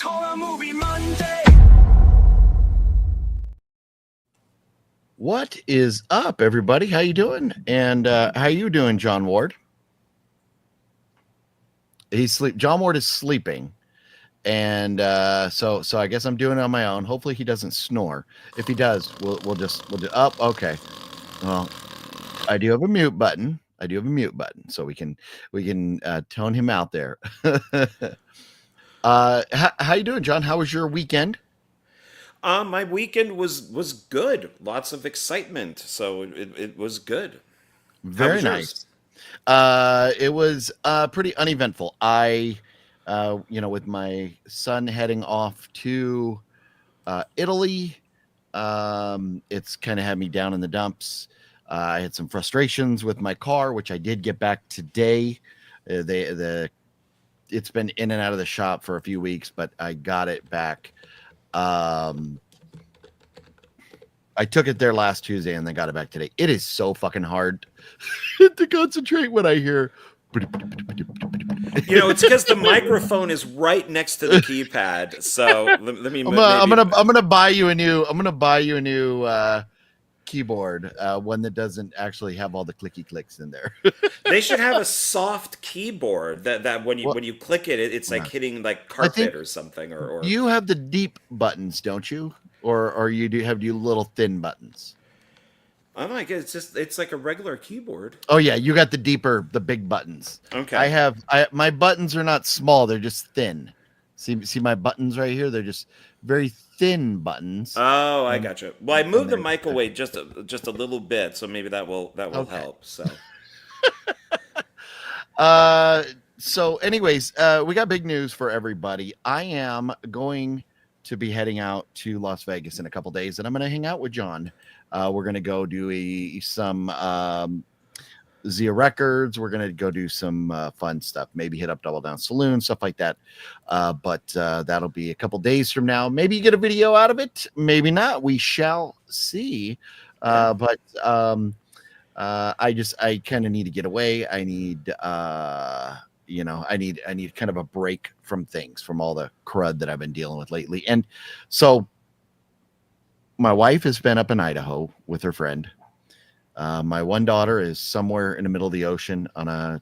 Horror Movie Monday. What is up, everybody? How you doing? And how you doing, John Ward? John Ward is sleeping, and so I guess I'm doing it on my own. Hopefully, he doesn't snore. If he does, we'll just up. Okay. Well, I do have a mute button. So we can tone him out there. How you doing, John? How was your weekend? My weekend was good. Lots of excitement, so it was good. Very nice. It was pretty uneventful. I, with my son heading off to Italy, it's kind of had me down in the dumps. I had some frustrations with my car, which I did get back today. It's been in and out of the shop for a few weeks, but I got it back. I took it there last Tuesday and then got it back today. It is so fucking hard to concentrate when I hear. It's because the microphone is right next to the keypad. So let me. I'm gonna buy you a new. I'm gonna buy you a new keyboard, one that doesn't actually have all the clicky clicks in there. They should have a soft keyboard that when you click it, it's like hitting like carpet or something. Or you have the deep buttons, don't you? Or you have little thin buttons? I don't know. It's like a regular keyboard. Oh yeah, you got the big buttons. Okay. My buttons are not small; they're just thin. See my buttons right here? They're just very thin buttons. Oh, I gotcha. Well, I moved the mic away just a little bit, so maybe that will help. So. So anyways, we got big news for everybody. I am going to be heading out to Las Vegas in a couple days, and I'm going to hang out with John. We're going to go do some Zia Records. We're going to go do some fun stuff, maybe hit up Double Down Saloon, stuff like that. But that'll be a couple days from now. Maybe you get a video out of it, maybe not. We shall see. But I kind of need to get away. I need I need kind of a break from all the crud that I've been dealing with lately. And so my wife has been up in Idaho with her friend. My one daughter is somewhere in the middle of the ocean on a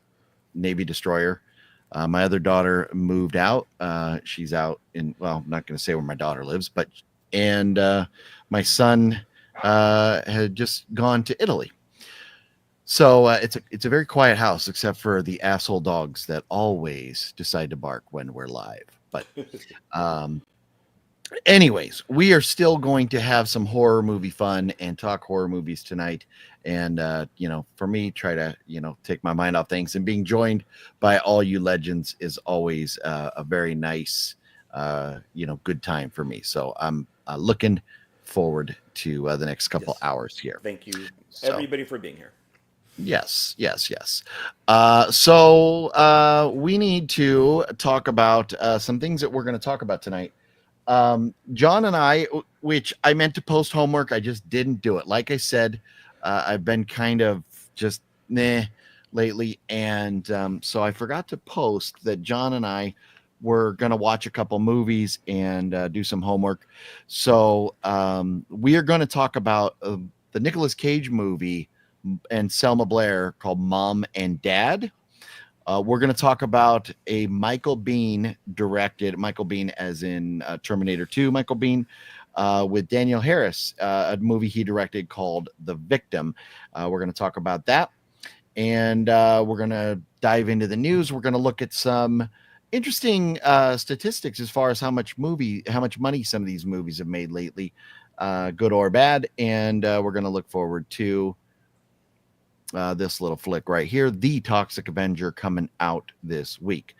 Navy destroyer. My other daughter moved out. She's out in, I'm not going to say where my daughter lives, and my son had just gone to Italy. So it's a very quiet house, except for the asshole dogs that always decide to bark when we're live. But anyways, we are still going to have some horror movie fun and talk horror movies tonight. And, for me, try to, take my mind off things. And being joined by all you legends is always a very nice, good time for me. So I'm looking forward to the next couple hours here. Thank you, everybody, for being here. Yes. So we need to talk about some things that we're going to talk about tonight. John and I, which I meant to post homework, I just didn't do it. Like I said, I've been kind of just lately, and so I forgot to post that John and I were going to watch a couple movies and do some homework. So we are going to talk about the Nicolas Cage movie and Selma Blair called Mom and Dad. We're going to talk about a Michael Biehn as in Terminator 2, Michael Biehn, with Daniel Harris, a movie he directed called The Victim. We're going to talk about that. And we're going to dive into the news. We're going to look at some interesting statistics as far as how much money some of these movies have made lately, good or bad. And we're going to look forward to this little flick right here, The Toxic Avenger, coming out this week.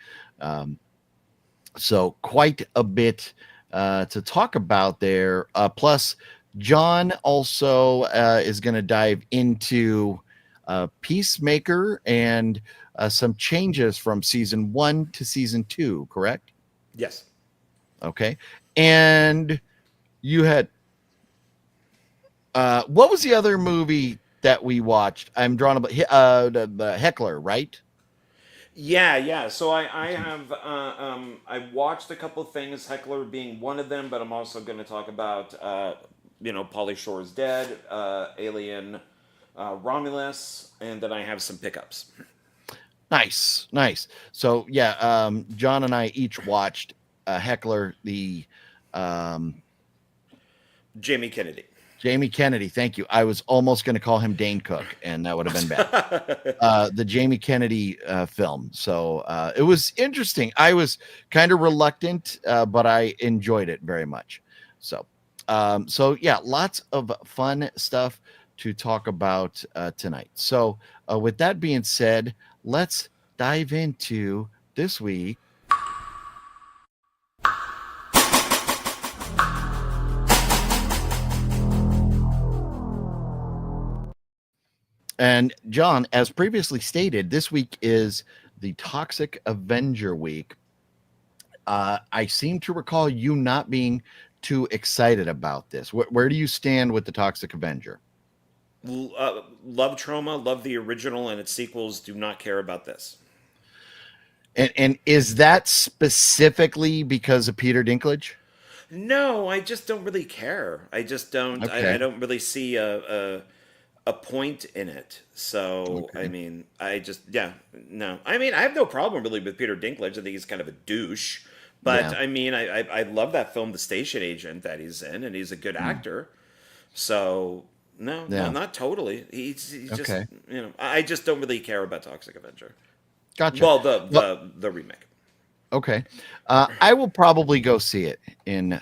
So quite a bit to talk about there. Plus, John also is going to dive into Peacemaker and some changes from season 1 to season 2, correct? Yes. Okay. And you had what was the other movie that we watched? I'm drawn about the Heckler, right? Yeah. So I have I watched a couple things, Heckler being one of them, but I'm also going to talk about Pauly Shore's Dead, Alien, Romulus, and then I have some pickups. Nice. So yeah, John and I each watched Heckler, the um, Jamie Kennedy. Jamie Kennedy. Thank you. I was almost going to call him Dane Cook, and that would have been bad. The Jamie Kennedy film. So it was interesting. I was kind of reluctant, but I enjoyed it very much. So yeah, lots of fun stuff to talk about tonight. So with that being said, let's dive into this week. And John, as previously stated, this week is the Toxic Avenger week. I seem to recall you not being too excited about this. Where do you stand with the Toxic Avenger? Love Trauma, love the original and its sequels. Do not care about this. And is that specifically because of Peter Dinklage? No, I just don't really care. I just don't. Okay. I don't really see a point in it. So Okay. I mean, I just yeah no. I mean, I have no problem really with Peter Dinklage. I think he's kind of a douche. But Yeah. I mean, I love that film, The Station Agent, that he's in, and he's a good actor. So no, Yeah. not totally. He's just Okay. I just don't really care about Toxic Avenger. Gotcha. Well, Well, the remake. okay. I will probably go see it in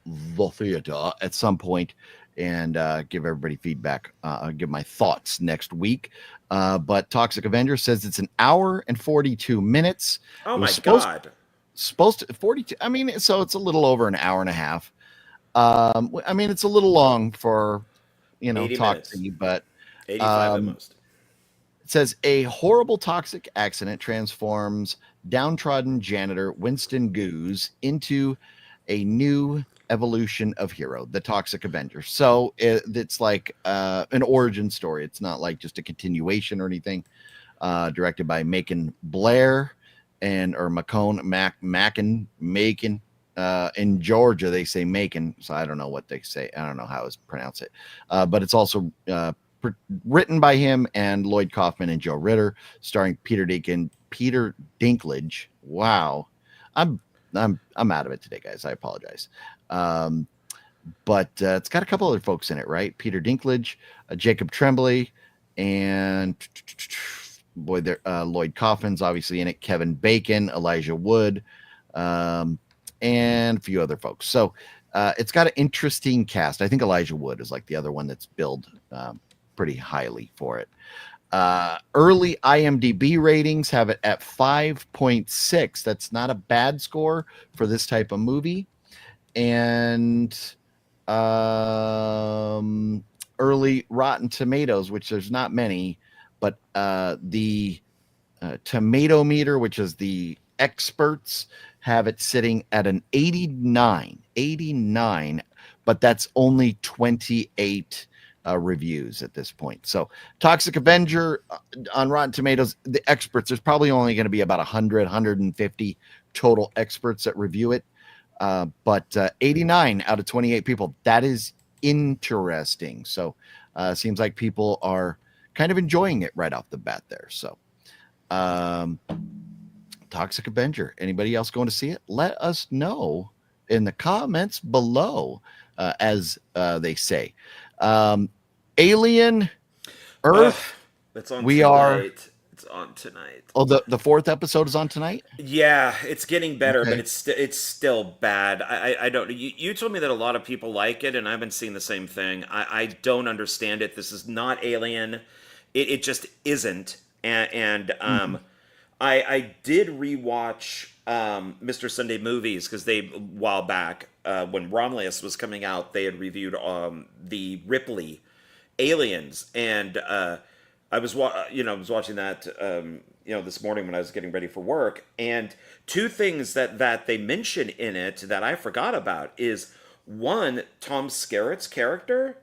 the theater at some point and give everybody feedback. I'll give my thoughts next week. But Toxic Avenger says it's an hour and 42 minutes. Oh It was my supposed God. supposed to 42. I mean, so it's a little over an hour and a half. I mean, it's a little long for 80 minutes. Toxic, but 85 at um, most. it says a horrible toxic accident transforms downtrodden janitor Winston Goose into a new evolution of hero, the Toxic Avenger. So it's like an origin story. It's not like just a continuation or anything. Directed by Macon Blair or Macon. In Georgia, they say Macon, so I don't know what they say. I don't know how to pronounce it. But it's also written by him and Lloyd Kaufman and Joe Ritter, starring Peter Dinklage. Wow, I'm out of it today, guys. I apologize. But it's got a couple other folks in it, right? Peter Dinklage, Jacob Tremblay, and boy, there Lloyd Kaufman's obviously in it. Kevin Bacon, Elijah Wood, and a few other folks. So it's got an interesting cast. I think Elijah Wood is like the other one that's billed pretty highly for it. Early IMDb ratings have it at 5.6. That's not a bad score for this type of movie. And early Rotten Tomatoes, which there's not many, but the tomato meter, which is the experts, have it sitting at an 89, but that's only 28 reviews at this point. So Toxic Avenger on Rotten Tomatoes, the experts, there's probably only going to be about 150 total experts that review it. But 89 out of 28 people, that is interesting. So seems like people are kind of enjoying it right off the bat there. So Toxic Avenger, anybody else going to see it? Let us know in the comments below, as they say. Alien Earth, it's on we tonight. are. It's on tonight. Oh, the fourth episode is on tonight? Yeah, it's getting better, Okay. but it's still bad. I don't. You told me that a lot of people like it, and I've been seeing the same thing. I don't understand it. This is not Alien. It just isn't. And I did rewatch Mr. Sunday Movies because they a while back when Romulus was coming out, they had reviewed the Ripley Aliens, and I was watching that this morning when I was getting ready for work, and two things that they mention in it that I forgot about is one, Tom Skerritt's character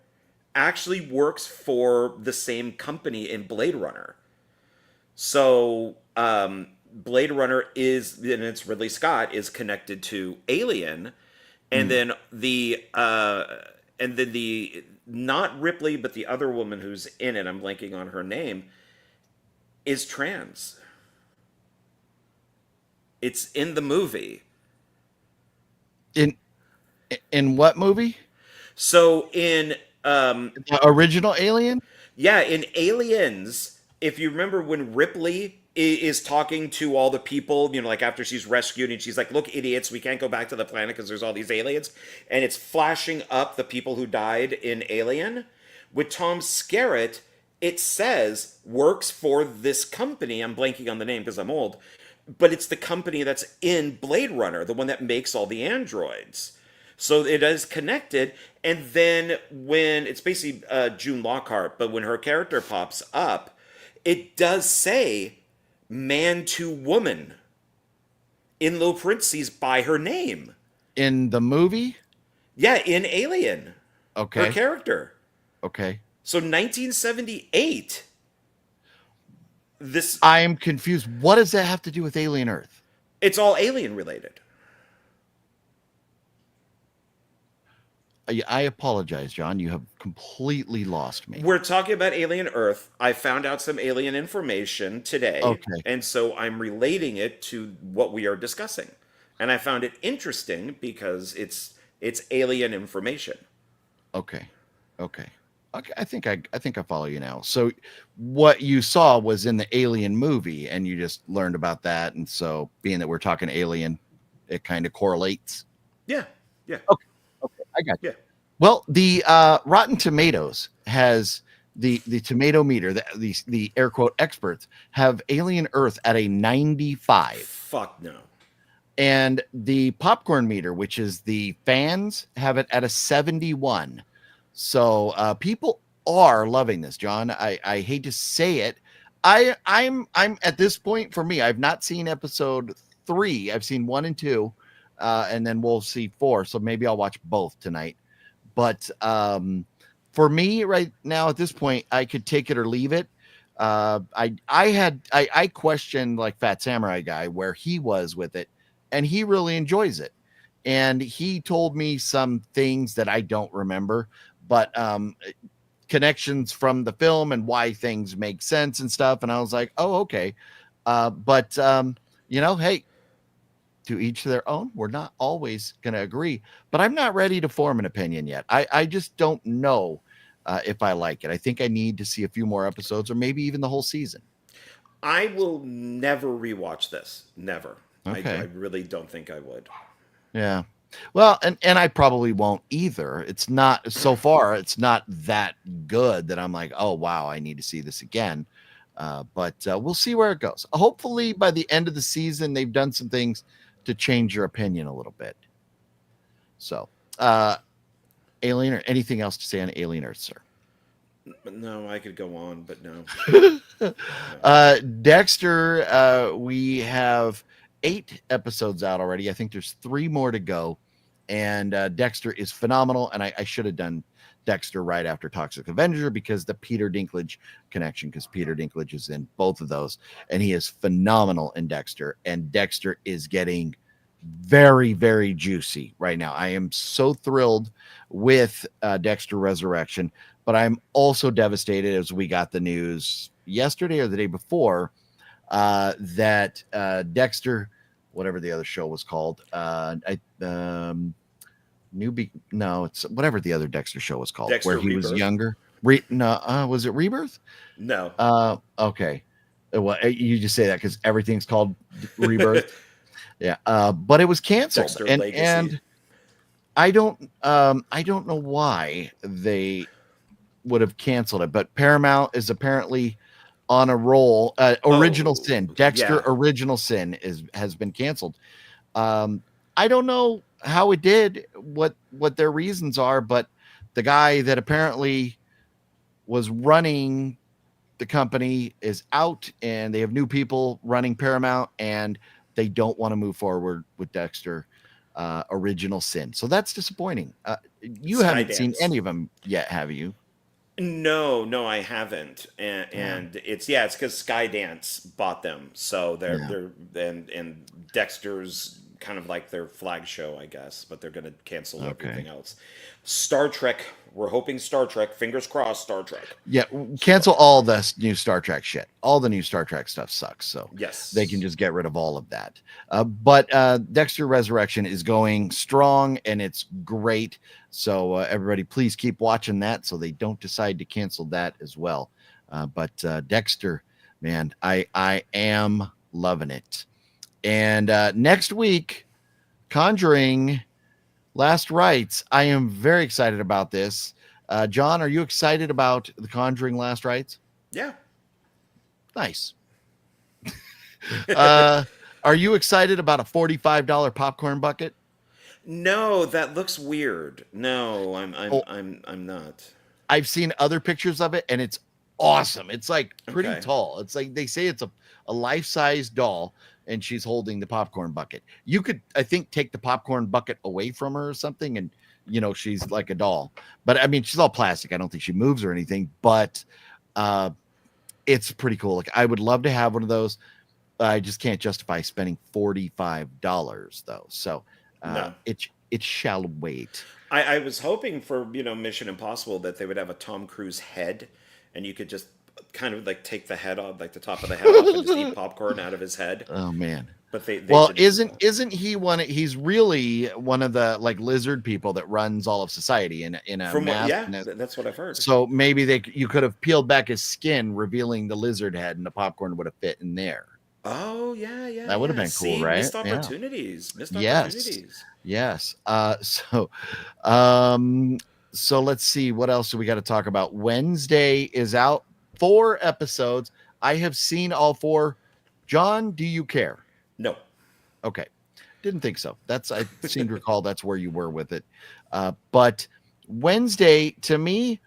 actually works for the same company in Blade Runner. So Blade Runner is, and it's Ridley Scott, is connected to Alien, and Mm. then the not Ripley, but the other woman who's in it, I'm blanking on her name, is trans. It's in the movie. In what movie? So in The original Alien? yeah, in Aliens, if you remember when Ripley is talking to all the people, like after she's rescued and she's like, "Look, idiots, we can't go back to the planet because there's all these aliens," and it's flashing up the people who died in Alien. With Tom Skerritt, it says works for this company. I'm blanking on the name because I'm old, but it's the company that's in Blade Runner, the one that makes all the androids. So it is connected. And then when it's basically June Lockhart, but when her character pops up, it does say man to woman in low parentheses by her name. In the movie? Yeah, in Alien. Her Okay. character. Okay. So 1978. This I'm confused. What does that have to do with Alien Earth? It's all alien related. I apologize, John. You have completely lost me. We're talking about Alien Earth. I found out some alien information today, Okay. and so I'm relating it to what we are discussing. And I found it interesting because it's alien information. Okay. Okay. Okay. I think I follow you now. So what you saw was in the Alien movie, and you just learned about that. And so being that we're talking Alien, it kind of correlates. Yeah, yeah, Okay. Okay. I got you. yeah. Well, the Rotten Tomatoes has the tomato meter, the air quote experts have Alien Earth at a 95. Fuck no. And the popcorn meter, which is the fans, have it at a 71. So people are loving this, John. I hate to say it. I'm at this point, for me, I've not seen episode 3. I've seen 1 and 2, and then we'll see 4. So maybe I'll watch both tonight. But for me right now at this point, I could take it or leave it. I questioned like Fat Samurai Guy where he was with it, and he really enjoys it. And he told me some things that I don't remember, but connections from the film and why things make sense and stuff. And I was like, oh, okay. But hey, to each their own. We're not always going to agree, but I'm not ready to form an opinion yet. I just don't know if I like it. I think I need to see a few more episodes or maybe even the whole season. I will never rewatch this. Never. Okay. I really don't think I would. Yeah. Well, and I probably won't either. It's not so far. It's not that good that I'm like, oh wow, I need to see this again. But we'll see where it goes. Hopefully, by the end of the season, they've done some things to change your opinion a little bit. So, Alien, or anything else to say on Alien Earth, sir? No, I could go on, but no. Dexter, we have 8 episodes out already. I think there's 3 more to go. And Dexter is phenomenal. And I should have done Dexter right after Toxic Avenger because the Peter Dinklage connection, because Peter Dinklage is in both of those. And he is phenomenal in Dexter. And Dexter is getting very, very juicy right now. I am so thrilled with Dexter Resurrection, but I'm also devastated as we got the news yesterday or the day before that Dexter, whatever the other show was called, it's whatever the other Dexter show was called, Dexter where he Rebirth? was younger. Was it Rebirth? No. Okay. Well, you just say that because everything's called Rebirth. Yeah. But it was canceled, Dexter and Legacy. I don't know why they would have canceled it, but Paramount is apparently on a roll. Original Sin, Dexter yeah. Original Sin has been canceled. I don't know how it did, what their reasons are, but the guy that apparently was running the company is out, and they have new people running Paramount, and they don't want to move forward with Dexter Original Sin. So that's disappointing. You haven't seen any of them yet, have you? No, I haven't, Yeah. and it's because Skydance bought them, so Yeah. and Dexter's kind of like their flag show, I guess, but they're gonna cancel Okay. everything else. Star Trek, we're hoping Star Trek, fingers crossed, Star Trek. Yeah, So cancel all this new Star Trek shit. All the new Star Trek stuff sucks, so they can yes, just get rid of all of that. But Dexter Resurrection is going strong and it's great. So everybody, please keep watching that so they don't decide to cancel that as well. But Dexter, man, I am loving it. And next week, Conjuring Last Rites. I am very excited about this. John, are you excited about The Conjuring Last Rites? yeah. Nice. Uh, are you excited about a $45 popcorn bucket? No, that looks weird. No, Oh, I'm not. I've seen other pictures of it and it's awesome. It's like pretty Okay. tall. It's like they say it's a life-size doll and she's holding the popcorn bucket. You could, I think, take the popcorn bucket away from her or something and she's like a doll. But I mean, she's all plastic. I don't think she moves or anything, but uh it's pretty cool. Like I would love to have one of those. I just can't justify spending $45 though. So No. it shall wait. I was hoping for, Mission Impossible that they would have a Tom Cruise head and you could just kind of like take the head off, like the top of the head off and just eat popcorn out of his head. Oh man. But they Well, didn't do isn't he he's really one of the like lizard people that runs all of society in a From what, mask. yeah, that's what I've heard. So maybe you could have peeled back his skin, revealing the lizard head, and the popcorn would have fit in there. Oh, yeah, yeah, That would have yeah. been cool, See, right? missed Yeah. opportunities. Missed Yes. opportunities. Yes. Um, so let's see what else do we got to talk about. Wednesday is out, 4 episodes. I have seen all 4. John, do you care? No. Okay. Didn't think so. I seem to recall that's where you were with it. But Wednesday, to me,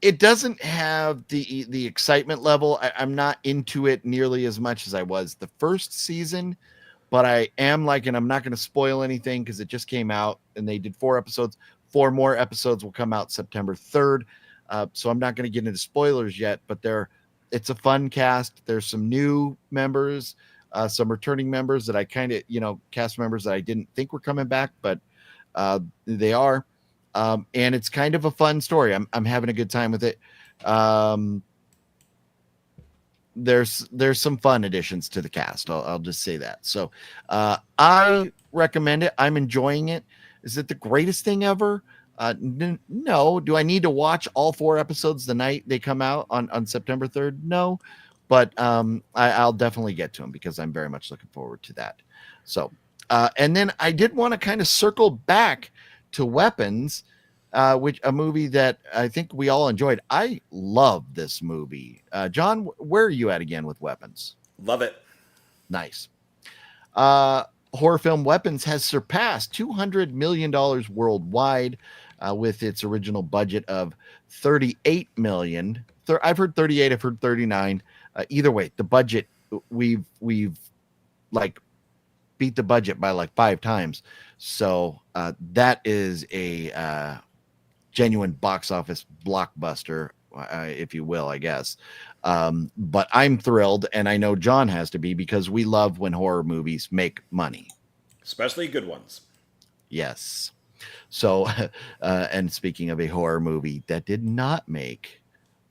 it doesn't have the excitement level. I'm not into it nearly as much as I was the first season, but I am liking. I'm not going to spoil anything because it just came out and they did 4 episodes. 4 more episodes will come out September 3rd. So I'm not going to get into spoilers yet, but it's a fun cast. There's some new members, some returning members that I kind of, cast members that I didn't think were coming back, but they are. And it's kind of a fun story. I'm having a good time with it. There's some fun additions to the cast. I'll just say that. So I recommend it. I'm enjoying it. Is it the greatest thing ever? No. Do I need to watch all 4 episodes the night they come out on September 3rd? No. But I'll definitely get to them because I'm very much looking forward to that. So, and then I did want to kind of circle back to Weapons, which a movie that I think we all enjoyed. I love this movie. John, where are you at again with Weapons? Love it. Nice. Horror film Weapons has surpassed $200 million worldwide with its original budget of $38 million. I've heard 38, I've heard 39. Either way, the budget, we've like beat the budget by like 5 times. So that is a genuine box office blockbuster, if you will, I guess. But I'm thrilled, and I know John has to be because we love when horror movies make money. Especially good ones. Yes. So, and speaking of a horror movie that did not make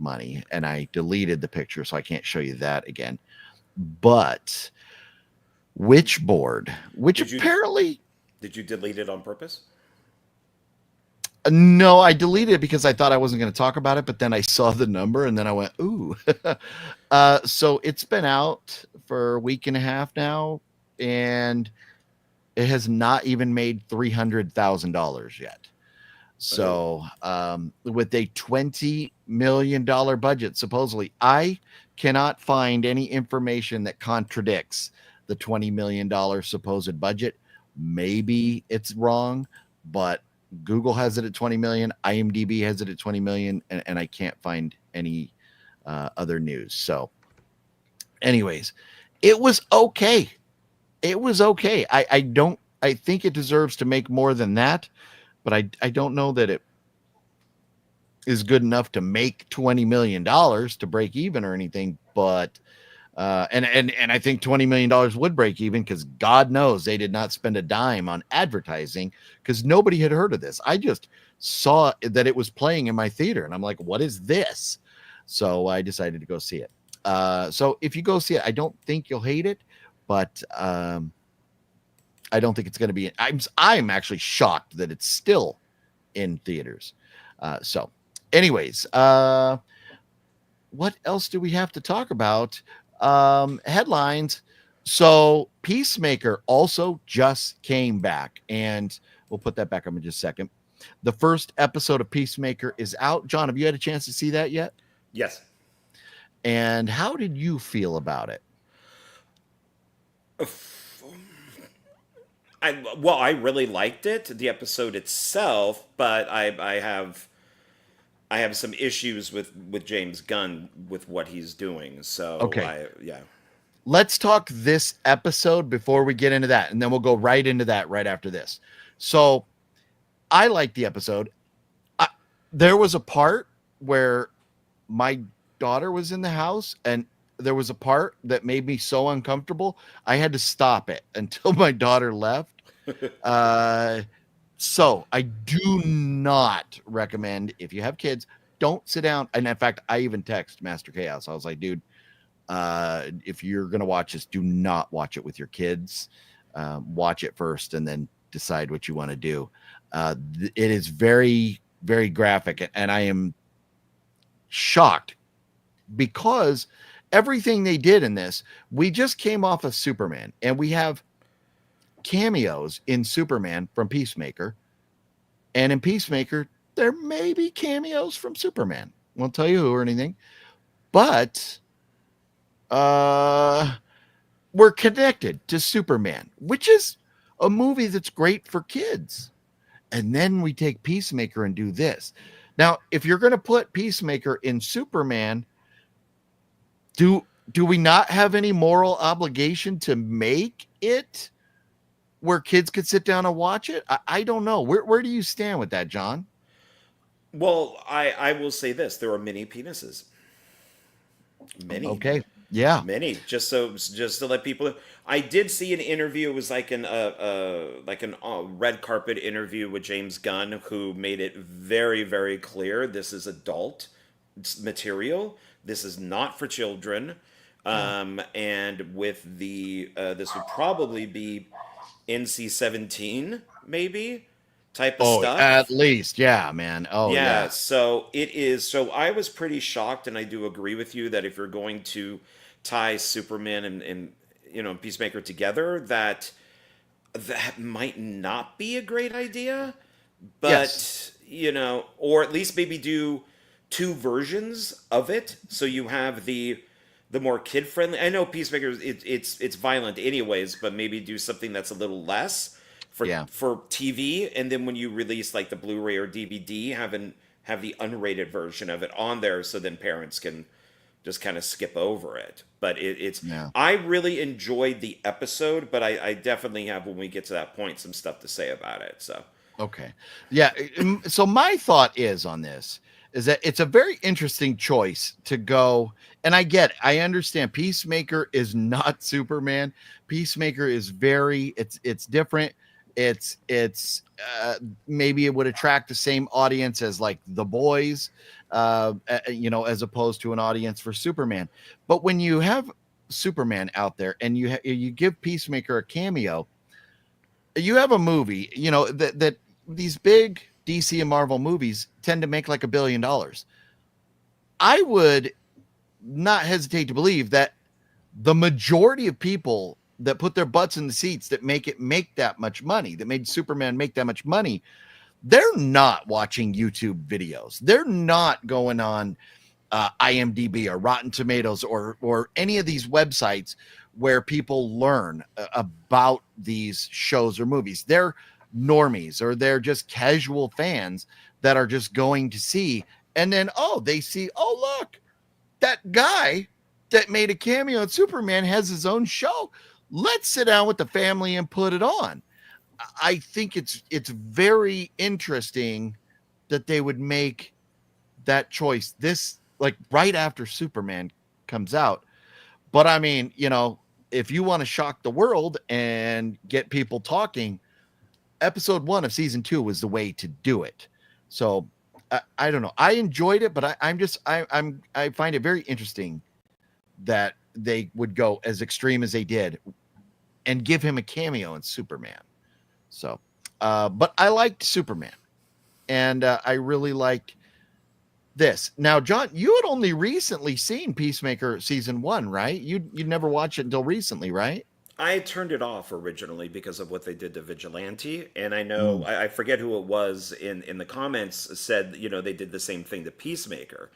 money, and I deleted the picture, so I can't show you that again. But Witchboard, which apparently... Did you delete it on purpose? No, I deleted it because I thought I wasn't going to talk about it, but then I saw the number and then I went, ooh. So it's been out for a week and a half now, and it has not even made $300,000 yet. So with a $20 million budget, supposedly, I cannot find any information that contradicts the $20 million supposed budget. Maybe it's wrong, but Google has it at 20 million. IMDb has it at 20 million, and I can't find any other news. So anyways, it was okay. It was okay. I think it deserves to make more than that, but I don't know that is good enough to make $20 million to break even or anything, but and I think $20 million would break even, because God knows they did not spend a dime on advertising, because nobody had heard of this. I just saw that it was playing in my theater, and I'm like, what is this? So I decided to go see it. So if you go see it, I don't think you'll hate it, but I don't think it's going to be. I'm actually shocked that it's still in theaters. So, anyways, what else do we have to talk about? Headlines. So Peacemaker also just came back, and we'll put that back up in just a second. The first episode of Peacemaker is out. John, have you had a chance to see that yet? Yes. And how did you feel about it? I really liked it, the episode itself, but I have some issues with James Gunn with what he's doing. So Okay. yeah. Let's talk this episode before we get into that, and then we'll go right into that right after this. So I liked the episode. There was a part where my daughter was in the house, and there was a part that made me so uncomfortable, I had to stop it until my daughter left. So I do not recommend, if you have kids, don't sit down. And in fact, I even text Master Chaos. I was like, dude, if you're going to watch this, do not watch it with your kids. Watch it first and then decide what you want to do. It is very, very graphic, and I am shocked because everything they did in this, we just came off of Superman, and we have cameos in Superman from Peacemaker, and in Peacemaker there may be cameos from Superman. Won't tell you who or anything, but we're connected to Superman, which is a movie that's great for kids. And then we take Peacemaker and do this. Now, if you're going to put Peacemaker in Superman, do we not have any moral obligation to make it where kids could sit down and watch it? I don't know. Where do you stand with that, John? Well, I will say this: there are many penises, many. Okay. Yeah. Many, just to let people. I did see an interview. It was like an red carpet interview with James Gunn, who made it very, very clear this is adult material. This is not for children. And with the this would probably be NC-17 maybe type of stuff. At least, yeah, man. Oh Yeah, yeah. so it is. So I was pretty shocked, and I do agree with you that if you're going to tie Superman and Peacemaker together, that might not be a great idea. Yes. But or at least maybe do two versions of it, so you have the more kid friendly. I know Peacemaker it's violent anyways, but maybe do something that's a little less for TV, and then when you release like the Blu-ray or DVD, have the unrated version of it on there, so then parents can just kind of skip over it. But it's I really enjoyed the episode, but I definitely have, when we get to that point, some stuff to say about it. So Okay. Yeah. So my thought is on this is that it's a very interesting choice to go. And I get it. I understand Peacemaker is not Superman. Peacemaker is it's different. It's maybe it would attract the same audience as like The Boys, as opposed to an audience for Superman. But when you have Superman out there and you give Peacemaker a cameo, you have a movie, that these big DC and Marvel movies tend to make like $1 billion. I would not hesitate to believe that the majority of people that put their butts in the seats that make that much money, that made Superman make that much money, they're not watching YouTube videos. They're not going on IMDb or Rotten Tomatoes or any of these websites where people learn about these shows or movies. They're normies, or they're just casual fans that are just going to see, and then they see, look, that guy that made a cameo at Superman has his own show. Let's sit down with the family and put it on. I think it's very interesting that they would make that choice this like right after Superman comes out. But I mean, if you want to shock the world and get people talking, episode 1 of season 2 was the way to do it. So I don't know. I enjoyed it, but I find it very interesting that they would go as extreme as they did and give him a cameo in Superman. So, but I liked Superman, and I really liked this. Now, John, you had only recently seen Peacemaker season 1, right? You'd never watched it until recently, right? I turned it off originally because of what they did to Vigilante, and I know I forget who it was in the comments said they did the same thing to Peacemaker,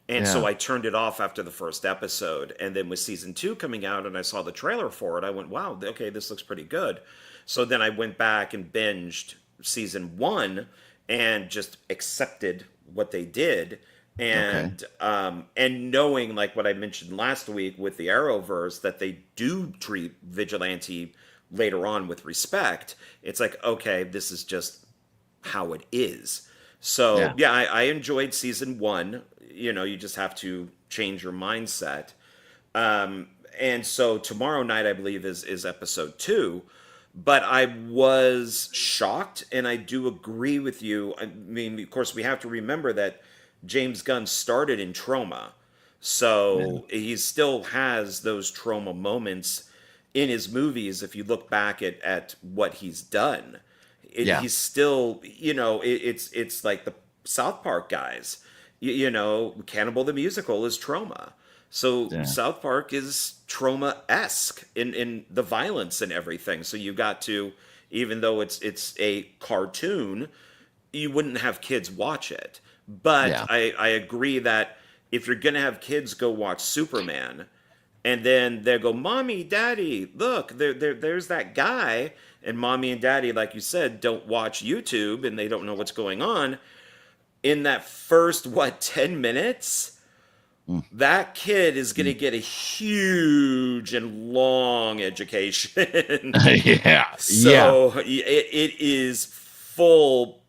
and so I turned it off after the first episode, and then with season 2 coming out, and I saw the trailer for it, I went, wow, okay, this looks pretty good. So then I went back and binged season 1 and just accepted what they did. And and knowing, like what I mentioned last week with the Arrowverse, that they do treat Vigilante later on with respect, it's like, okay, this is just how it is. So yeah, I enjoyed season 1. You just have to change your mindset. And so tomorrow night, I believe, is episode 2. But I was shocked, and I do agree with you. I mean, of course, we have to remember that James Gunn started in trauma. So he still has those trauma moments in his movies. If you look back at what he's done, he's still, it's like the South Park guys, Cannibal the Musical is trauma. So South Park is trauma-esque in the violence and everything. So you got to, even though it's a cartoon, you wouldn't have kids watch it. But I agree that if you're going to have kids go watch Superman, and then they go, Mommy, Daddy, look, there's that guy, and Mommy and Daddy, like you said, don't watch YouTube, and they don't know what's going on, in that first, 10 minutes, that kid is going to get a huge and long education. So it is full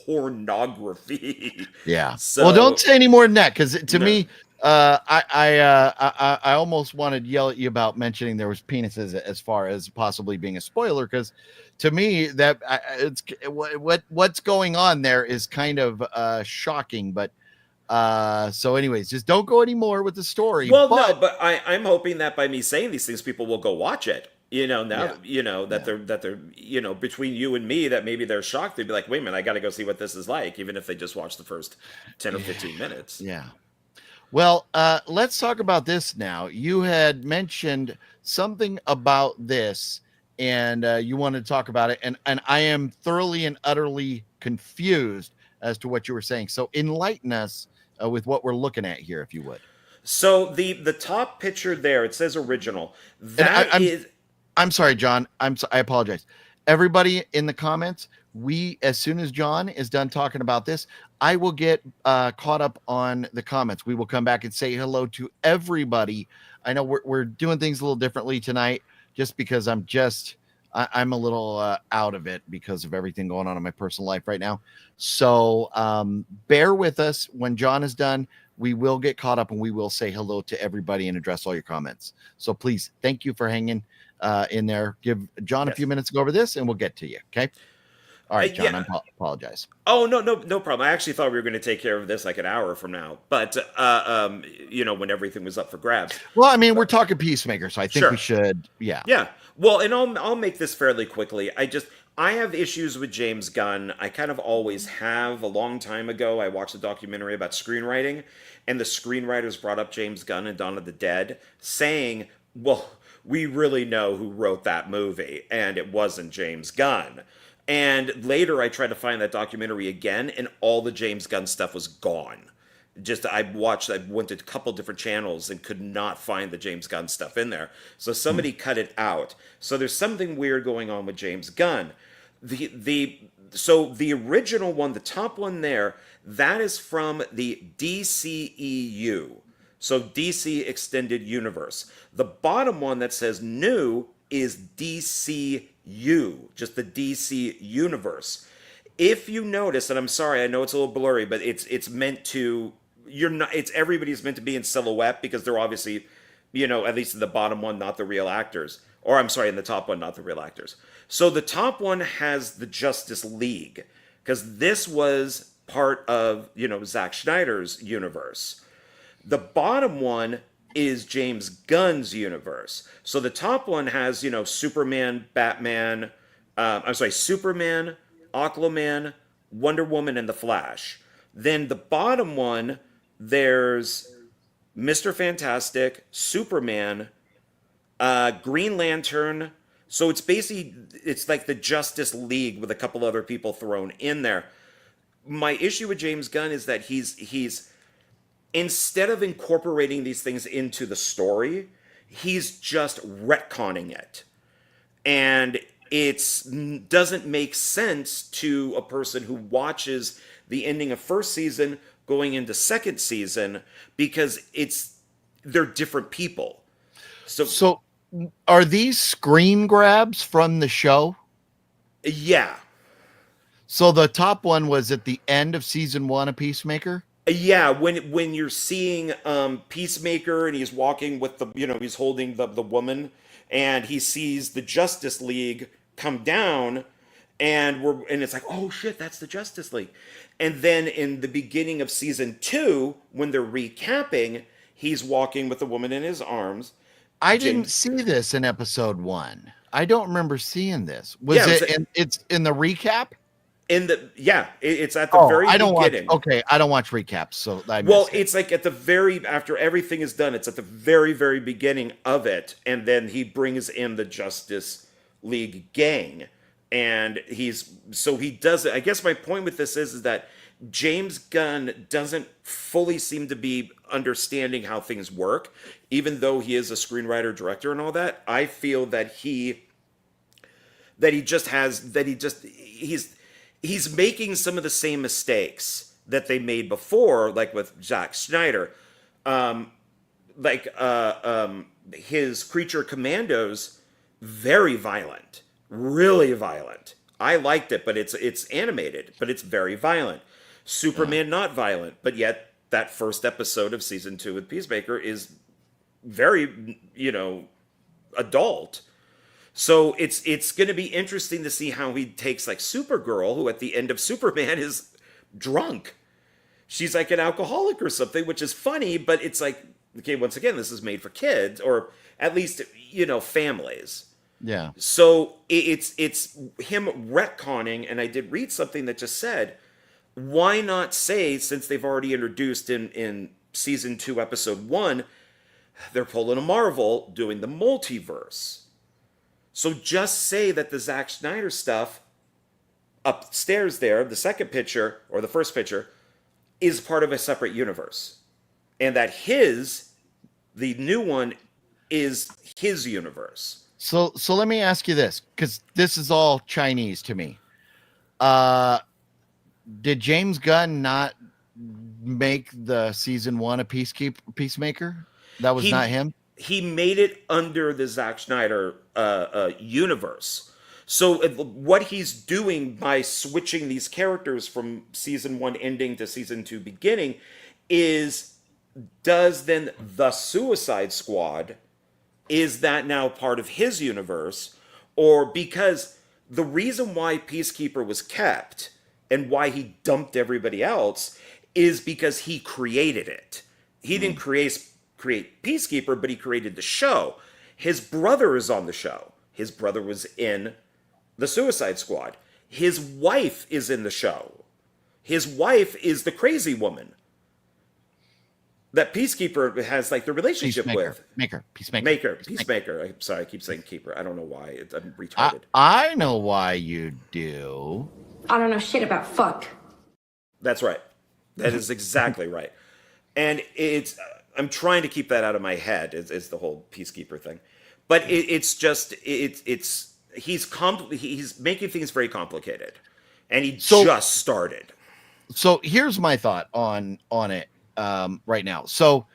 pornography. So, well, don't say any more than that, because to me, I almost wanted to yell at you about mentioning there was penises as far as possibly being a spoiler, because to me that it's what's going on there is kind of shocking. But so anyways, just don't go anymore with the story. Well, but I'm hoping that by me saying these things, people will go watch it. That they're between you and me, that maybe they're shocked. They'd be like, wait a minute, I got to go see what this is like, even if they just watch the first 10 or 15 minutes. Well, let's talk about this now. You had mentioned something about this, and you wanted to talk about it, and I am thoroughly and utterly confused as to what you were saying. So enlighten us with what we're looking at here, if you would. So the top picture there, it says original. I'm sorry, John. I apologize. Everybody in the comments, as soon as John is done talking about this, I will get caught up on the comments. We will come back and say hello to everybody. I know we're doing things a little differently tonight, just because I'm a little out of it because of everything going on in my personal life right now. So bear with us. When John is done, we will get caught up and we will say hello to everybody and address all your comments. So please, thank you for hanging in there. Give John a few minutes to go over this and we'll get to you. Okay. All right, John, I apologize. Oh, no problem. I actually thought we were going to take care of this like an hour from now, but when everything was up for grabs. Well, I mean, we're talking Peacemaker, so I think we should. Yeah. Well, and I'll make this fairly quickly. I have issues with James Gunn. I kind of always have. A long time ago, I watched a documentary about screenwriting, and the screenwriters brought up James Gunn and Dawn of the Dead, saying, well, we really know who wrote that movie, and it wasn't James Gunn. And later, I tried to find that documentary again, and all the James Gunn stuff was gone. I went to a couple different channels and could not find the James Gunn stuff in there. So somebody cut it out. So there's something weird going on with James Gunn. So the original one, the top one there, that is from the DCEU. So DC Extended Universe. The bottom one that says new is DCU, just the DC Universe. if you notice, and I'm sorry, I know it's a little blurry, but it's meant to, you're not, it's everybody's meant to be in silhouette because they're obviously, at least in the bottom one, not the real actors. Or I'm sorry, in the top one, not the real actors. So the top one has the Justice League because this was part of, Zack Snyder's universe. The bottom one is James Gunn's universe. So the top one has, Superman, Batman, Superman, Aquaman, Wonder Woman, and The Flash. Then the bottom one, there's Mr. Fantastic, Superman, Green Lantern. So it's like the Justice League with a couple other people thrown in there. My issue with James Gunn is that he's instead of incorporating these things into the story, he's just retconning it. And it doesn't make sense to a person who watches the ending of first season going into second season because they're different people. So are these screen grabs from the show? Yeah. So the top one was at the end of season 1 of Peacemaker? Yeah, when you're seeing Peacemaker and he's walking with he's holding the woman and he sees the Justice League come down and it's like, oh shit, that's the Justice League. And then in the beginning of season 2, when they're recapping, he's walking with the woman in his arms. I didn't see this in episode 1. I don't remember seeing this. It's in the recap? It's at the very beginning. I don't watch recaps, so it's like at the very after everything is done. It's at the very, very beginning of it, and then he brings in the Justice League gang, and he does it. I guess my point with this is that James Gunn doesn't fully seem to be understanding how things work, even though he is a screenwriter, director, and all that. I feel that he's making some of the same mistakes that they made before, like with Zack Snyder. His Creature Commandos, very violent, really violent. I liked it, but it's animated, but it's very violent. Superman, not violent, but yet that first episode of season 2 with Peacemaker is very, adult. So it's going to be interesting to see how he takes like Supergirl, who at the end of Superman is drunk. She's like an alcoholic or something, which is funny, but it's like, okay, once again, this is made for kids or at least, families. Yeah. So it's him retconning, and I did read something that just said, why not say, since they've already introduced in season 2, episode 1, they're pulling a Marvel doing the multiverse. So just say that the Zack Snyder stuff upstairs there, the second picture or the first picture, is part of a separate universe. And that the new one is his universe. So let me ask you this, because this is all Chinese to me. Did James Gunn not make the season 1 of Peacemaker? That was not him? He made it under the Zack Snyder universe. So what he's doing by switching these characters from season 1 ending to season 2 beginning does then the Suicide Squad, is that now part of his universe? Or because the reason why Peacekeeper was kept and why he dumped everybody else is because he created it. He didn't create Peacekeeper, but he created the show. His brother is on the show. His brother was in the Suicide Squad. His wife is in the show. His wife is the crazy woman that Peacekeeper has like the relationship with. Peacemaker. I'm sorry, I keep saying keeper. I don't know why. I'm retarded. I know why you do. I don't know shit about fuck. That's right. That is exactly right. And I'm trying to keep that out of my head is the whole Peacekeeper thing. But he's making things very complicated. And he just started. So here's my thought on it right now. So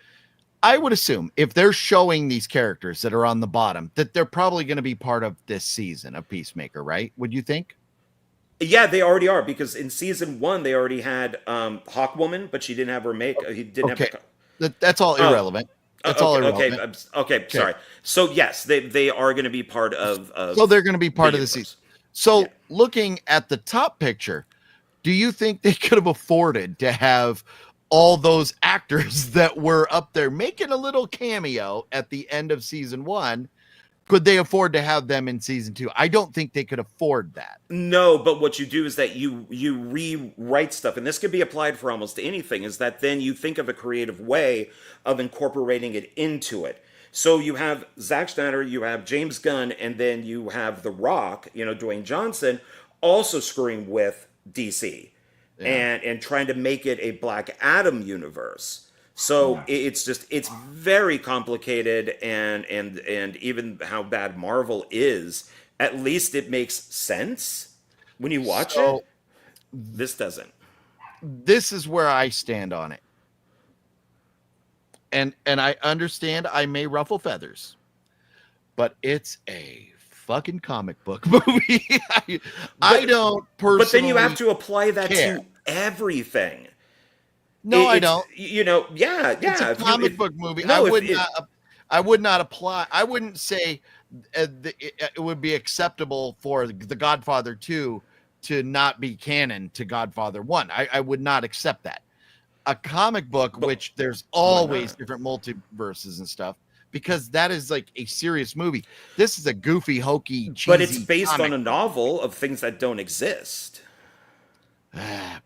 I would assume if they're showing these characters that are on the bottom, that they're probably going to be part of this season of Peacemaker, right? Would you think? Yeah, they already are because in season 1 they already had Hawkwoman, but she didn't have her make. He didn't have Okay, the. that's all Oh, irrelevant. That's all okay, okay, irrelevant. okay. Okay, Sorry. So yes, they are going to be part so of they're going to be the part of the season. universe. Yeah. So looking at the top picture, do you think they could have afforded to have all those actors that were up there making a little cameo at the end of season 1? Could they afford to have them in season 2? I don't think they could afford that. No, but what you do is that you rewrite stuff, and this could be applied for almost anything. Is that then you think of a creative way of incorporating it into it. So you have Zack Snyder, you have James Gunn, and then you have The Rock, Dwayne Johnson, also screwing with DC, Yeah. and trying to make it a Black Adam universe. So it's very complicated, and even how bad Marvel is, at least it makes sense when you watch So it. This doesn't. this is where I stand on it. And I understand I may ruffle feathers, but it's a fucking comic book movie. I don't personally. But then you have to apply that care. to everything. No, I It's don't. yeah, It's a yeah. If you comic if book movie. no, if it, I would not apply. I wouldn't say it would be acceptable for The Godfather 2 to not be canon to Godfather 1. I would not accept that. A comic book, But which there's why always not? different multiverses and stuff, because that is like a serious movie. This is a goofy, hokey, But it's cheesy based on comic a book. novel of things that don't exist. Yeah.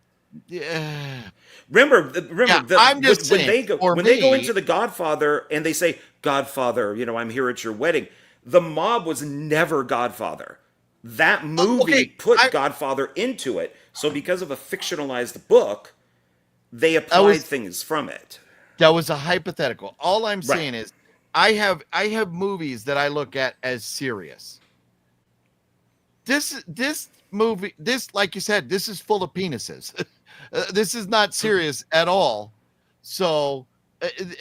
Remember, Yeah, I'm just when saying, they go for when they go me, into the Godfather and they say, "Godfather, I'm here at your wedding." The mob was never Godfather. That movie okay, put Godfather into it. So because of a fictionalized book, they I applied was things from it. that was a hypothetical. All I'm Right. saying is I have movies that I look at as serious. This movie, this, like you said, this is full of penises. This is not serious at all. So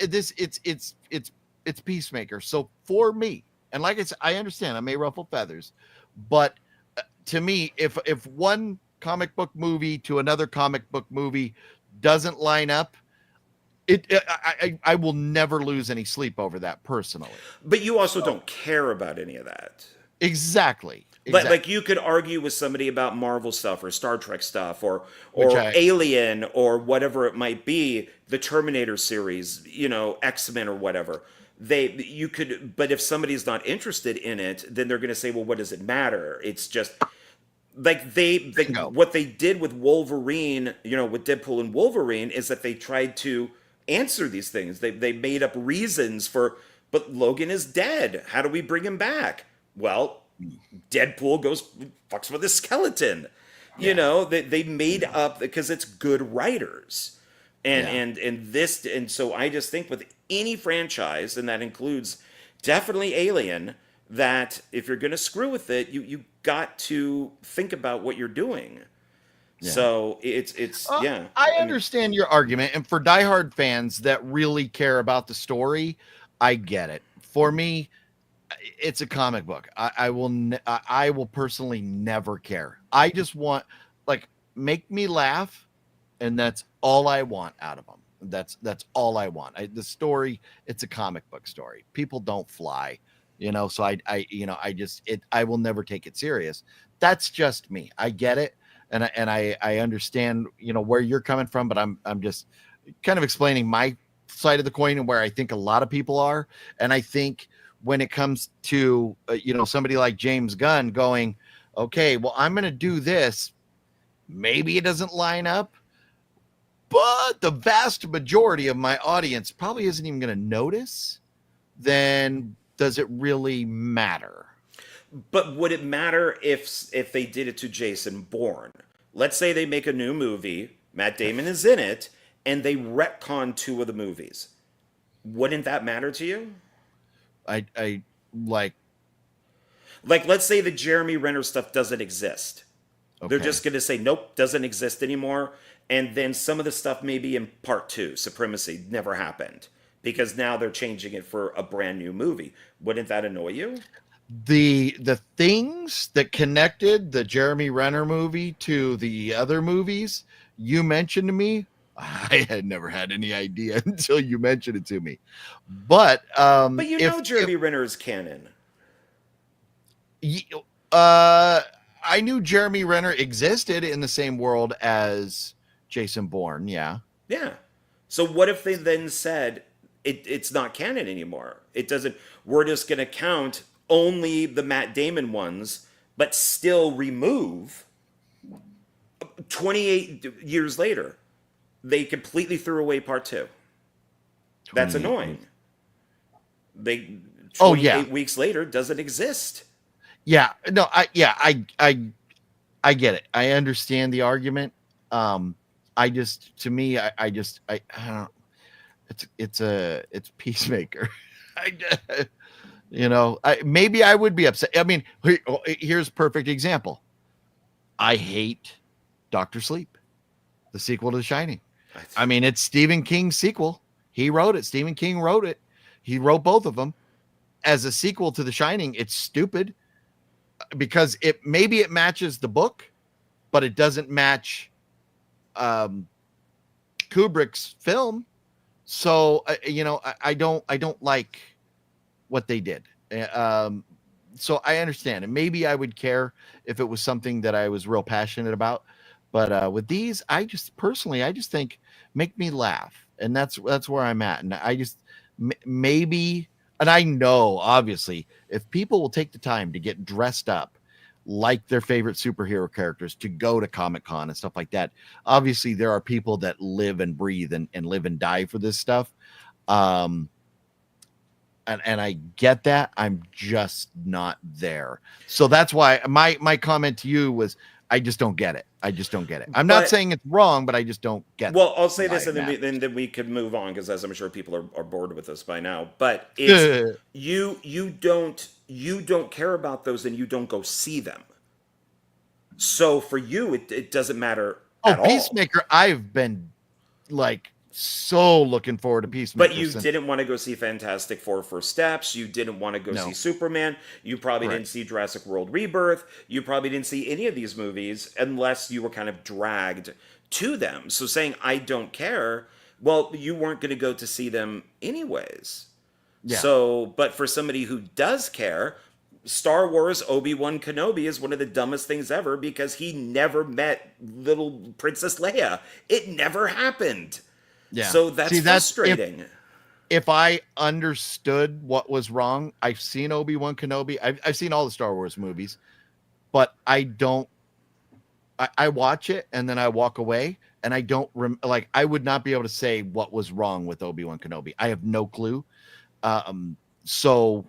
this it's Peacemaker. So for me, and like I said, I understand I may ruffle feathers, but to me, if one comic book movie to another comic book movie doesn't line up, I will never lose any sleep over that personally. But you also So don't care about any of that. exactly, Like you could argue with somebody about Marvel stuff or Star Trek stuff which or I Alien or whatever it might be, the Terminator series, X-Men or whatever. You could, but if somebody's not interested in it, then they're going to say, well, what does it matter? It's just like bingo. what they did with Wolverine, with Deadpool and Wolverine, is that they tried to answer these things. They made up reasons for, but Logan is dead. How do we bring him back? Well, Deadpool goes fucks with a skeleton. They made up because it's good writers. And Yeah. and so I just think with any franchise, and that includes definitely Alien, that if you're gonna screw with it, you got to think about what you're doing. Yeah. So it's yeah. I I mean, understand your argument, and for diehard fans that really care about the story, I get it. For me, it's a comic book. I will personally never care. I just want, like, make me laugh, and that's all I want out of them. That's all I want. The story, it's a comic book story. People don't fly, so I will never take it serious. That's just me. I get it, and I understand where you're coming from, but I'm just kind of explaining my side of the coin and where I think a lot of people are. And I think when it comes to somebody like James Gunn going, okay, well, I'm going to do this, maybe it doesn't line up, but the vast majority of my audience probably isn't even going to notice, then does it really matter? but would it matter if they did it to Jason Bourne? Let's say they make a new movie, Matt Damon is in it, and they retcon 2 of the movies. Wouldn't that matter to you? I like, Like, let's say the Jeremy Renner stuff doesn't exist. They're okay, just going to say, nope, doesn't exist anymore. And then some of the stuff maybe in part 2, Supremacy, never happened. Because now they're changing it for a brand new movie. Wouldn't that annoy you? the things that connected the Jeremy Renner movie to the other movies you mentioned to me, I had never had any idea until you mentioned it to me. But But you know Jeremy Renner is canon. y- uh I knew Jeremy Renner existed in the same world as Jason Bourne, yeah. Yeah. So what if they then said it's not canon anymore? It doesn't. We're just going to count only the Matt Damon ones, but still remove 28 years later. They completely threw away part two. That's 28 annoying. They Oh 28 yeah. weeks later doesn't exist. Yeah. No, I get it. I understand the argument. I just, to me, I don't. It's Peacemaker. I, maybe I would be upset. I mean, here's a perfect example. I hate Doctor Sleep, the sequel to The Shining. I mean, it's Stephen King's sequel. He wrote it. Stephen King wrote it. He wrote both of them. As a sequel to The Shining, it's stupid because it matches the book, but it doesn't match Kubrick's film. So I don't like what they did. So I understand, and maybe I would care if it was something that I was real passionate about. But with these, I just think make me laugh, and that's where I'm at. And I just maybe, and I know obviously if people will take the time to get dressed up like their favorite superhero characters to go to Comic-Con and stuff like that. Obviously, there are people that live and breathe and live and die for this stuff. And I get that. I'm just not there. So that's why my comment to you was I just don't get it. I'm not saying it's wrong, but I just don't get it. Well, I'll say this, and then we could move on because, as I'm sure people are bored with us by now. But it's you don't care about those, and you don't go see them. So for you, it doesn't matter at all. Peacemaker, I've been like so looking forward to Peacemaker. But you didn't want to go see Fantastic Four First Steps. You didn't want to go see Superman. You probably didn't see Jurassic World Rebirth. You probably didn't see any of these movies unless you were kind of dragged to them. So saying, I don't care, well, you weren't going to go to see them anyways. Yeah. So, but for somebody who does care, Star Wars Obi-Wan Kenobi is one of the dumbest things ever because he never met little Princess Leia. It never happened. Yeah. So that's frustrating. If I understood what was wrong, I've seen Obi-Wan Kenobi. I've seen all the Star Wars movies, but I don't. I watch it and then I walk away, and I don't I would not be able to say what was wrong with Obi-Wan Kenobi. I have no clue. So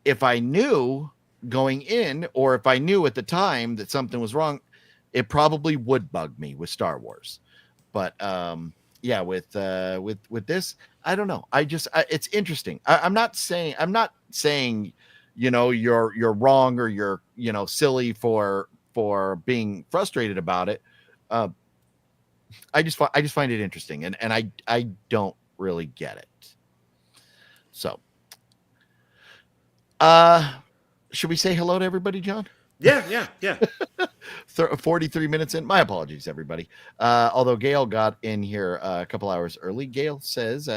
if I knew going in, or if I knew at the time that something was wrong, it probably would bug me with Star Wars. But yeah, with this, I don't know. It's interesting. I'm not saying, you're wrong or you're, silly for being frustrated about it. I just find it interesting, and I don't really get it. So, should we say hello to everybody, John? Yeah. 43 minutes in. My apologies, everybody. Although Gail got in here a couple hours early. Gail says,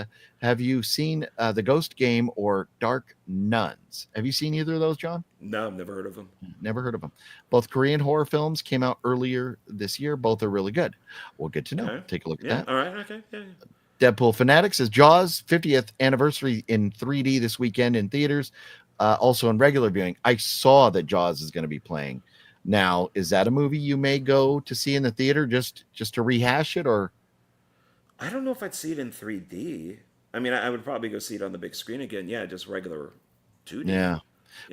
have you seen The Ghost Game or Dark Nuns? Have you seen either of those, John? No, I've never heard of them. Never heard of them. Both Korean horror films came out earlier this year. Both are really good. Well, good to know. Okay. Take a look at that. All right. Okay. Yeah. Deadpool Fanatic says Jaws 50th anniversary in 3D this weekend in theaters. Also in regular viewing. I saw that Jaws is going to be playing. Now, is that a movie you may go to see in the theater just to rehash it, or? I don't know if I'd see it in 3D. I mean, I would probably go see it on the big screen again. Yeah, just regular 2D. Yeah.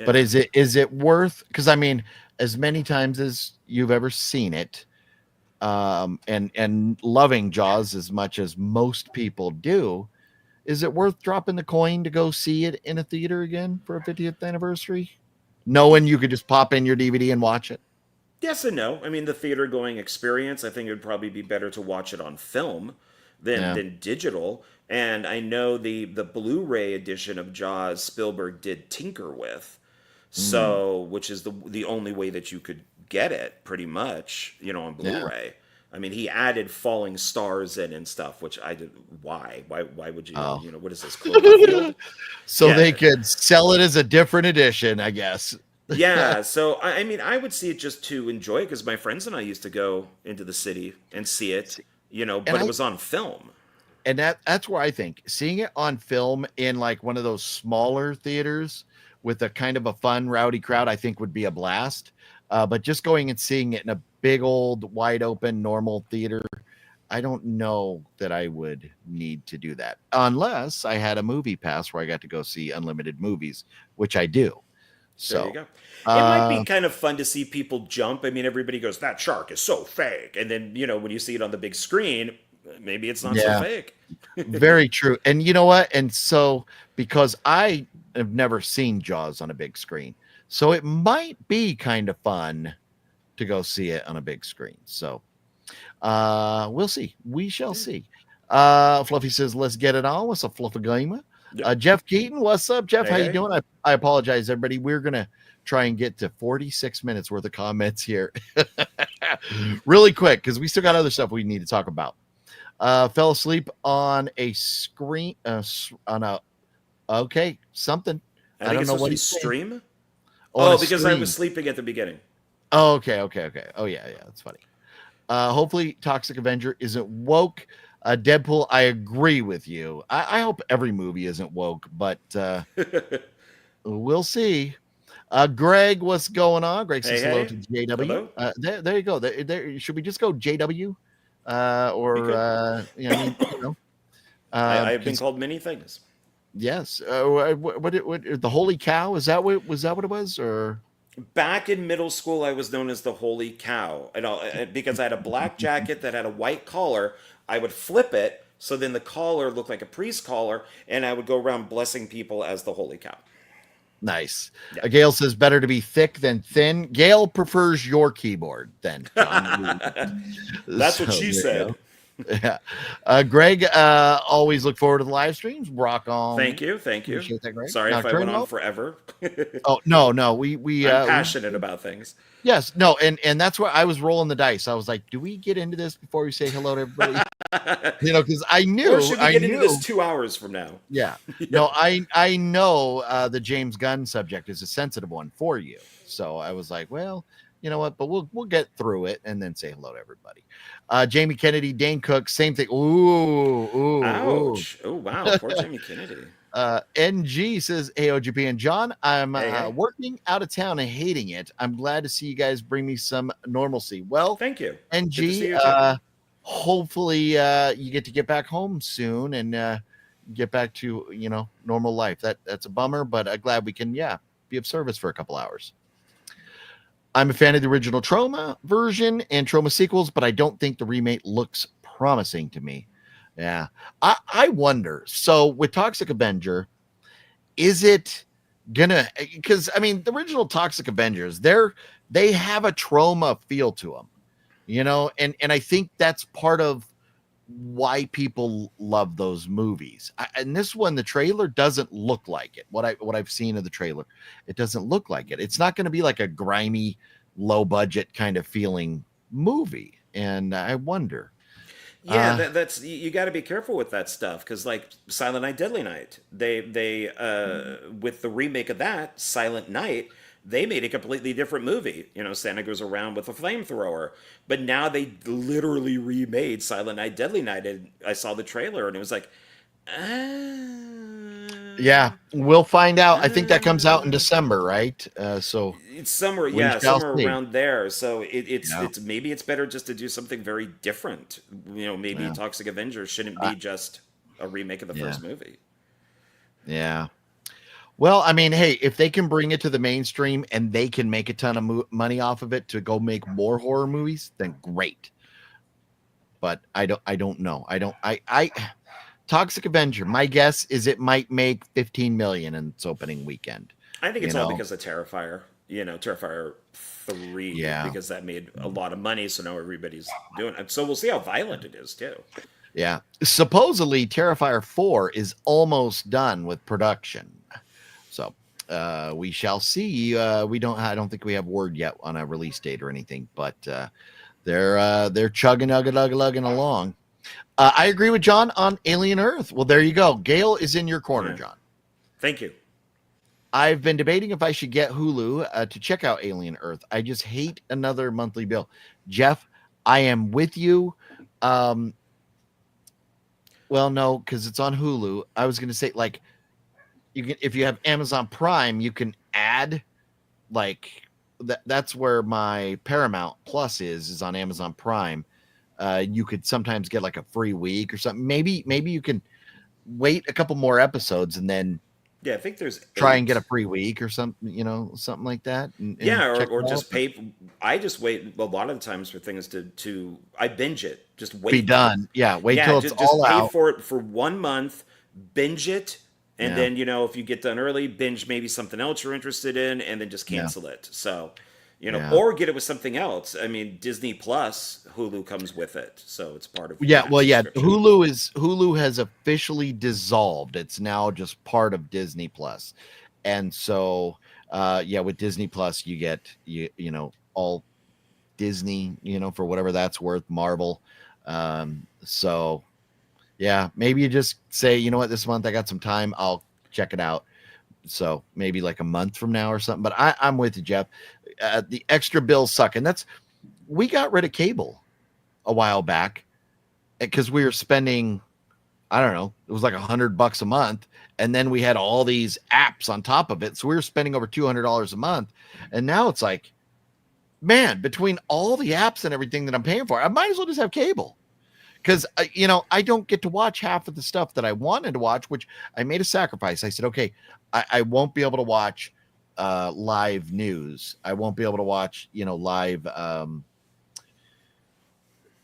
But is it worth? Because I mean, as many times as you've ever seen it, and loving Jaws as much as most people do, is it worth dropping the coin to go see it in a theater again for a 50th anniversary? Knowing you could just pop in your DVD and watch it? Yes and no. I mean, the theater going experience, I think it would probably be better to watch it on film than digital. And I know the Blu-ray edition of Jaws Spielberg did tinker with. So, which is the only way that you could get it, pretty much, on Blu-ray. I mean, he added falling stars in and stuff, which I did. Why? Why would you? Oh. What is this? Cloverfield? So they Yeah. could sell it as a different edition, I guess. Yeah, so I mean, I would see it just to enjoy it because my friends and I used to go into the city and see it, but it was on film. And that's where I think seeing it on film in like one of those smaller theaters with a kind of a fun, rowdy crowd, I think would be a blast. But just going and seeing it in a big old, wide open, normal theater, I don't know that I would need to do that unless I had a movie pass where I got to go see unlimited movies, which I do. So There you go. It might be kind of fun to see people jump. I mean, everybody goes, "That shark is so fake," and then when you see it on the big screen, maybe it's not so fake. Very true. And you know what? And so because I have never seen Jaws on a big screen, so it might be kind of fun to go see it on a big screen. So we'll see. We shall see. Fluffy says, "Let's get it on." What's up, Fluffy Gamer? Jeff Keaton, what's up, Jeff? How you doing? I apologize, everybody. We're gonna try and get to 46 minutes worth of comments here, really quick, because we still got other stuff we need to talk about. Fell asleep on a screen on a something. I don't know what he's stream. Because I was sleeping at the beginning. Oh, okay. Oh yeah, that's funny. Hopefully Toxic Avenger isn't woke. Deadpool, I agree with you. I hope every movie isn't woke, but we'll see. Greg, what's going on? Greg says hello to JW. There you go. There, should we just go JW? I've been called many things. Yes. What the Holy Cow? Is that what it was? Or back in middle school, I was known as the Holy Cow, and because I had a black jacket that had a white collar. I would flip it so then the collar looked like a priest collar, and I would go around blessing people as the Holy Cow. Nice. Yeah. Gail says better to be thick than thin. Gail prefers your keyboard then. That's what she said. Yeah. Greg, always look forward to the live streams. Rock on. Thank you. Appreciate that, Greg. Sorry if I went on forever. Oh no. We I'm passionate about things. Yes, no, and that's where I was rolling the dice. I was like, do we get into this before we say hello to everybody? Because I knew. Or should we get into this 2 hours from now? Yeah. No, I know the James Gunn subject is a sensitive one for you. So I was like, well, you know what? But we'll get through it and then say hello to everybody. Jamie Kennedy, Dane Cook, same thing. Ooh. Ouch. Oh, wow. Poor Jamie Kennedy. NG says, "Hey, OGP and John, I'm working out of town and hating it. I'm glad to see you guys bring me some normalcy." Well, thank you. NG, hopefully you get back home soon and get back to normal life. That's a bummer, but glad we can be of service for a couple hours. I'm a fan of the original Trauma version and Trauma sequels, but I don't think the remake looks promising to me. Yeah, I wonder. So with Toxic Avenger, is it gonna? Because I mean, the original Toxic Avengers, they have a trauma feel to them, and I think that's part of why people love those movies. And this one, the trailer doesn't look like it. What I've seen of the trailer, it doesn't look like it. It's not going to be like a grimy, low budget kind of feeling movie, and I wonder. Yeah, that's you got to be careful with that stuff because, like Silent Night, Deadly Night, they with the remake of that Silent Night, they made a completely different movie. Santa goes around with a flamethrower, but now they literally remade Silent Night, Deadly Night, and I saw the trailer and it was like, yeah, we'll find out. I think that comes out in December, right? So it's somewhere around there. So it's maybe it's better just to do something very different. Maybe Toxic Avenger shouldn't be just a remake of the first movie. Yeah. Well, I mean, hey, if they can bring it to the mainstream and they can make a ton of money off of it to go make more horror movies, then great. But I don't know. Toxic Avenger, my guess is it might make 15 million in its opening weekend. I think it's all because of Terrifier. Terrifier 3, because that made a lot of money, so now everybody's doing it. So we'll see how violent it is too. Yeah. Supposedly Terrifier 4 is almost done with production. So we shall see. I don't think we have word yet on a release date or anything, but they're chugging along. I agree with John on Alien Earth. Well, there you go. Gail is in your corner, Yeah. John. Thank you. I've been debating if I should get Hulu to check out Alien Earth. I just hate another monthly bill. Jeff, I am with you. Well, no, because it's on Hulu. I was going to say, like, you can, if you have Amazon Prime, you can add, like, that's where my Paramount Plus is on Amazon Prime. You could sometimes get like a free week or something. Maybe you can wait a couple more episodes and then Yeah, I think there's try 8. and get a free week or something, something like that. And or just pay. I just wait a lot of the times for things to I binge it. Just wait. Be done. Yeah, wait till it's just all pay out. for it for 1 month, binge it, and Yeah. then if you get done early, binge maybe something else you're interested in, and then just cancel it. So, Yeah. or get it with something else. I mean, Disney Plus, Hulu comes with it, so it's part of. Yeah, that well, yeah. subscription. Hulu has officially dissolved. It's now just part of Disney Plus, and so with Disney Plus, you get all Disney, for whatever that's worth, Marvel. So yeah, maybe you just say, you know what, this month I got some time, I'll check it out. So maybe like a month from now or something. But I'm with you, Jeff. The extra bills suck, and we got rid of cable a while back because we were spending, I don't know, it was like $100 a month, and then we had all these apps on top of it, so we were spending over $200 a month. And now it's like, man, between all the apps and everything that I'm paying for, I might as well just have cable. Because I don't get to watch half of the stuff that I wanted to watch, which I made a sacrifice. I said, okay, I won't be able to watch live news. I won't be able to watch live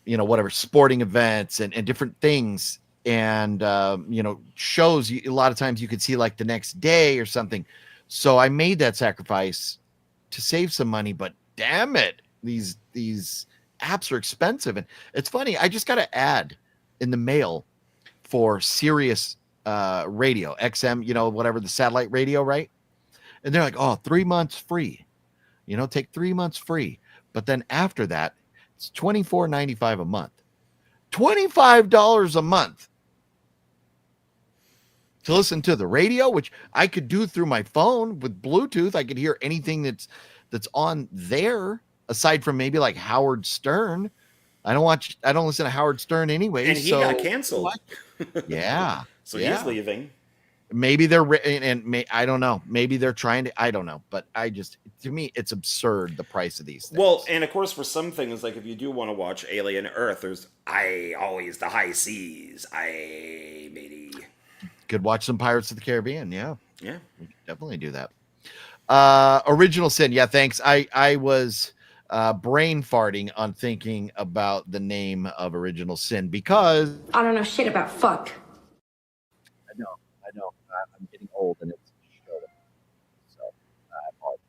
whatever sporting events and different things and shows. A lot of times you could see like the next day or something. So I made that sacrifice to save some money, but damn it, these apps are expensive. And it's funny, I just got an ad in the mail for Sirius radio, XM, whatever, the satellite radio, right? And they're like, oh, 3 months free, take 3 months free. But then after that, it's $24.95 a month. $25 a month to listen to the radio, which I could do through my phone with Bluetooth. I could hear anything that's on there, aside from maybe like Howard Stern. I don't listen to Howard Stern anyway. And he got canceled. Yeah. So he's leaving. Maybe I don't know. Maybe they're trying to, I don't know. But to me, it's absurd, the price of these things. Well, and of course, for some things, like if you do want to watch Alien Earth, there's always the high seas. Matey. Could watch some Pirates of the Caribbean. Yeah. Yeah. We could definitely do that. Original Sin. Yeah, thanks. I was brain farting on thinking about the name of Original Sin because I don't know shit about fuck. I know. I'm getting old and it's showing. So I apologize.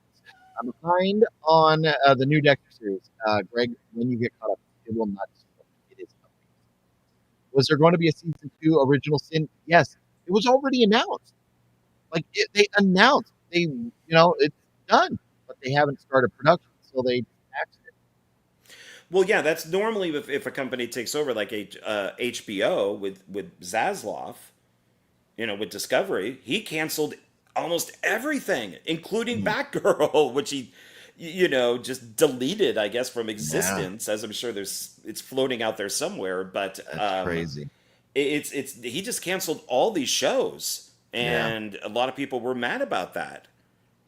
I'm behind on the new Dexter series. Greg, when you get caught up, it will not disappoint. It is amazing. Was there going to be a season 2 Original Sin? Yes. It was already announced. Like they announced it's done, but they haven't started production, so they axed it. Well, yeah, that's normally if a company takes over, like HBO with Zaslav, with Discovery, he canceled almost everything, including Batgirl, which he, just deleted, I guess, from existence. As I'm sure it's floating out there somewhere. But that's crazy. It's he just canceled all these shows, and a lot of people were mad about that.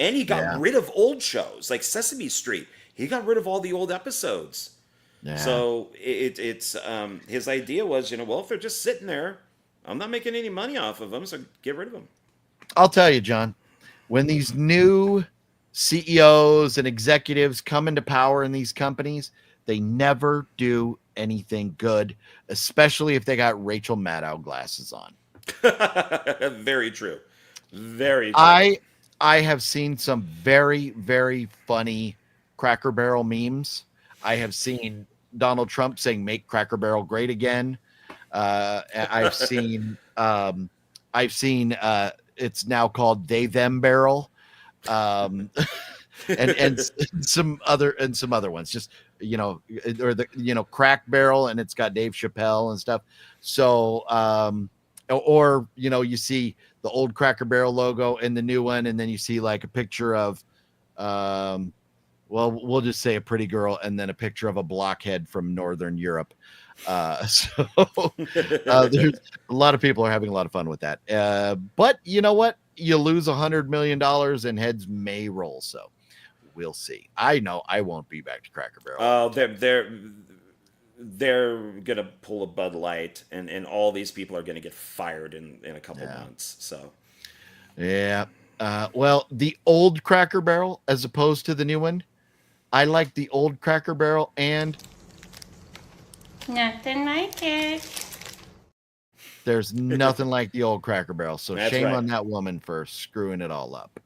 And he got rid of old shows like Sesame Street. He got rid of all the old episodes. Yeah. So it's his idea was, well, if they're just sitting there, I'm not making any money off of them, so get rid of them. I'll tell you, John, when these new CEOs and executives come into power in these companies, they never do anything good, especially if they got Rachel Maddow glasses on. Very true. Very true. I have seen some very, very funny Cracker Barrel memes. I have seen Donald Trump saying "Make Cracker Barrel great again." I've seen it's now called They Them Barrel. Um, and some other ones, just or the Crack Barrel, and it's got Dave Chappelle and stuff. So or you see the old Cracker Barrel logo and the new one, and then you see like a picture of well, we'll just say a pretty girl, and then a picture of a blockhead from Northern Europe. So there's a lot of people are having a lot of fun with that. But you know what? You lose $100 million and heads may roll. So we'll see. I know I won't be back to Cracker Barrel. Oh, they're gonna pull a Bud Light, and all these people are gonna get fired in a couple months. So yeah. Well, the old Cracker Barrel as opposed to the new one, I like the old Cracker Barrel, and Nothing like it. there's nothing like the old Cracker Barrel. So That's shame right. on that woman for screwing it all up.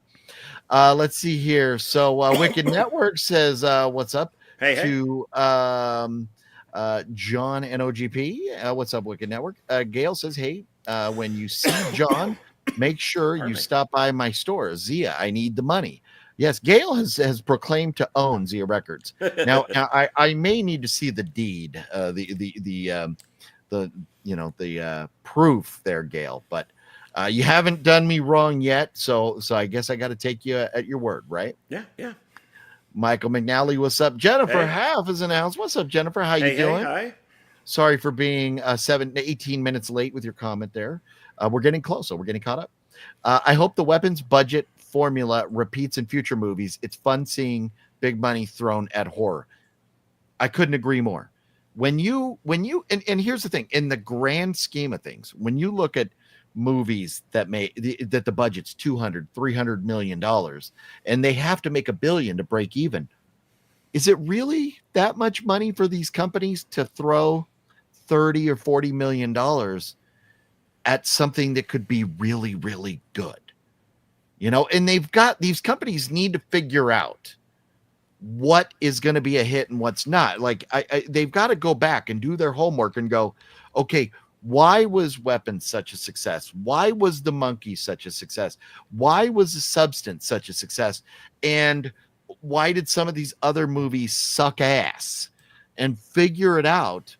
Let's see here. So Wicked Network says, what's up to John NOGP. What's up, Wicked Network? Gail says, hey, when you see John, make sure you stop by my store, Zia. I need the money. Yes, Gail has proclaimed to own Zia Records. Now I may need to see the deed, the proof there, Gail. But you haven't done me wrong yet, so I guess I got to take you at your word, right? Yeah. Michael McNally, what's up? Jennifer Half is announced. What's up, Jennifer? How you doing? Hi. Sorry for being 18 minutes late with your comment there. We're getting close, so we're getting caught up. I hope the weapons budget formula repeats in future movies. It's fun seeing big money thrown at horror. I couldn't agree more. When you and here's the thing, in the grand scheme of things, when you look at movies that the budget's $200-300 million and they have to make $1 billion to break even, is it really that much money for these companies to throw $30 or $40 million at something that could be really, really good? And these companies need to figure out what is going to be a hit and what's not. Like they've got to go back and do their homework and go, okay, why was Weapons such a success? Why was The Monkey such a success? Why was The Substance such a success? And why did some of these other movies suck ass? And figure it out,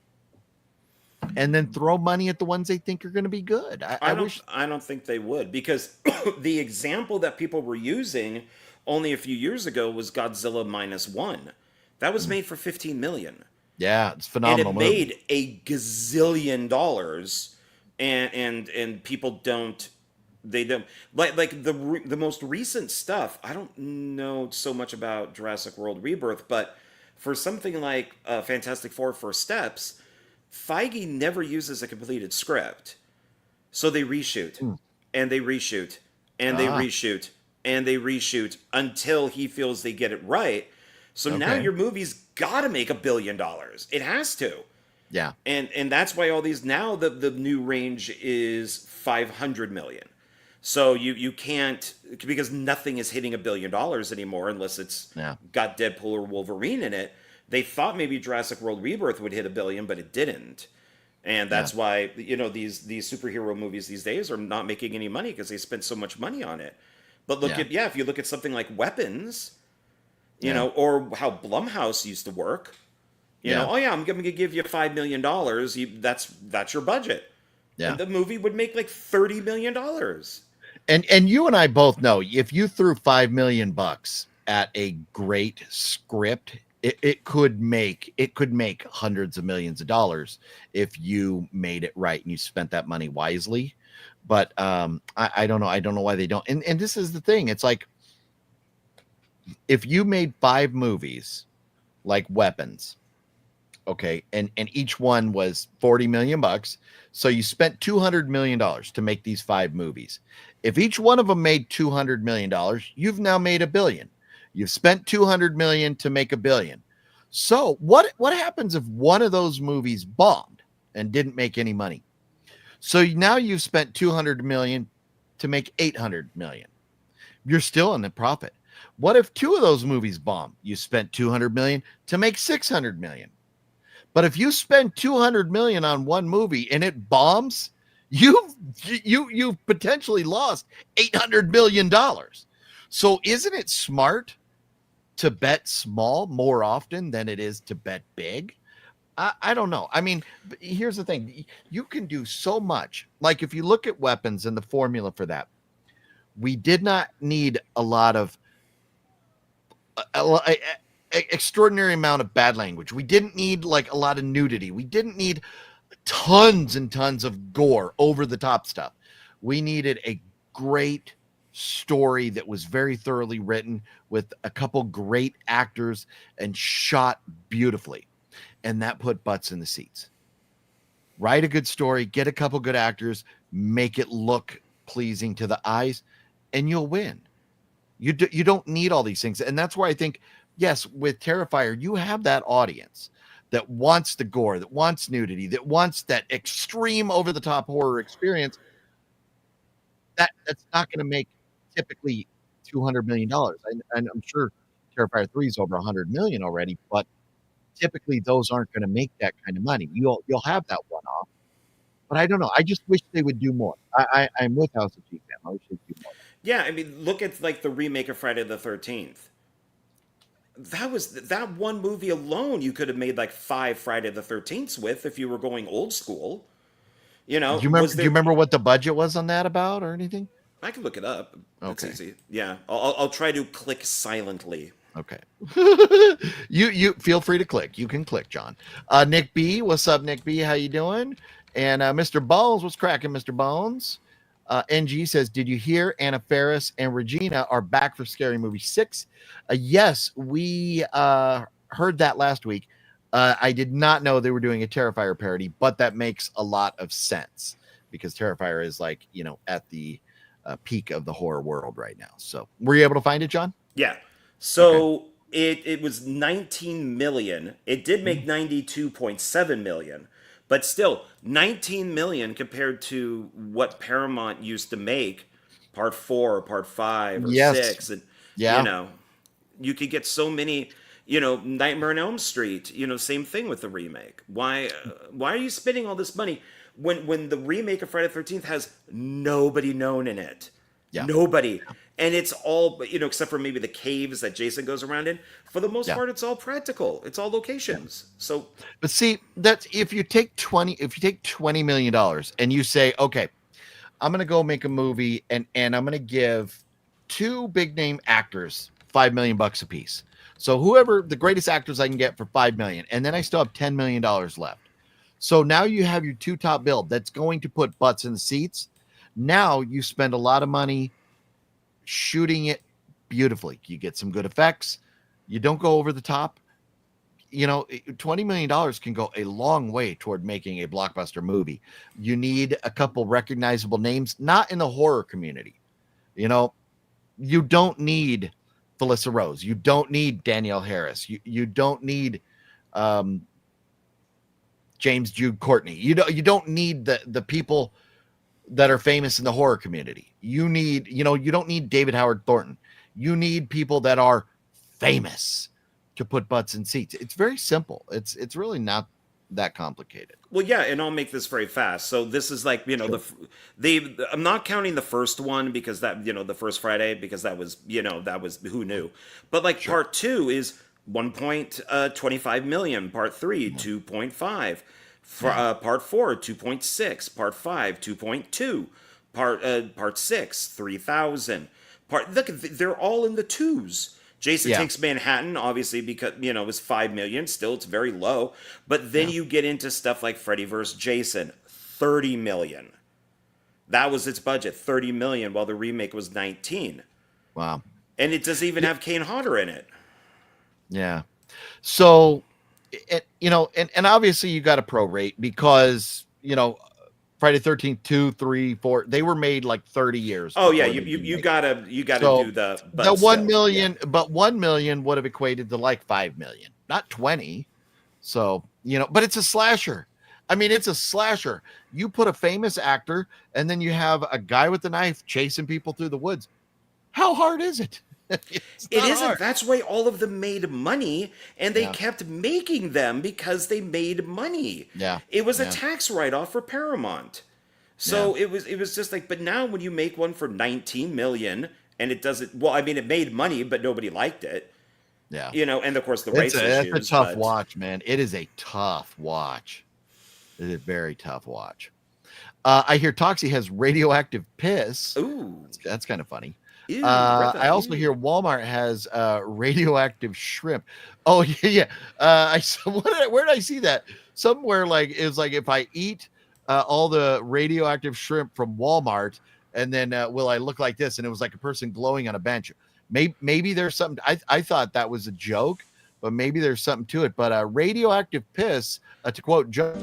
and then throw money at the ones they think are going to be good. I don't think they would, because the example that people were using only a few years ago was Godzilla -1. That was made for $15 million. Yeah, it's phenomenal. And it made a gazillion dollars, and people don't like the most recent stuff. I don't know so much about Jurassic World Rebirth, but for something like Fantastic Four: First Steps, Feige never uses a completed script. So they reshoot, and they reshoot, and they reshoot, and they reshoot until he feels they get it right. So now your movie's got to make $1 billion. It has to. Yeah. And that's why all these, now the new range is 500 million. So you can't, because nothing is hitting $1 billion anymore unless it's got Deadpool or Wolverine in it. They thought maybe Jurassic World Rebirth would hit $1 billion, but it didn't. And that's why, these superhero movies these days are not making any money, because they spent so much money on it. But if you look at something like Weapons, or how Blumhouse used to work, I'm going to give you $5 million. That's your budget. Yeah. And the movie would make like $30 million. And you and I both know, if you threw $5 million at a great script, it could make hundreds of millions of dollars if you made it right and you spent that money wisely. But I don't know. I don't know why they don't. And this is the thing. It's like, if you made 5 movies like Weapons, okay, and each one was $40 million, so you spent $200 million to make these 5 movies. If each one of them made $200 million, you've now made $1 billion. You've spent $200 million to make $1 billion. So what happens if one of those movies bombed and didn't make any money? So now you've spent $200 million to make $800 million. You're still in the profit. What if 2 of those movies bomb? You spent $200 million to make $600 million. But if you spend $200 million on one movie and it bombs, you've potentially lost $800 million. So isn't it smart to bet small more often than it is to bet big? I don't know. I mean, here's the thing. You can do so much. Like if you look at weapons and the formula for that, we did not need a lot of extraordinary amount of bad language. We didn't need like a lot of nudity. We didn't need tons and tons of gore, over the top stuff. We needed a great story that was very thoroughly written with a couple great actors and shot beautifully. And that put butts in the seats. Write a good story, get a couple good actors, make it look pleasing to the eyes, and you'll win. You don't need all these things. And that's why I think, yes, with Terrifier, you have that audience that wants the gore, that wants nudity, that wants that extreme over-the-top horror experience. That's not going to make typically $200 million. And I'm sure Terrifier 3 is over $100 million already, but typically those aren't going to make that kind of money. You'll have that one-off. But I don't know. I just wish they would do more. I'm with House of G. I wish they'd do more. Yeah, I mean, look at like the remake of Friday the 13th. That one movie alone you could have made like 5 Friday the 13ths with if you were going old school. You know, Do you remember what the budget was on that about or anything? I can look it up. That's Okay. easy. Yeah, I'll try to click silently. Okay. You feel free to click. You can click, John. Nick B, what's up, Nick B? How you doing? And Mr. Bones, what's cracking, Mr. Bones? NG says, did you hear Anna Faris and Regina are back for Scary Movie 6? Yes, we heard that last week. I did not know they were doing a Terrifier parody, but that makes a lot of sense because Terrifier is like, at the peak of the horror world right now. So were you able to find it, John? Yeah. So it was 19 million. It did make 92.7 million. But still, 19 million compared to what Paramount used to make, part 4 or part 5 or 6. And, you could get so many, Nightmare on Elm Street, same thing with the remake. Why are you spending all this money when the remake of Friday the 13th has nobody known in it? Yeah. Nobody. And it's all, except for maybe the caves that Jason goes around in. For the most part, it's all practical. It's all locations. So, but see, that's if you take $20 million and you say, okay, I'm going to go make a movie and I'm going to give 2 big name actors $5 million a piece. So whoever the greatest actors I can get for $5 million, and then I still have $10 million left. So now you have your 2 top build that's going to put butts in the seats. Now you spend a lot of money shooting it beautifully. You get some good effects. You don't go over the top. $20 million can go a long way toward making a blockbuster movie. You need a couple recognizable names, not in the horror community. You don't need Felissa Rose. You don't need Danielle Harris. You don't need James Jude Courtney. You don't need the people that are famous in the horror community. You need, you don't need David Howard Thornton. You need people that are famous to put butts in seats. It's very simple. It's really not that complicated. Well, yeah, and I'll make this very fast. So this is like, I'm not counting the first one because that, the first Friday, because that was who knew. But like part 2 is 1.25 million, part 3, 2.5. Part 4, 2.6. Part 5, 2.2. Part 6, 3,000. Look, they're all in the 2s. Jason Takes Manhattan, obviously, because it was 5 million. Still, it's very low. But then you get into stuff like Freddy vs. Jason, 30 million. That was its budget, 30 million, while the remake was 19. Wow. And it doesn't even have Kane Hodder in it. Yeah. So, and obviously you got to prorate because, Friday 13th, 2, 3, 4, they were made like 30 years. Oh yeah, you gotta do the 1 million, but 1 million would have equated to like 5 million, not 20. So, but it's a slasher. I mean, it's a slasher. You put a famous actor and then you have a guy with a knife chasing people through the woods. How hard is it? It isn't. Hard. That's why all of them made money, and they kept making them because they made money. Yeah, it was a tax write-off for Paramount. So it was just like, but now when you make one for 19 million and it doesn't. Well, I mean, it made money, but nobody liked it. Yeah. And of course the It's race it's a issues. tough But watch, man. It is a tough watch. It is a very tough watch. I hear Toxie has radioactive piss. ooh, That's kind of funny. ew, I brother, also ew. hear Walmart has radioactive shrimp. Oh yeah, yeah. I saw, where did I see that? Somewhere like it was like if I eat all the radioactive shrimp from Walmart, and then will I look like this? And it was like a person glowing on a bench. Maybe there's something. I thought that was a joke, but maybe there's something to it. But radioactive piss, to quote Joe.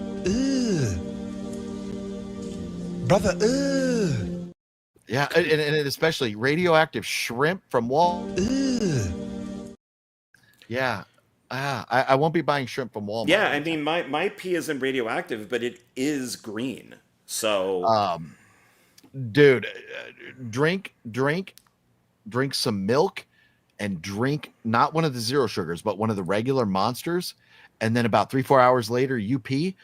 Brother, Yeah, and especially radioactive shrimp from Wal. Yeah, I won't be buying shrimp from Walmart. Yeah, I mean, my pee isn't radioactive, but it is green. So Dude, drink some milk, and drink not one of the zero sugars, but one of the regular monsters, and then about 3-4 hours later, you pee.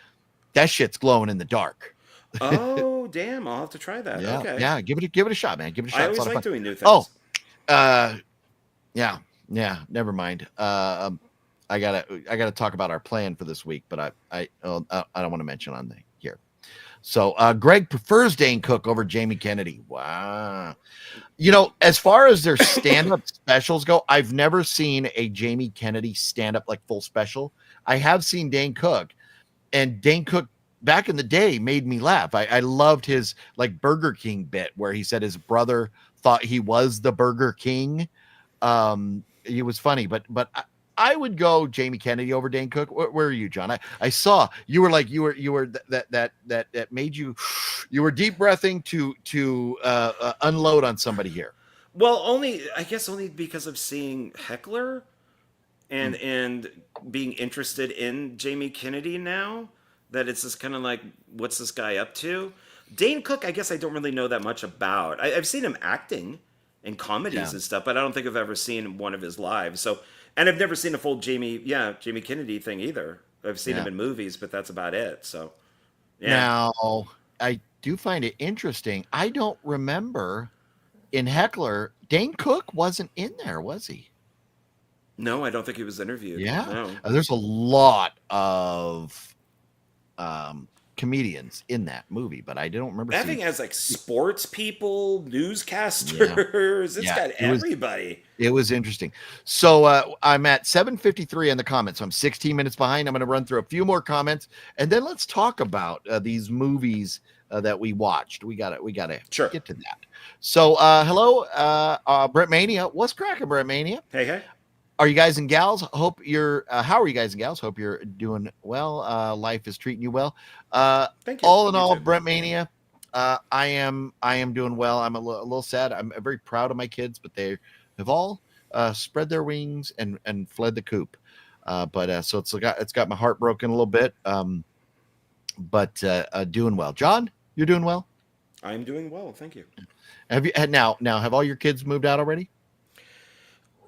That shit's glowing in the dark. oh damn, I'll have to try that. Yeah, Okay. yeah, give it a shot, man. Give it a shot. I It's a always lot of like fun. doing new Oh, things. yeah. Never mind. I gotta talk about our plan for this week, but I don't want to mention on the here. So Greg prefers Dane Cook over Jamie Kennedy. Wow. As far as their stand-up specials go, I've never seen a Jamie Kennedy stand-up like full special. I have seen Dane Cook, and Dane Cook back in the day made me laugh. I loved his like Burger King bit where he said his brother thought he was the Burger King. He was funny, but I would go Jamie Kennedy over Dane Cook. Where are you, John? I saw you were like you were that made you were deep breathing to unload on somebody here. Well, I guess only because of seeing Heckler and being interested in Jamie Kennedy now, that it's just kind of like, what's this guy up to? Dane Cook, I guess I don't really know that much about. I've seen him acting in comedies and stuff, but I don't think I've ever seen one of his lives. So, and I've never seen a full Jamie Kennedy thing either. I've seen him in movies, but that's about it. So, yeah. Now, I do find it interesting. I don't remember in Heckler, Dane Cook wasn't in there, was he? No, I don't think he was interviewed. Yeah. No. There's a lot of comedians in that movie, but I don't remember. That thing has like sports people, newscasters. It's got everybody. It was interesting. So I'm at 7:53 in the comments. So I'm 16 minutes behind. I'm going to run through a few more comments, and then let's talk about these movies that we watched. We got to get to that. So hello, Brett Mania. What's cracking, Brett Mania? Hey. Are you guys and gals? Hope you're. How are you guys and gals? Hope you're doing well. Life is treating you well. Thank you. All in You all, too. Brett Mania, I am doing well. I'm a little sad. I'm very proud of my kids, but they have all spread their wings and fled the coop. So it's got my heart broken a little bit. But doing well. John, you're doing well. I'm doing well, thank you. Have you now? Have all your kids moved out already?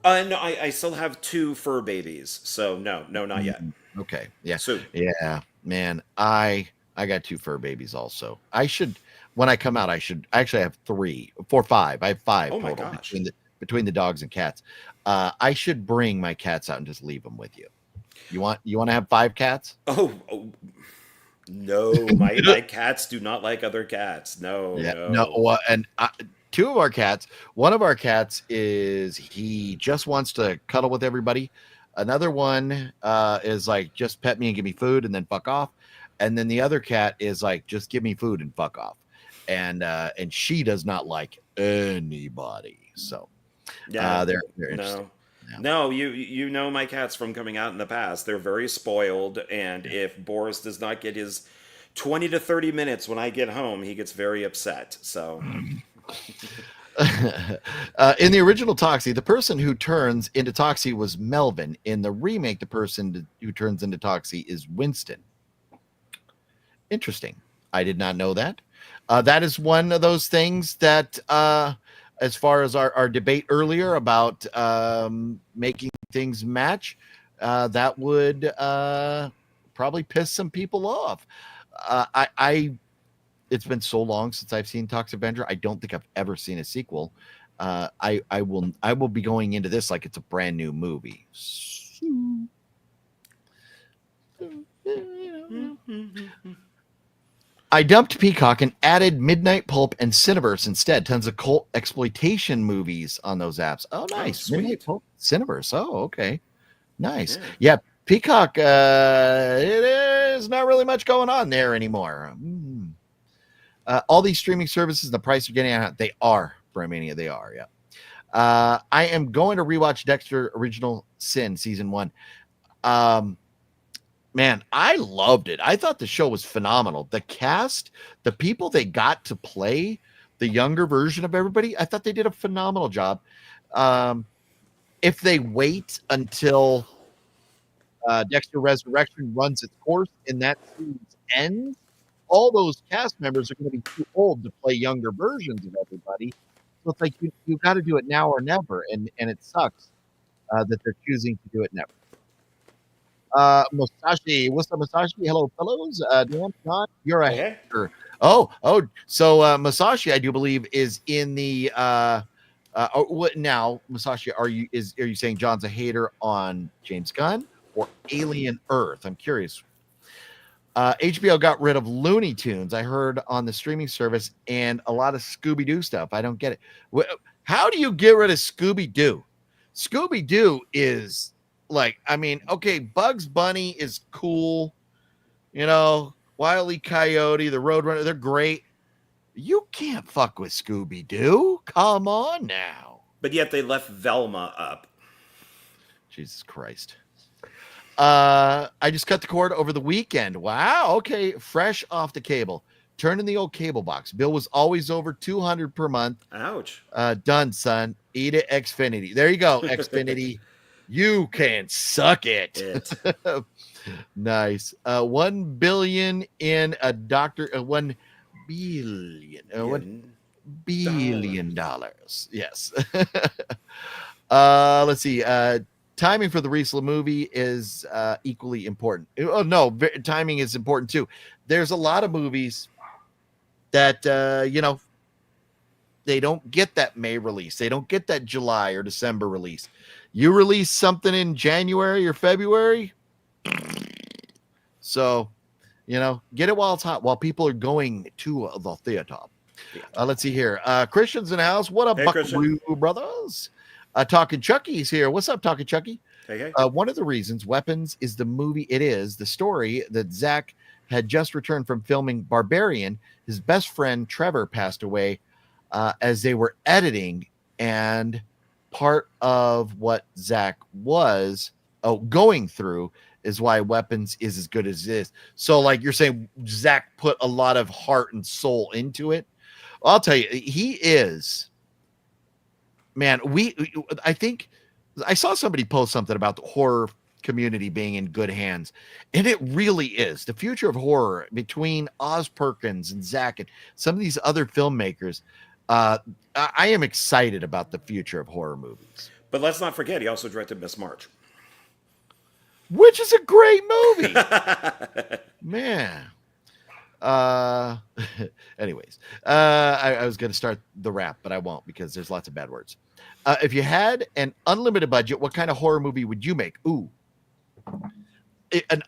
No, I still have 2 fur babies, so no, not yet. Okay, yeah, Soon. Yeah, man, I got 2 fur babies also. I should, when I come out, I actually have 3, 4, 5. I have 5 Oh my total gosh. between the dogs and cats. I should bring my cats out and just leave them with you. You want to have 5 cats? Oh no, my cats do not like other cats. No. Well, and 2 of our cats. One of our cats he just wants to cuddle with everybody. Another one is like, just pet me and give me food and then fuck off. And then the other cat is like, just give me food and fuck off. And she does not like anybody. So Yeah, they're interesting. No, you know my cats from coming out in the past. They're very spoiled, and if Boris does not get his 20 to 30 minutes when I get home, he gets very upset. So. In the original Toxie, the person who turns into Toxie was Melvin. In the remake, the person who turns into Toxie is Winston. Interesting. I did not know that. That is one of those things that, as far as our debate earlier about making things match, that would probably piss some people off. It's been so long since I've seen Toxic Avenger. I don't think I've ever seen a sequel. I will be going into this like it's a brand new movie. I dumped Peacock and added Midnight Pulp and Cineverse instead. Tons of cult exploitation movies on those apps. Oh, nice. Oh, Midnight Pulp, Cineverse. Oh, okay. Nice. Yeah. Yeah, Peacock, it is not really much going on there anymore. All these streaming services, the price are getting out. They are, Bromania. They are, yeah. I am going to rewatch Dexter Original Sin Season 1. Man, I loved it. I thought the show was phenomenal. The cast, the people they got to play the younger version of everybody, I thought they did a phenomenal job. If they wait until Dexter Resurrection runs its course and that series ends, all those cast members are going to be too old to play younger versions of everybody. So it's like you got to do it now or never, and it sucks that they're choosing to do it never. Musashi, what's up, Musashi? Hello, fellows. Dan, John, you're a hater. Oh, so Musashi, I do believe, is in the what now, Musashi? Are you saying John's a hater on James Gunn or Alien Earth? I'm curious. HBO got rid of Looney Tunes, I heard, on the streaming service, and a lot of Scooby-Doo stuff. I don't get it. How do you get rid of Scooby-Doo? Scooby-Doo is like, I mean, okay, Bugs Bunny is cool. You know, Wile E. Coyote, the Roadrunner, they're great. You can't fuck with Scooby-Doo. Come on now. But yet they left Velma up. Jesus Christ. I just cut the cord over the weekend. Wow. Okay. Fresh off the cable. Turn in the old cable box. Bill was always over $200 per month. Ouch. Done, son. Eat it, Xfinity. There you go, Xfinity. You can suck it. Nice. 1 billion in a doctor. $1 billion. $1 billion dollars. Yes. Let's see. Timing for the Riesla movie is equally important. Oh, no, timing is important too. There's a lot of movies that, they don't get that May release. They don't get that July or December release. You release something in January or February. So, get it while it's hot, while people are going to the theater. Let's see here. Christian's in the house. What up, hey, Buckaroo brothers? Talking Chucky's here. What's up, Talking Chucky? Hey. One of the reasons Weapons is the movie it is, the story that Zach had just returned from filming Barbarian. His best friend Trevor passed away as they were editing, and part of what Zach was going through is why Weapons is as good as it is. So, like you're saying, Zach put a lot of heart and soul into it. I'll tell you, he is. Man, I think I saw somebody post something about the horror community being in good hands, and it really is. The future of horror, between Oz Perkins and Zach and some of these other filmmakers, I am excited about the future of horror movies. But let's not forget, he also directed Miss March, which is a great movie. Man. Anyways, I was going to start the rap, but I won't because there's lots of bad words. If you had an unlimited budget, what kind of horror movie would you make? An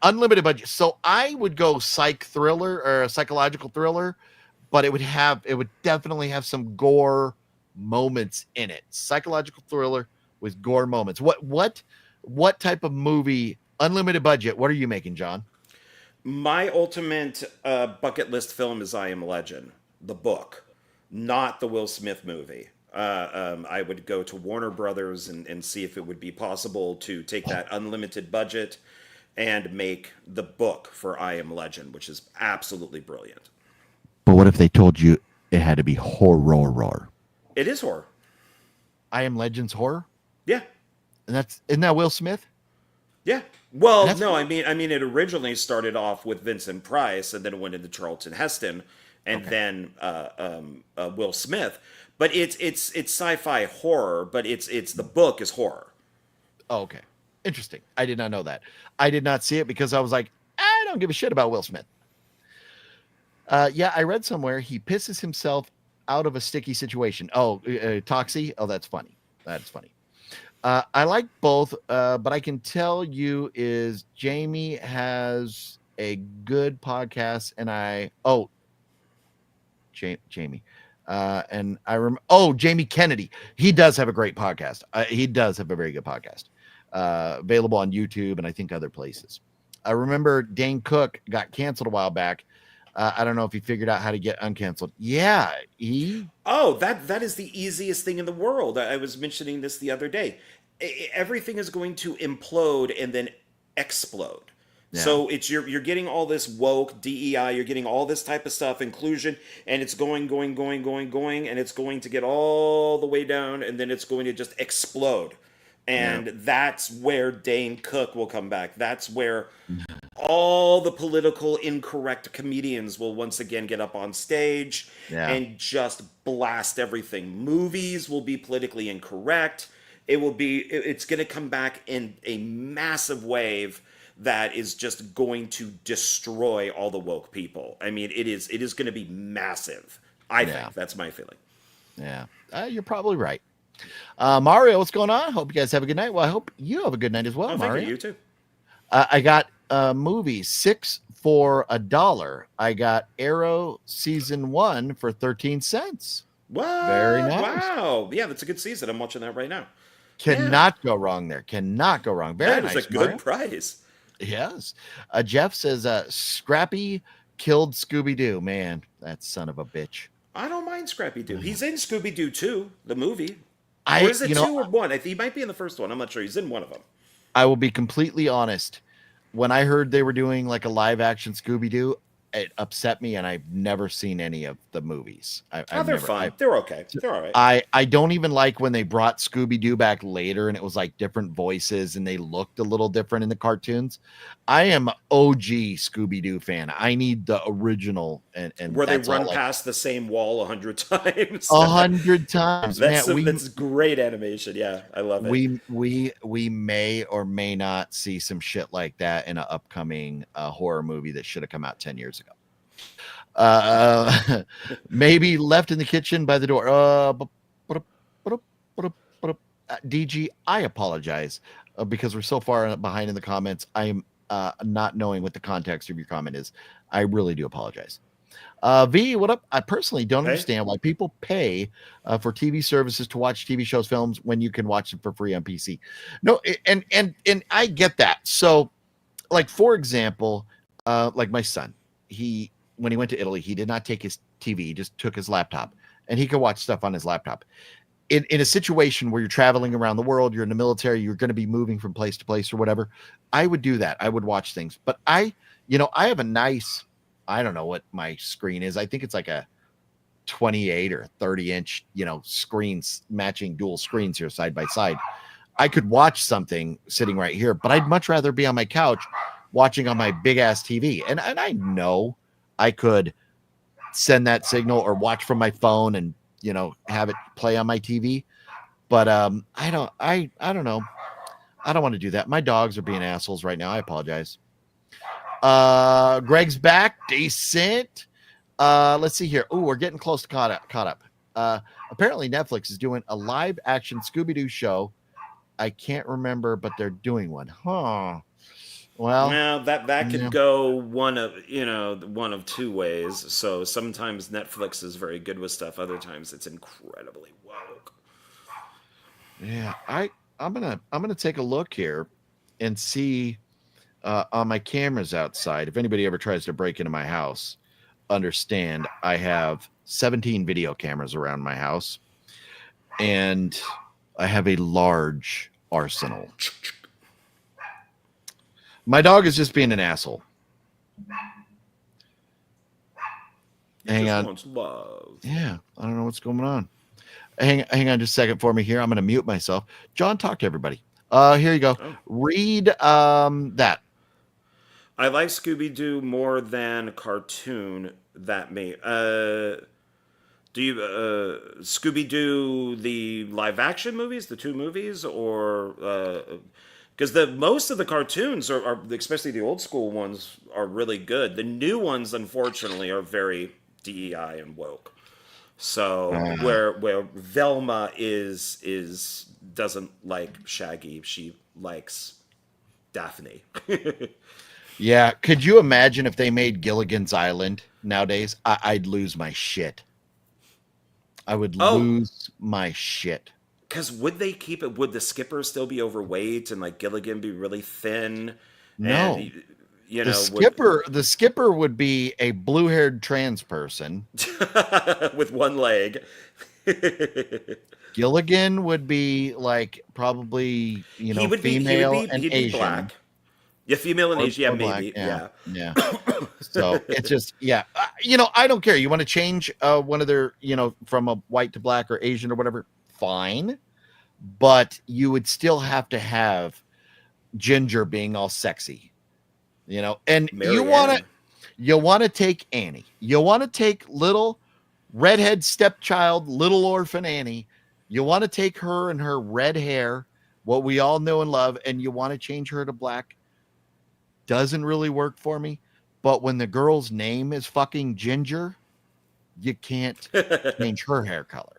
unlimited budget. So I would go psych thriller or a psychological thriller, but it would definitely have some gore moments in it. Psychological thriller with gore moments. What type of movie, unlimited budget, what are you making, John? My ultimate bucket list film is I Am Legend, the book, not the Will Smith movie. I would go to Warner Brothers and see if it would be possible to take that unlimited budget and make the book for I Am Legend, which is absolutely brilliant. But what if they told you it had to be horror? It is horror. I Am Legend's horror? Yeah. And isn't that Will Smith? Yeah. Well, no, I mean, it originally started off with Vincent Price, and then it went into Charlton Heston, and then Will Smith. But it's sci-fi horror, but it's the book is horror. Oh, okay, interesting. I did not know that. I did not see it because I was like, I don't give a shit about Will Smith. Yeah, I read somewhere he pisses himself out of a sticky situation. Oh, Toxie. Oh, that's funny. That's funny. I like both, but I can tell you is Jamie has a good podcast, and Jamie, and I remember. Oh, Jamie Kennedy. He does have a great podcast. He does have a very good podcast, available on YouTube and I think other places. I remember Dane Cook got canceled a while back. I don't know if he figured out how to get uncanceled. Yeah, Oh, that is the easiest thing in the world. I was mentioning this the other day. Everything is going to implode and then explode. Yeah. So you're getting all this woke DEI, you're getting all this type of stuff, inclusion, and it's going, and it's going to get all the way down, and then it's going to just explode. And that's where Dane Cook will come back. That's where all the political incorrect comedians will once again get up on stage and just blast everything. Movies will be politically incorrect. It's going to come back in a massive wave that is just going to destroy all the woke people. I mean, it is going to be massive. I think that's my feeling. Yeah, you're probably right. Mario, what's going on? Hope you guys have a good night. Well, I hope you have a good night as well, Mario. Thank you. You too. I got movies 6 for $1. I got Arrow season 1 for 13 cents. Wow. Very nice. Wow. Yeah, that's a good season. I'm watching that right now. Cannot go wrong there. Cannot go wrong. Very nice. That is a good price. Yes. Jeff says Scrappy killed Scooby-Doo. Man, that son of a bitch. I don't mind Scrappy-Doo. He's in Scooby-Doo 2, the movie. Or is it 2 or 1? He might be in the first one. I'm not sure. He's in one of them. I will be completely honest. When I heard they were doing like a live action Scooby-Doo, it upset me, and I've never seen any of the movies. They're fine. They're okay. They're all right. I don't even like when they brought Scooby-Doo back later, and it was like different voices, and they looked a little different in the cartoons. I am OG Scooby-Doo fan. I need the original, and where they run past the same wall 100 times. 100 times. That's great animation. Yeah, I love it. We may or may not see some shit like that in an upcoming horror movie that should have come out 10 years ago. Maybe left in the kitchen by the door. DG, I apologize because we're so far behind in the comments. I'm not knowing what the context of your comment is. I really do apologize. V, what up? I personally don't understand why people pay for TV services to watch TV shows, films when you can watch them for free on PC. No, and I get that. So, like for example, like my son, when he went to Italy, he did not take his TV, he just took his laptop, and he could watch stuff on his laptop. In a situation where you're traveling around the world, you're in the military, you're going to be moving from place to place or whatever, I would do that. I would watch things. But I have a nice, I don't know what my screen is. I think it's like a 28 or 30-inch, screens, matching dual screens here side by side. I could watch something sitting right here, but I'd much rather be on my couch watching on my big ass TV. And I know I could send that signal or watch from my phone and have it play on my TV, but I don't know. I don't want to do that. My dogs are being assholes right now. I apologize. Greg's back. Decent. Let's see here. Oh, we're getting close to caught up. Apparently Netflix is doing a live action Scooby-Doo show. I can't remember, but they're doing one. Huh. Well, that could go one of two ways. So sometimes Netflix is very good with stuff. Other times it's incredibly woke. Yeah, I'm gonna take a look here and see on my cameras outside. If anybody ever tries to break into my house, understand I have 17 video cameras around my house, and I have a large arsenal. My dog is just being an asshole. Hang on. Yeah, I don't know what's going on. Hang on just a second for me here. I'm going to mute myself. John, talk to everybody. Here you go. Oh. Read that. I like Scooby-Doo more than cartoon. That may. Do you Scooby-Doo the live action movies, the 2 movies, or? Because most of the cartoons are, especially the old school ones, are really good. The new ones, unfortunately, are very DEI and woke. So where Velma is doesn't like Shaggy, she likes Daphne. Yeah, could you imagine if they made Gilligan's Island nowadays? I'd lose my shit. I would lose my shit. Because would they keep it? Would the skipper still be overweight and like Gilligan be really thin? No. And, you the skipper would be a blue-haired trans person with one leg. Gilligan would be like probably female and Asian. Black. Yeah, female and Asian. Yeah, maybe. Yeah. So it's just I don't care. You want to change one of their from a white to black or Asian or whatever, fine, but you would still have to have Ginger being all sexy. And you want to take Annie. You want to take little redhead stepchild, little orphan Annie. You want to take her and her red hair, what we all know and love, and you want to change her to black. Doesn't really work for me. But when the girl's name is fucking Ginger, you can't change her hair color.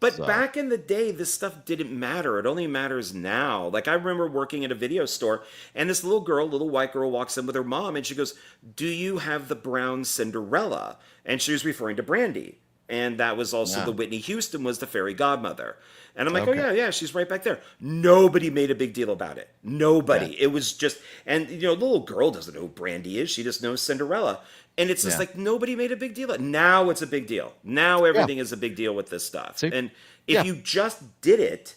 But back in the day, this stuff didn't matter. It only matters now. Like, I remember working at a video store, and this little white girl walks in with her mom, and she goes, "Do you have the brown Cinderella?" And she was referring to Brandy. And that was also the Whitney Houston was the fairy godmother. And I'm like, okay. Oh, yeah, she's right back there. Nobody made a big deal about it. Nobody. Yeah. It was just, and, the little girl doesn't know who Brandy is. She just knows Cinderella. And it's just like nobody made a big deal. Now it's a big deal. Now everything is a big deal with this stuff. See? And if you just did it,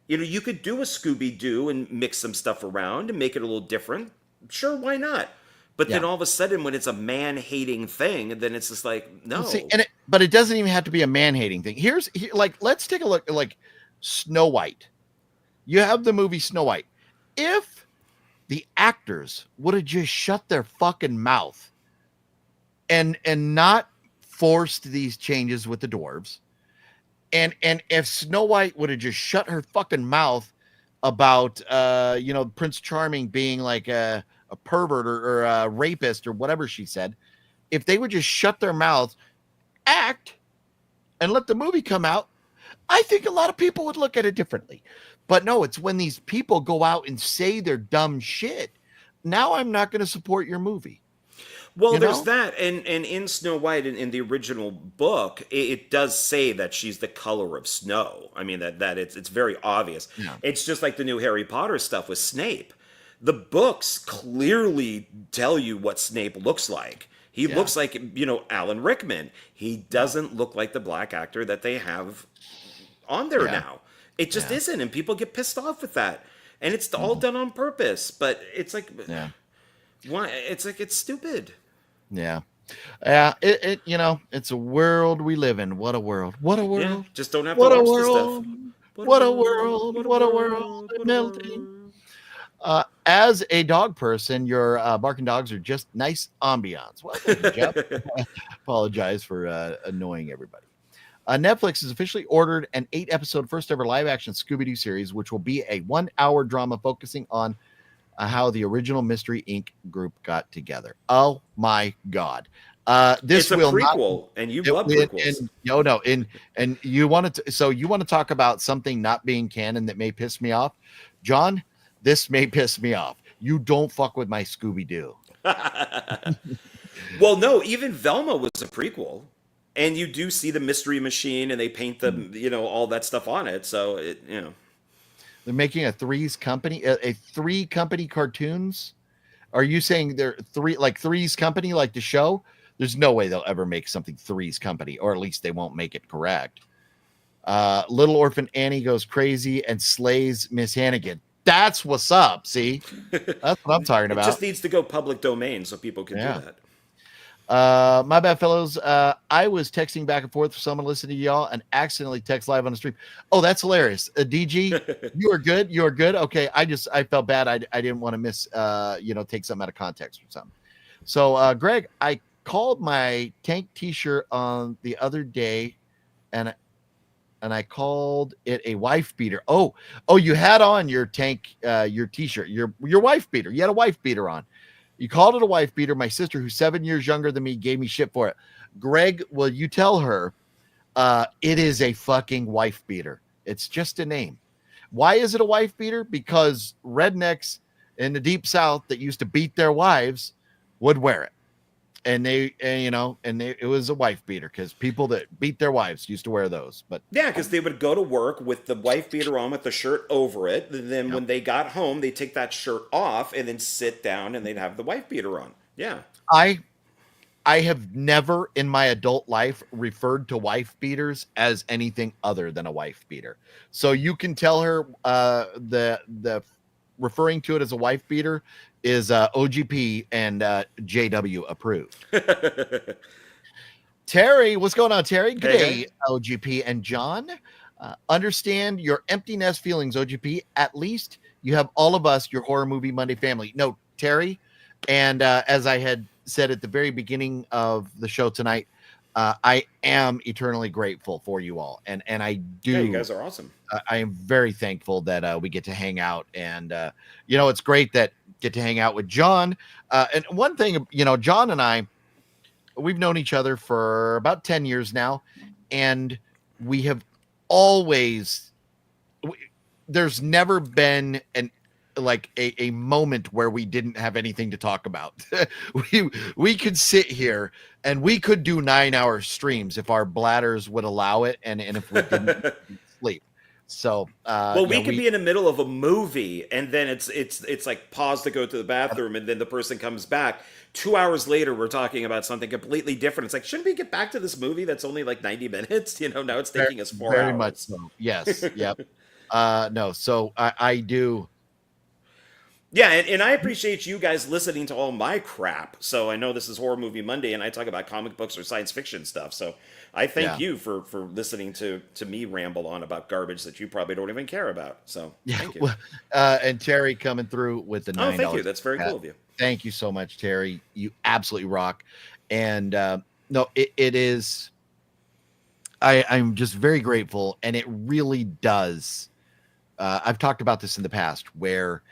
you could do a Scooby-Doo and mix some stuff around and make it a little different. Sure, why not? But then all of a sudden, when it's a man-hating thing, then it's just like, no. See, but it doesn't even have to be a man-hating thing. Let's take a look at like Snow White. You have the movie Snow White. If the actors would have just shut their fucking mouth and not forced these changes with the dwarves, and if Snow White would have just shut her fucking mouth about Prince Charming being like a pervert or a rapist or whatever she said, if they would just shut their mouths, act, and let the movie come out, I think a lot of people would look at it differently. But no, it's when these people go out and say their dumb shit. Now I'm not going to support your movie. Well, there's that, and in Snow White, in the original book, it does say that she's the color of snow. I mean, that it's very obvious. Yeah. It's just like the new Harry Potter stuff with Snape. The books clearly tell you what Snape looks like. He looks like, Alan Rickman. He doesn't look like the black actor that they have on there now. It just isn't, and people get pissed off with that. And it's all done on purpose, but it's like, why? It's like, it's stupid. Yeah. It's a world we live in. What a world. What a world. Yeah, just don't have to watch this stuff. What a world. What a world. Melting. As a dog person, your barking dogs are just nice ambiance. Well, thank you, Jeff. Apologize for annoying everybody. Netflix has officially ordered an 8-episode first ever live action Scooby-Doo series, which will be a 1-hour drama focusing on how the original Mystery Inc. group got together. Oh my God. This it's will a prequel, and you love prequels. And you want to talk about something not being canon that may piss me off, John? This may piss me off. You don't fuck with my Scooby-Doo. Well, no, even Velma was a prequel. And you do see the Mystery Machine, and they paint the, all that stuff on it. So, They're making a Three's Company, a 3-company cartoons? Are you saying they're Three's Company, like the show? There's no way they'll ever make something Three's Company, or at least they won't make it correct. Little Orphan Annie goes crazy and slays Miss Hannigan. That's what's up. See, that's what I'm talking about. It just needs to go public domain so people can do that. My bad, fellows. I was texting back and forth for someone listening to y'all and accidentally text live on the stream. Oh, that's hilarious. DG, you are good. You are good. Okay. I felt bad. I didn't want to miss, take something out of context or something. So, Greg, I called my tank t-shirt on the other day and I called it a wife beater. Oh, you had on your tank, your t-shirt, your wife beater. You had a wife beater on. You called it a wife beater. My sister, who's 7 years younger than me, gave me shit for it. Greg, will you tell her It is a fucking wife beater. It's just a name. Why is it a wife beater? Because rednecks in the deep South that used to beat their wives would wear it. And it was a wife beater because people that beat their wives used to wear those. But Yeah, because they would go to work with the wife beater on with the shirt over it. And then when they got home, they'd take that shirt off and then sit down and they'd have the wife beater on. Yeah. I have never in my adult life referred to wife beaters as anything other than a wife beater. So you can tell her the referring to it as a wife beater is OGP and JW approved. Terry, what's going on, Terry? Good day, OGP and John. Understand your empty nest feelings, OGP. At least you have all of us, your Horror Movie Monday family. No, Terry, and as I had said at the very beginning of the show tonight, I am eternally grateful for you all, and I do. Yeah, you guys are awesome. I am very thankful that we get to hang out, and it's great that get to hang out with John. And one thing, John and I, we've known each other for about 10 years now, and we have always. There's never been a moment where we didn't have anything to talk about. we could sit here and we could do 9-hour streams if our bladders would allow it and if we didn't sleep. So we could be in the middle of a movie and then it's like pause to go to the bathroom and then the person comes back. 2 hours later we're talking about something completely different. It's like, shouldn't we get back to this movie that's only like 90 minutes? Now it's taking us 4 hours. Very much so. Yes. Yep. No, so I do. Yeah, and I appreciate you guys listening to all my crap. So I know this is Horror Movie Monday, and I talk about comic books or science fiction stuff. So I thank you for listening to me ramble on about garbage that you probably don't even care about. So thank you. And Terry coming through with the $9. Oh, thank you. That's very cool of you. Thank you so much, Terry. You absolutely rock. And no, it is. I'm just very grateful, and it really does. I've talked about this in the past where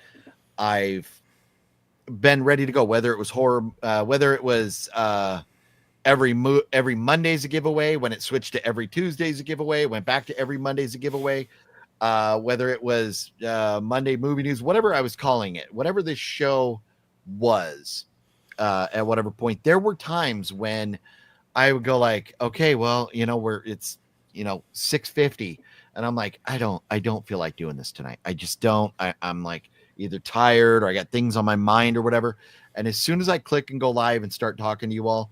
I've been ready to go, whether it was horror, whether it was every Monday's a giveaway, when it switched to every Tuesday's a giveaway, went back to every Monday's a giveaway, whether it was Monday movie news, whatever I was calling it, whatever this show was, at whatever point, there were times when I would go like, okay, well, it's 6:50, and I'm like, I don't feel like doing this tonight. I just don't. I'm like either tired or I got things on my mind or whatever. And as soon as I click and go live and start talking to you all,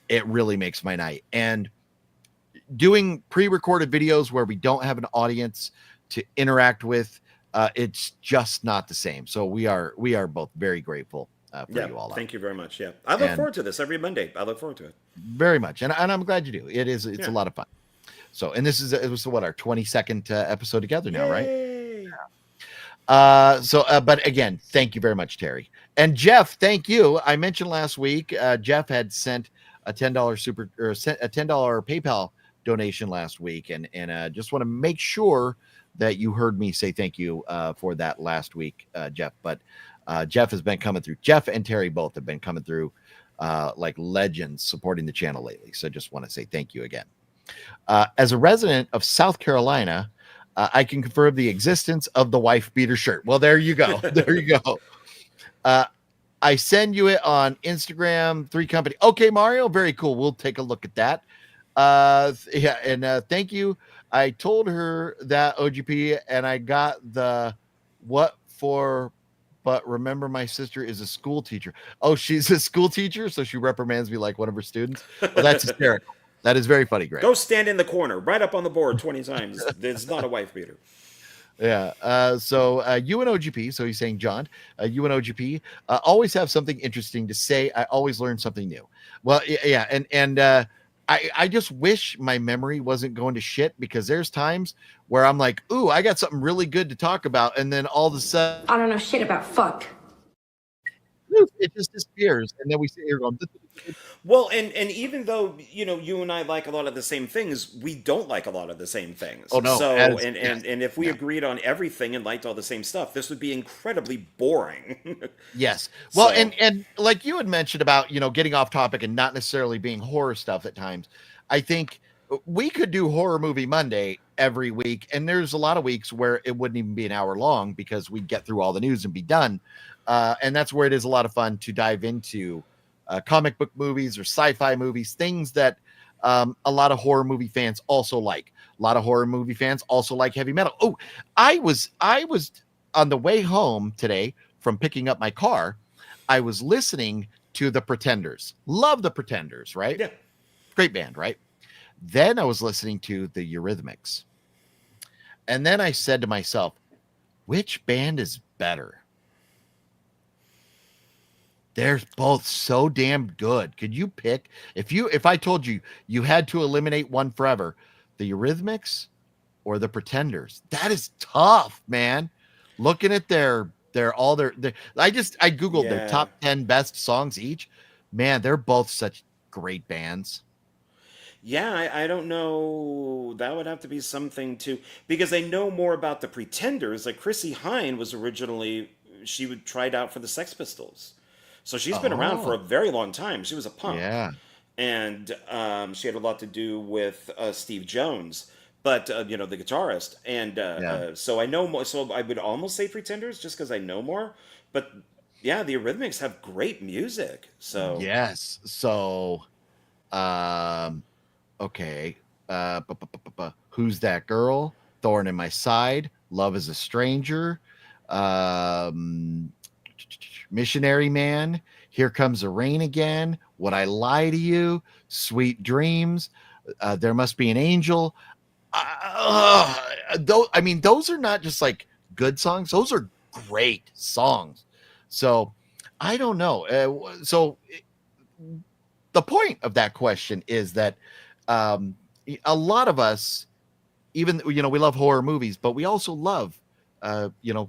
it really makes my night. And doing pre-recorded videos where we don't have an audience to interact with, it's just not the same. So we are both very grateful for you all. Thank you very much. Yeah, I look forward to this every Monday. I look forward to it very much, and I'm glad you do. It's a lot of fun. So, and it was what, our 22nd episode together now, right? But again, thank you very much, Terry. And Jeff, thank you. I mentioned last week, Jeff had sent a $10 PayPal donation last week, and just want to make sure that you heard me say thank you for that last week, Jeff. But Jeff has been coming through. Jeff and Terry both have been coming through like legends supporting the channel lately. So just want to say thank you again. As a resident of South Carolina, I can confirm the existence of the wife beater shirt. Well, there you go. There you go. I send you it on Instagram, 3 Company. Okay, Mario, very cool. We'll take a look at that. Thank you. I told her that, OGP, and I got the what for, but remember my sister is a school teacher. Oh, she's a school teacher, so she reprimands me like one of her students. Well, that's hysterical. That is very funny, Greg. Go stand in the corner, right up on the board 20 times. It's not a wife beater. Yeah. So you and OGP, so he's saying, John, you and OGP always have something interesting to say. I always learn something new. Well, yeah. And I just wish my memory wasn't going to shit, because there's times where I'm like, ooh, I got something really good to talk about. And then all of a sudden, I don't know shit about fuck. it just disappears. And then we sit here going, well, and even though, you and I like a lot of the same things, we don't like a lot of the same things. Oh, no. So, and if we agreed on everything and liked all the same stuff, this would be incredibly boring. Yes. Well, and like you had mentioned about, getting off topic and not necessarily being horror stuff at times, I think we could do Horror Movie Monday every week, and there's a lot of weeks where it wouldn't even be an hour long because we'd get through all the news and be done. And that's where it is a lot of fun to dive into comic book movies or sci-fi movies, things that a lot of horror movie fans also like. A lot of horror movie fans also like heavy metal. Oh, I was on the way home today from picking up my car. I was listening to the Pretenders. Love the Pretenders, right? Yeah. Great band, right? Then I was listening to the Eurythmics. And then I said to myself, which band is better? They're both so damn good. Could you pick if I told you you had to eliminate one forever, the Eurythmics or the Pretenders? That is tough, man. Looking at their I googled their top 10 best songs each. Man, they're both such great bands. Yeah, I don't know. That would have to be something too, because I know more about the Pretenders. Like Chrissy Hynde was originally, she would tried out for the Sex Pistols, so she's been around for a very long time. She was a punk, Yeah. and she had a lot to do with Steve Jones, but the guitarist, and so I know more. So I would almost say Pretenders just because I know more, but yeah, the Eurythmics have great music. So Yes. So, okay. Who's That Girl? Thorn in My Side. Love is a Stranger. Missionary Man. Here Comes the Rain Again. Would I Lie to You? Sweet Dreams. There Must Be an Angel. Those are not just like good songs. Those are great songs. So I don't know. The point of that question is that a lot of us, even we love horror movies, but we also love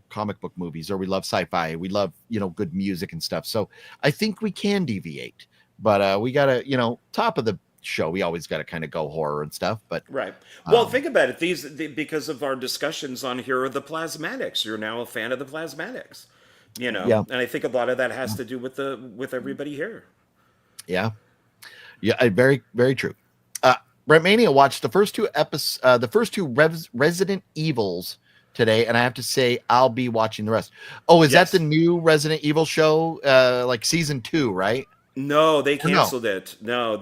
comic book movies, or we love sci-fi. We love good music and stuff. So I think we can deviate, but we gotta top of the show, we always got to kind of go horror and stuff. But right. Well, think about it. Because of our discussions on here are the Plasmatics. You're now a fan of the Plasmatics. Yeah. And I think a lot of that has to do with everybody here. Yeah. Very, very true. Brent Mania watched the first two Resident Evils today, and I have to say I'll be watching the rest. Oh, is that the new Resident Evil show? Like season 2, right? No, they canceled it. No.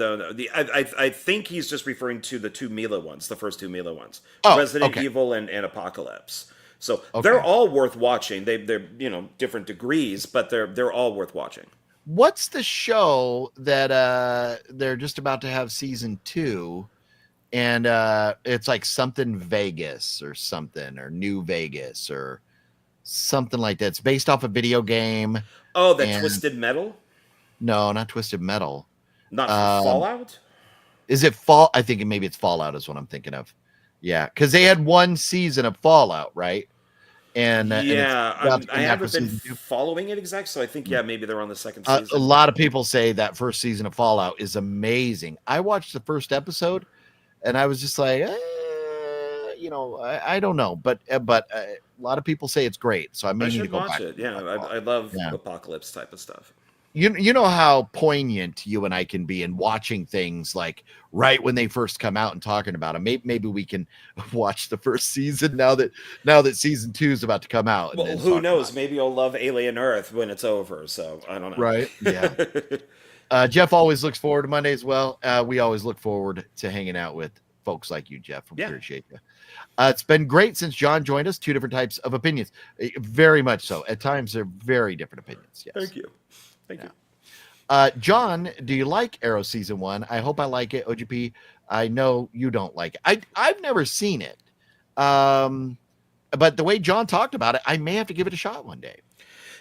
I think he's just referring to the two Mila ones, the first two Mila ones, Resident Evil and Apocalypse. So they're all worth watching. They're different degrees, but they're all worth watching. What's the show that they're just about to have season 2, and it's like something Vegas or something, or New Vegas or something like that? It's based off a video game. Oh, Twisted Metal? No, not Twisted Metal. Not Fallout? Is it I think maybe it's Fallout is what I'm thinking of. Yeah, because they had one season of Fallout, right? And I haven't been following it exactly, so I think maybe they're on the second season. A lot of people say that first season of Fallout is amazing. I watched the first episode, and I was just like, I don't know, but a lot of people say it's great, so I may need to go watch back. It. Yeah, I love apocalypse type of stuff. You know how poignant you and I can be in watching things like right when they first come out and talking about them. Maybe we can watch the first season now that season 2 is about to come out. Well, who knows? Maybe you'll love Alien Earth when it's over. So I don't know. Right? Yeah. Jeff always looks forward to Monday as well. We always look forward to hanging out with folks like you, Jeff. Appreciate you. It's been great since John joined us. 2 different types of opinions. Very much so. At times, they're very different opinions. Yes. Thank you. Thank you. John, do you like Arrow season 1? I hope I like it. OGP, I know you don't like it. I've never seen it. But the way John talked about it, I may have to give it a shot one day.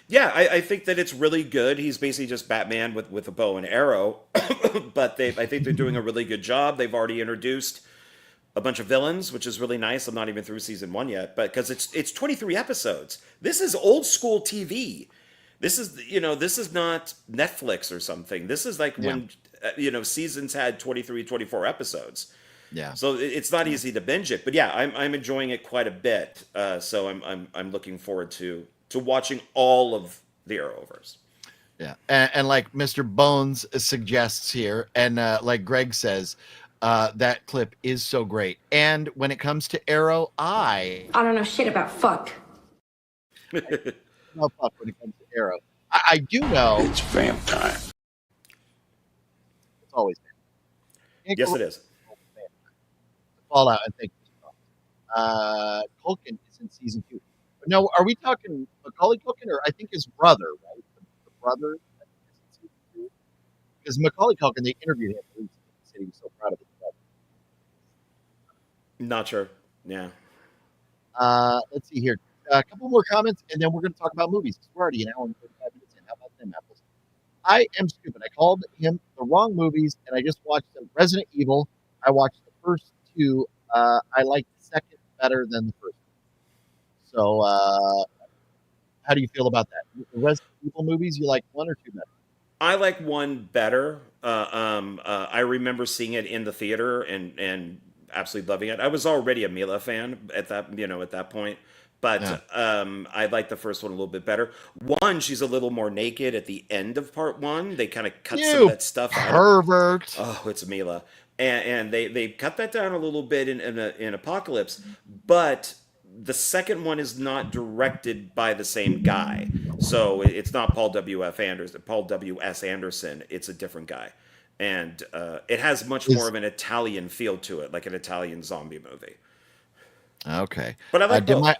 Yeah, I think that it's really good. He's basically just Batman with a bow and arrow. But I think they're doing a really good job. They've already introduced a bunch of villains, which is really nice. I'm not even through season 1 yet, but because it's 23 episodes. This is old school TV. This is not Netflix or something. This is like when seasons had 23, 24 episodes. Yeah. So it's not easy to binge it, but yeah, I'm enjoying it quite a bit. So I'm looking forward to watching all of the Arrowverse. Yeah, and like Mr. Bones suggests here, and like Greg says, That clip is so great. And when it comes to Arrow, I don't know shit about fuck. no fuck when it comes to Arrow. I do know It's vamp time. it's always been. Yes, it is. Fallout, I think. Culkin is in season 2. No, are we talking Macaulay Culkin or I think his brother, right? The brother, I think, is in season 2. Because Macaulay Culkin, they interviewed him recently. He said he was so proud of his brother. Not sure. Yeah. Let's see here. A couple more comments, and then we're going to talk about movies. We're already an hour and 45 minutes in. How about them apples? I am stupid. I called him the wrong movies, and I just watched them. Resident Evil. I watched the first 2. I like the second better than the first. So, how do you feel about that? The Resident Evil movies, you like 1 or 2 better? I like 1 better. I remember seeing it in the theater and absolutely loving it. I was already a Mila fan at that point, but I like the first one a little bit better. 1, she's a little more naked at the end of part 1. They kind of cut some of that stuff out. Pervert. Oh, it's Mila, and they cut that down a little bit in Apocalypse, but the second one is not directed by the same guy, so it's not Paul W.S. Anderson. It's a different guy, and it has much more of an Italian feel to it, like an Italian zombie movie. Okay, but I like both.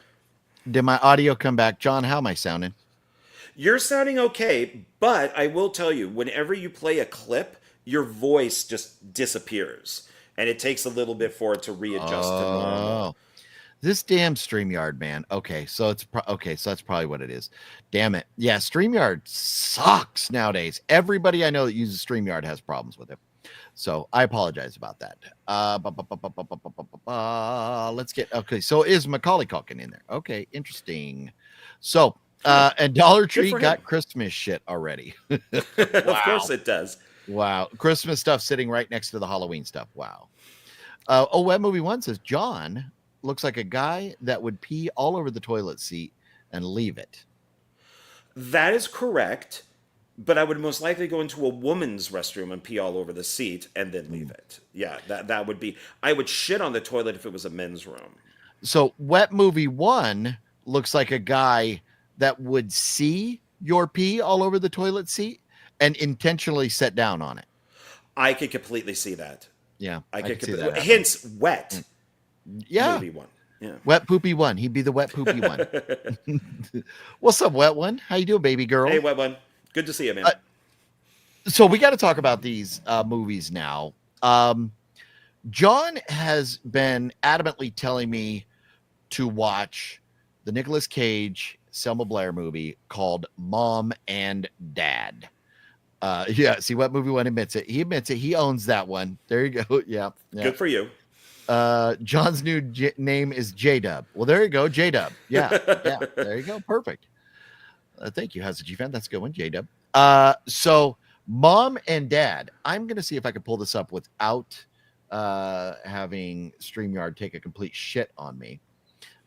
Did my audio come back, John? How am I sounding? You're sounding okay, but I will tell you, whenever you play a clip, your voice just disappears, and it takes a little bit for it to readjust to normal. This damn StreamYard, man. Okay, so so that's probably what it is. Damn it. Yeah, StreamYard sucks nowadays. Everybody I know that uses StreamYard has problems with it. So I apologize about that. Let's get so is Macaulay Culkin in there? Okay, interesting. So and Dollar Tree got Christmas shit already. Of course it does. Wow. Christmas stuff sitting right next to the Halloween stuff. Wow. Web Movie 1 says John looks like a guy that would pee all over the toilet seat and leave it. That is correct, but I would most likely go into a woman's restroom and pee all over the seat and then leave it. Yeah, that would be. I would shit on the toilet if it was a men's room. So Wet Movie 1 looks like a guy that would see your pee all over the toilet seat and intentionally sit down on it. I could completely see that. Yeah, I could see that. Hence, wet. Yeah. Movie 1. Yeah. Wet Poopy 1. He'd be the Wet Poopy 1. What's up, Wet One? How you doing, baby girl? Hey, Wet One. Good to see you, man. So we got to talk about these movies now. John has been adamantly telling me to watch the Nicolas Cage Selma Blair movie called Mom and Dad. Yeah, see what Movie 1 admits it. He admits it. He owns that one. There you go. Yeah. Good for you. John's new name is J-Dub. Well, there you go, J-Dub. Yeah, there you go. Perfect. Thank you, How's the G-Fan? That's a good one, J-Dub. So Mom and Dad, I'm going to see if I can pull this up without having StreamYard take a complete shit on me.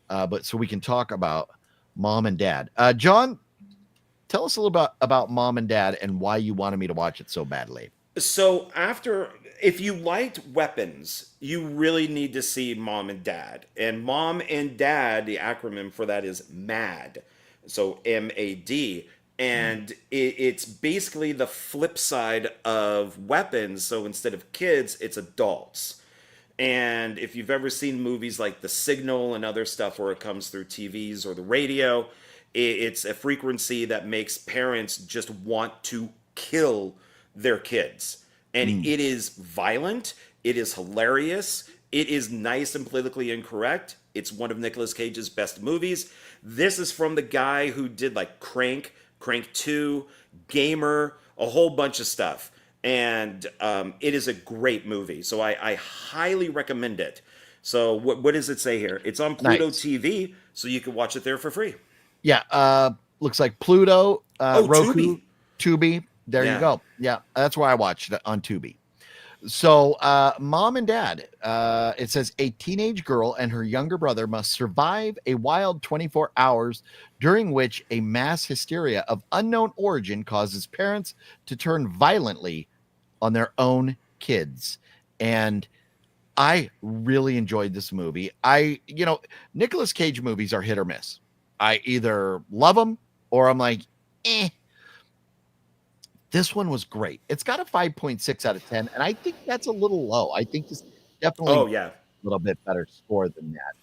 But so we can talk about Mom and Dad. John, tell us a little about Mom and Dad and why you wanted me to watch it so badly. So if you liked Weapons, you really need to see Mom and Dad. And Mom and Dad, the acronym for that is MAD. So MAD. And it's basically the flip side of Weapons. So instead of kids, it's adults. And if you've ever seen movies like The Signal and other stuff where it comes through TVs or the radio, it's a frequency that makes parents just want to kill their kids. And it is violent. It is hilarious. It is nice and politically incorrect. It's one of Nicolas Cage's best movies. This is from the guy who did like Crank 2, Gamer, a whole bunch of stuff. And it is a great movie. So I highly recommend it. So what does it say here? It's on Pluto TV, so you can watch it there for free. Yeah, looks like Pluto, Roku, Tubi. There you go. Yeah, that's where I watched it, on Tubi. So Mom and Dad, it says a teenage girl and her younger brother must survive a wild 24 hours during which a mass hysteria of unknown origin causes parents to turn violently on their own kids. And I really enjoyed this movie. Nicolas Cage movies are hit or miss. I either love them or I'm like, eh. This one was great. It's got a 5.6 out of 10, and I think that's a little low. I think this definitely Oh a yeah. little bit better score than that.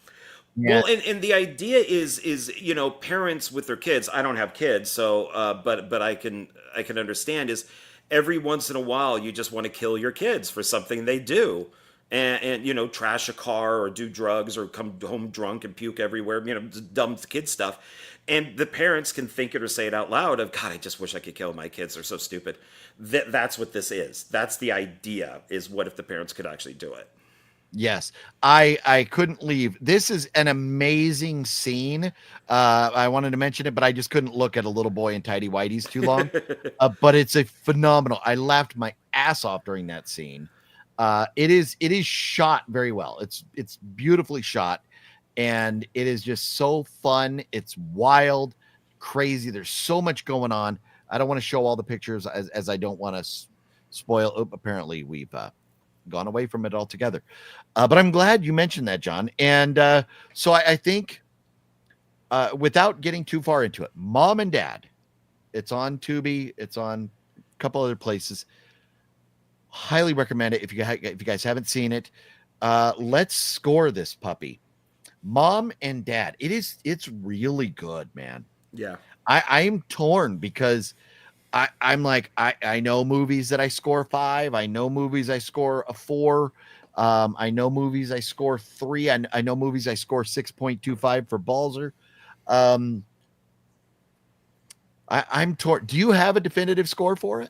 And Well, and the idea is parents with their kids. I don't have kids, so but I can understand is every once in a while you just want to kill your kids for something they do, and trash a car or do drugs or come home drunk and puke everywhere. Just dumb kid stuff, and the parents can think it or say it out loud of God, I just wish I could kill my kids. They're so stupid. That's what this is. That's the idea. Is what if the parents could actually do it? yes, I couldn't leave. This is an amazing scene. I wanted to mention it, but I just couldn't look at a little boy in tidy whities too long. But it's a phenomenal. I laughed my ass off during that scene. It is shot very well. It's beautifully shot, and it is just so fun. It's wild, crazy. There's so much going on. I don't want to show all the pictures as I don't want to spoil. Oh, apparently we've gone away from it altogether. But I'm glad you mentioned that, John. And so I think without getting too far into it, Mom and Dad, it's on Tubi, it's on a couple other places. Highly recommend it if you guys haven't seen it. Let's score this puppy. Mom and Dad. It's really good, man. Yeah. I am torn because I'm like, I know movies that I score 5. I know movies I score a 4. I know movies I score 3. I know movies I score 6.25 for Balzer. I'm torn. Do you have a definitive score for it?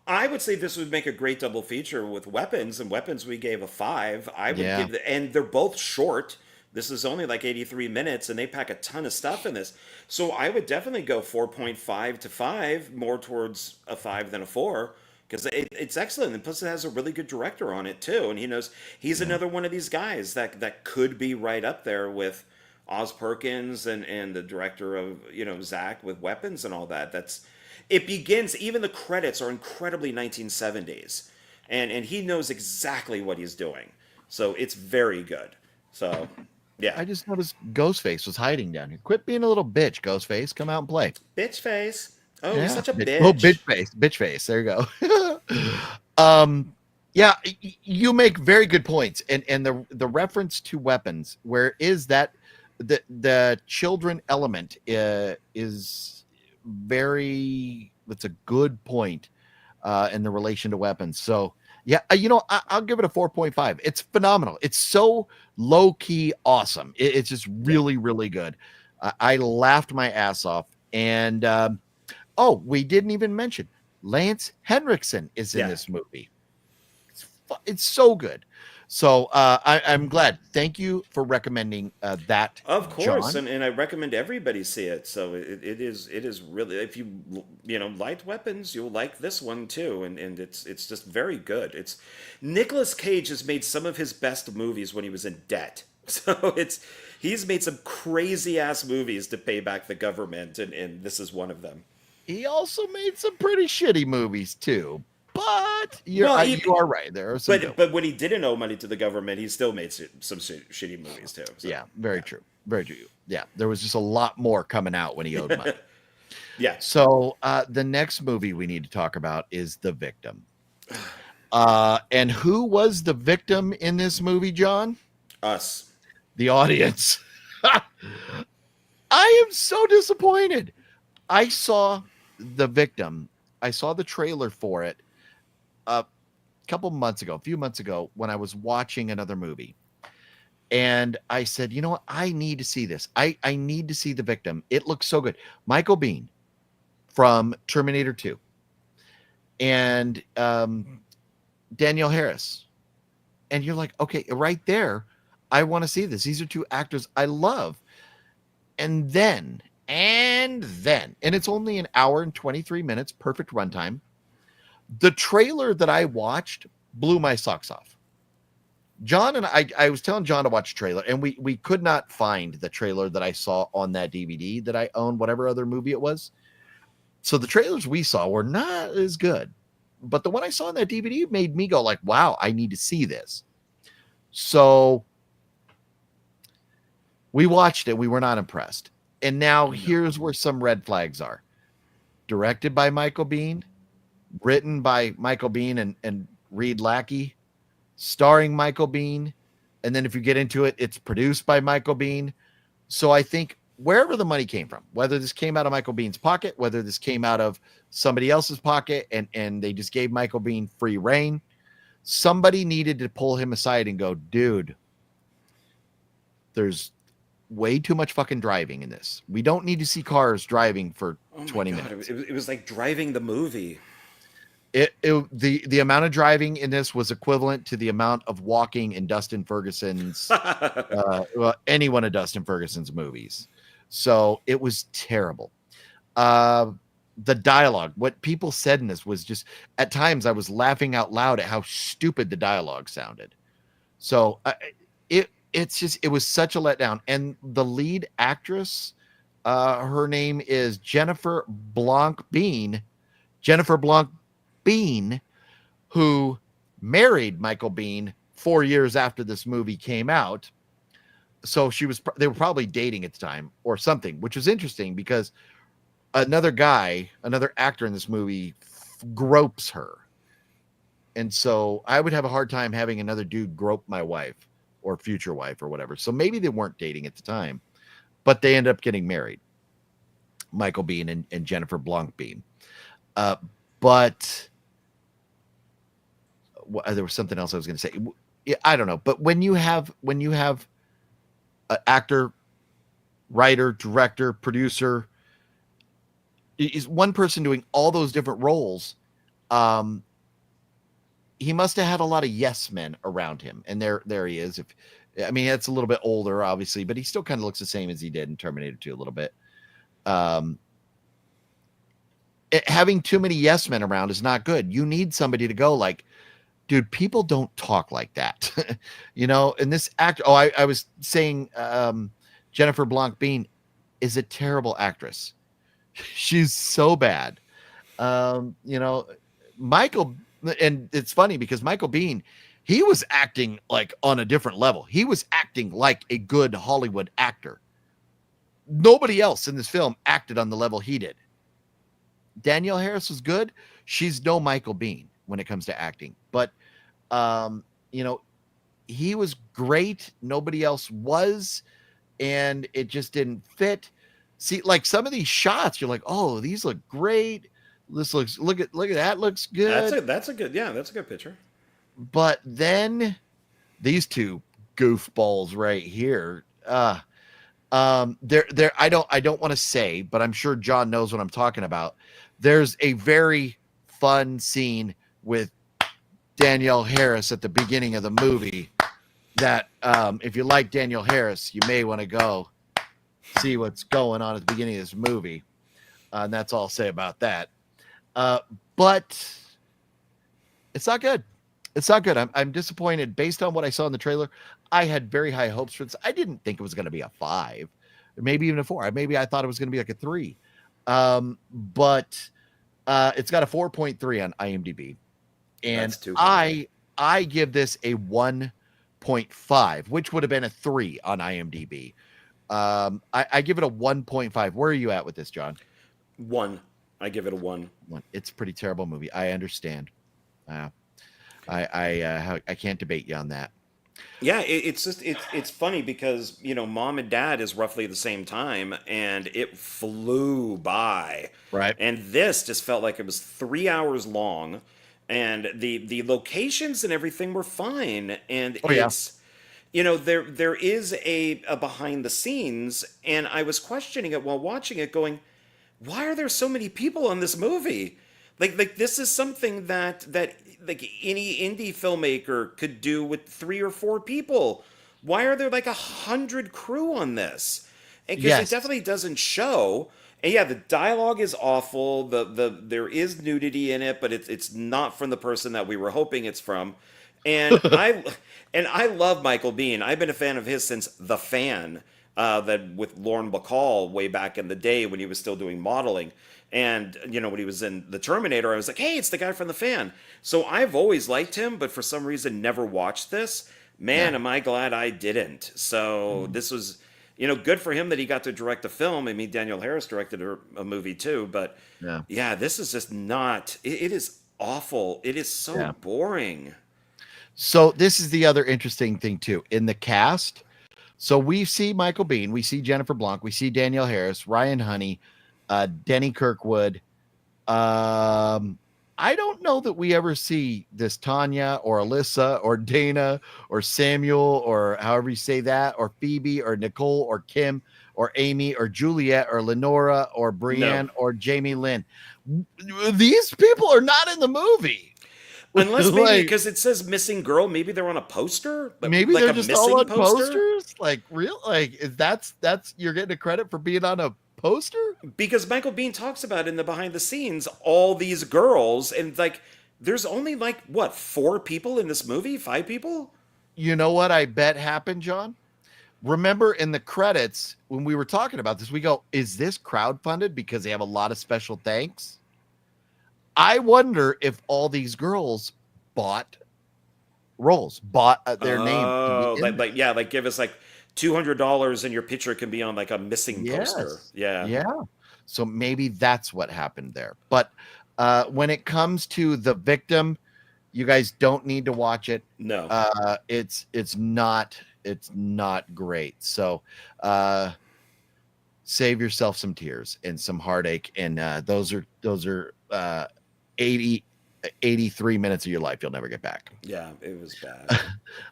I would say this would make a great double feature with Weapons, and Weapons we gave a 5. I would give and they're both short. This is only like 83 minutes, and they pack a ton of stuff in this. So I would definitely go 4.5 to 5, more towards a 5 than a 4, because it's excellent. And plus, it has a really good director on it too, and he knows he's another one of these guys that could be right up there with Oz Perkins and the director of Zach with Weapons and all that. It begins. Even the credits are incredibly 1970s, and he knows exactly what he's doing. So it's very good. So. Yeah. I just noticed Ghostface was hiding down here. Quit being a little bitch, Ghostface. Come out and play. Bitch face. Oh, Yeah. he's such a bitch. Oh, bitch face. Bitch face. There you go. Yeah, you make very good points. And the reference to Weapons, where is that the children element is that's a good point in the relation to Weapons. So yeah, I'll give it a 4.5. It's phenomenal. It's so low key awesome. It's just really, really good. I laughed my ass off. And we didn't even mention Lance Henriksen is in this movie. It's so good. So I'm glad. Thank you for recommending that. Of course, John. and I recommend everybody see it. So it is really, if you liked Weapons, you'll like this one too, and it's just very good. It's Nicolas Cage has made some of his best movies when he was in debt. So he's made some crazy ass movies to pay back the government, and this is one of them. He also made some pretty shitty movies too. But you are right. There are some. But when he didn't owe money to the government, he still made some shitty movies too. So, yeah, very true. Very true. Yeah, there was just a lot more coming out when he owed money. Yeah. So the next movie we need to talk about is The Victim. And who was the victim in this movie, John? Us. The audience. I am so disappointed. I saw The Victim. I saw the trailer for it a few months ago when I was watching another movie. And I said, you know what? I need to see this. I need to see The Victim. It looks so good. Michael Biehn from Terminator 2 and Danielle Harris. And you're like, okay, right there, I want to see this. These are two actors I love. And then, and it's only an hour and 23 minutes, perfect runtime. The trailer that I watched blew my socks off. John and I was telling John to watch a trailer, and we could not find the trailer that I saw on that DVD that I own, whatever other movie it was. So the trailers we saw were not as good. But the one I saw on that DVD made me go like, wow, I need to see this. So we watched it. We were not impressed. And now here's where some red flags are. Directed by Michael Biehn, written by Michael Biehn and Reed Lackey, starring Michael Biehn. And then if you get into it, it's produced by Michael Biehn. So I think wherever the money came from, whether this came out of Michael Bihn's pocket, whether this came out of somebody else's pocket, and they just gave Michael Biehn free reign, somebody needed to pull him aside and go, dude, there's way too much fucking driving in this. We don't need to see cars driving for 20 minutes. It was like driving the movie. The amount of driving in this was equivalent to the amount of walking in Dustin Ferguson's any one of Dustin Ferguson's movies. So it was terrible. The dialogue, what people said in this was just, at times I was laughing out loud at how stupid the dialogue sounded. So it was such a letdown. And the lead actress, her name is Jennifer Blanc Bean, who married Michael Biehn 4 years after this movie came out. So they were probably dating at the time or something, which was interesting because another actor in this movie gropes her. And so I would have a hard time having another dude grope my wife or future wife or whatever. So maybe they weren't dating at the time, but they end up getting married. Michael Biehn and Jennifer Blanc Bean. But there was something else I was going to say. I don't know. But when you have an actor, writer, director, producer, is one person doing all those different roles, he must have had a lot of yes men around him. And there he is. It's a little bit older, obviously, but he still kind of looks the same as he did in Terminator 2 a little bit. Having too many yes men around is not good. You need somebody to go like, dude, people don't talk like that. And this actor, I was saying, Jennifer Blanc Bean is a terrible actress. She's so bad. Michael, and it's funny because Michael Biehn, he was acting like on a different level. He was acting like a good Hollywood actor. Nobody else in this film acted on the level he did. Danielle Harris was good. She's no Michael Biehn when it comes to acting, but he was great. Nobody else was, and it just didn't fit. See, like some of these shots, you're like, oh, these look great. Look at that, looks good. That's a good picture. But then these two goofballs right here, I don't want to say, but I'm sure John knows what I'm talking about. There's a very fun scene with Danielle Harris at the beginning of the movie that if you like Danielle Harris, you may want to go see what's going on at the beginning of this movie. And that's all I'll say about that. But it's not good. It's not good. I'm disappointed based on what I saw in the trailer. I had very high hopes for this. I didn't think it was going to be a 5, maybe even a 4. Maybe I thought it was going to be like a 3. But it's got a 4.3 on IMDb. And I give this a 1.5, which would have been a 3 on IMDb. I give it a 1.5. Where are you at with this, John? 1. I give it a 1. It's a pretty terrible movie. I understand. I can't debate you on that. Yeah, it's funny because Mom and Dad is roughly the same time, and it flew by. Right. And this just felt like it was 3 hours long, and the locations and everything were fine, and it's. There is a behind the scenes, and I was questioning it while watching it, going, why are there so many people on this movie? Like this is something that like any indie filmmaker could do with 3 or 4 people. Why are there like 100 crew on this? And because it definitely doesn't show. And yeah, the dialogue is awful. There is nudity in it, but it's not from the person that we were hoping it's from. And I love Michael Biehn. I've been a fan of his since The Fan, that with Lauren Bacall way back in the day when he was still doing modeling. And, when he was in The Terminator, I was like, hey, it's the guy from The Fan. So I've always liked him, but for some reason never watched this. man, am I glad I didn't. So this was, good for him that he got to direct a film. I mean, Daniel Harris directed a movie too, but yeah, this is just not. It is awful. It is so boring. So this is the other interesting thing too in the cast. So we see Michael Biehn, we see Jennifer Blanc, we see Danielle Harris, Ryan Honey, Denny Kirkwood. I don't know that we ever see this Tanya or Alyssa or Dana or Samuel or however you say that, or Phoebe or Nicole or Kim or Amy or Juliet or Lenora or Brienne or Jamie Lynn. These people are not in the movie. Unless maybe because it says missing girl, maybe they're on a poster. Maybe like they're just all on posters. Like real, like is that's you're getting a credit for being on a poster? Because Michael Biehn talks about in the behind the scenes all these girls, and like there's only like what 4 people in this movie, 5 people. You know what I bet happened, John? Remember in the credits when we were talking about this, we go, "Is this crowdfunded because they have a lot of special thanks?" I wonder if all these girls bought roles, bought their name. Oh, like give us like $200 and your picture can be on like a missing poster. Yeah. So maybe that's what happened there. But when it comes to The Victim, you guys don't need to watch it. No, it's not great. So save yourself some tears and some heartache, and those are 83 minutes of your life you'll never get back. Yeah, it was bad.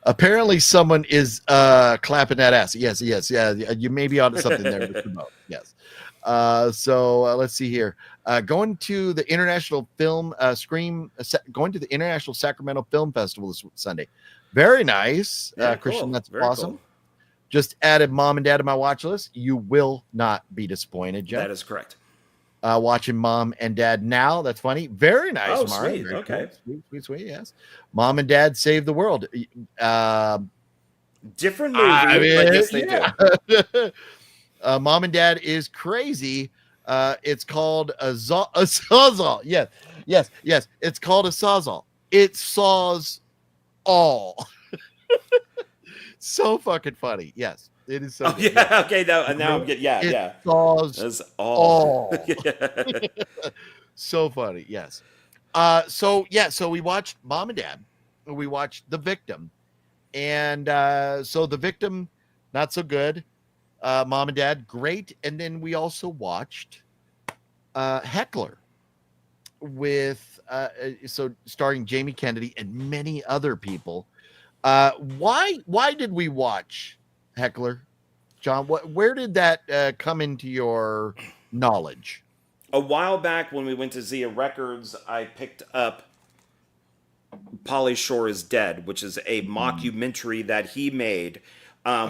Apparently someone is clapping that ass. Yes, yeah, you may be onto something there, Mr. Mo. Yes. So let's see here. Going to the International going to the International Sacramento Film Festival this Sunday. Very nice. Christian, cool. That's Very awesome. Cool. Just added Mom and Dad to my watch list. You will not be disappointed, Jeff. That is correct. Watching Mom and Dad Now. That's funny. Very nice, Oh, Mara. sweet. Very Okay. Cool. Sweet. Yes. Mom and Dad Save the World. Different movie, but yes, they do. Mom and Dad is crazy. It's called a sawzall. Yes. It's called a sawzall. It saws all. So fucking funny. Yes. It is so good. Yeah. Okay. Now I'm getting. Yeah. Saws That's all. So funny. Yes. So we watched Mom and Dad. We watched The Victim, and so The Victim, not so good. Mom and Dad, great. And then we also watched Heckler with starring Jamie Kennedy and many other people. Why did we watch Heckler, John? Where did that come into your knowledge? A while back when we went to Zia Records, I picked up Pauly Shore is Dead, which is a mockumentary that he made,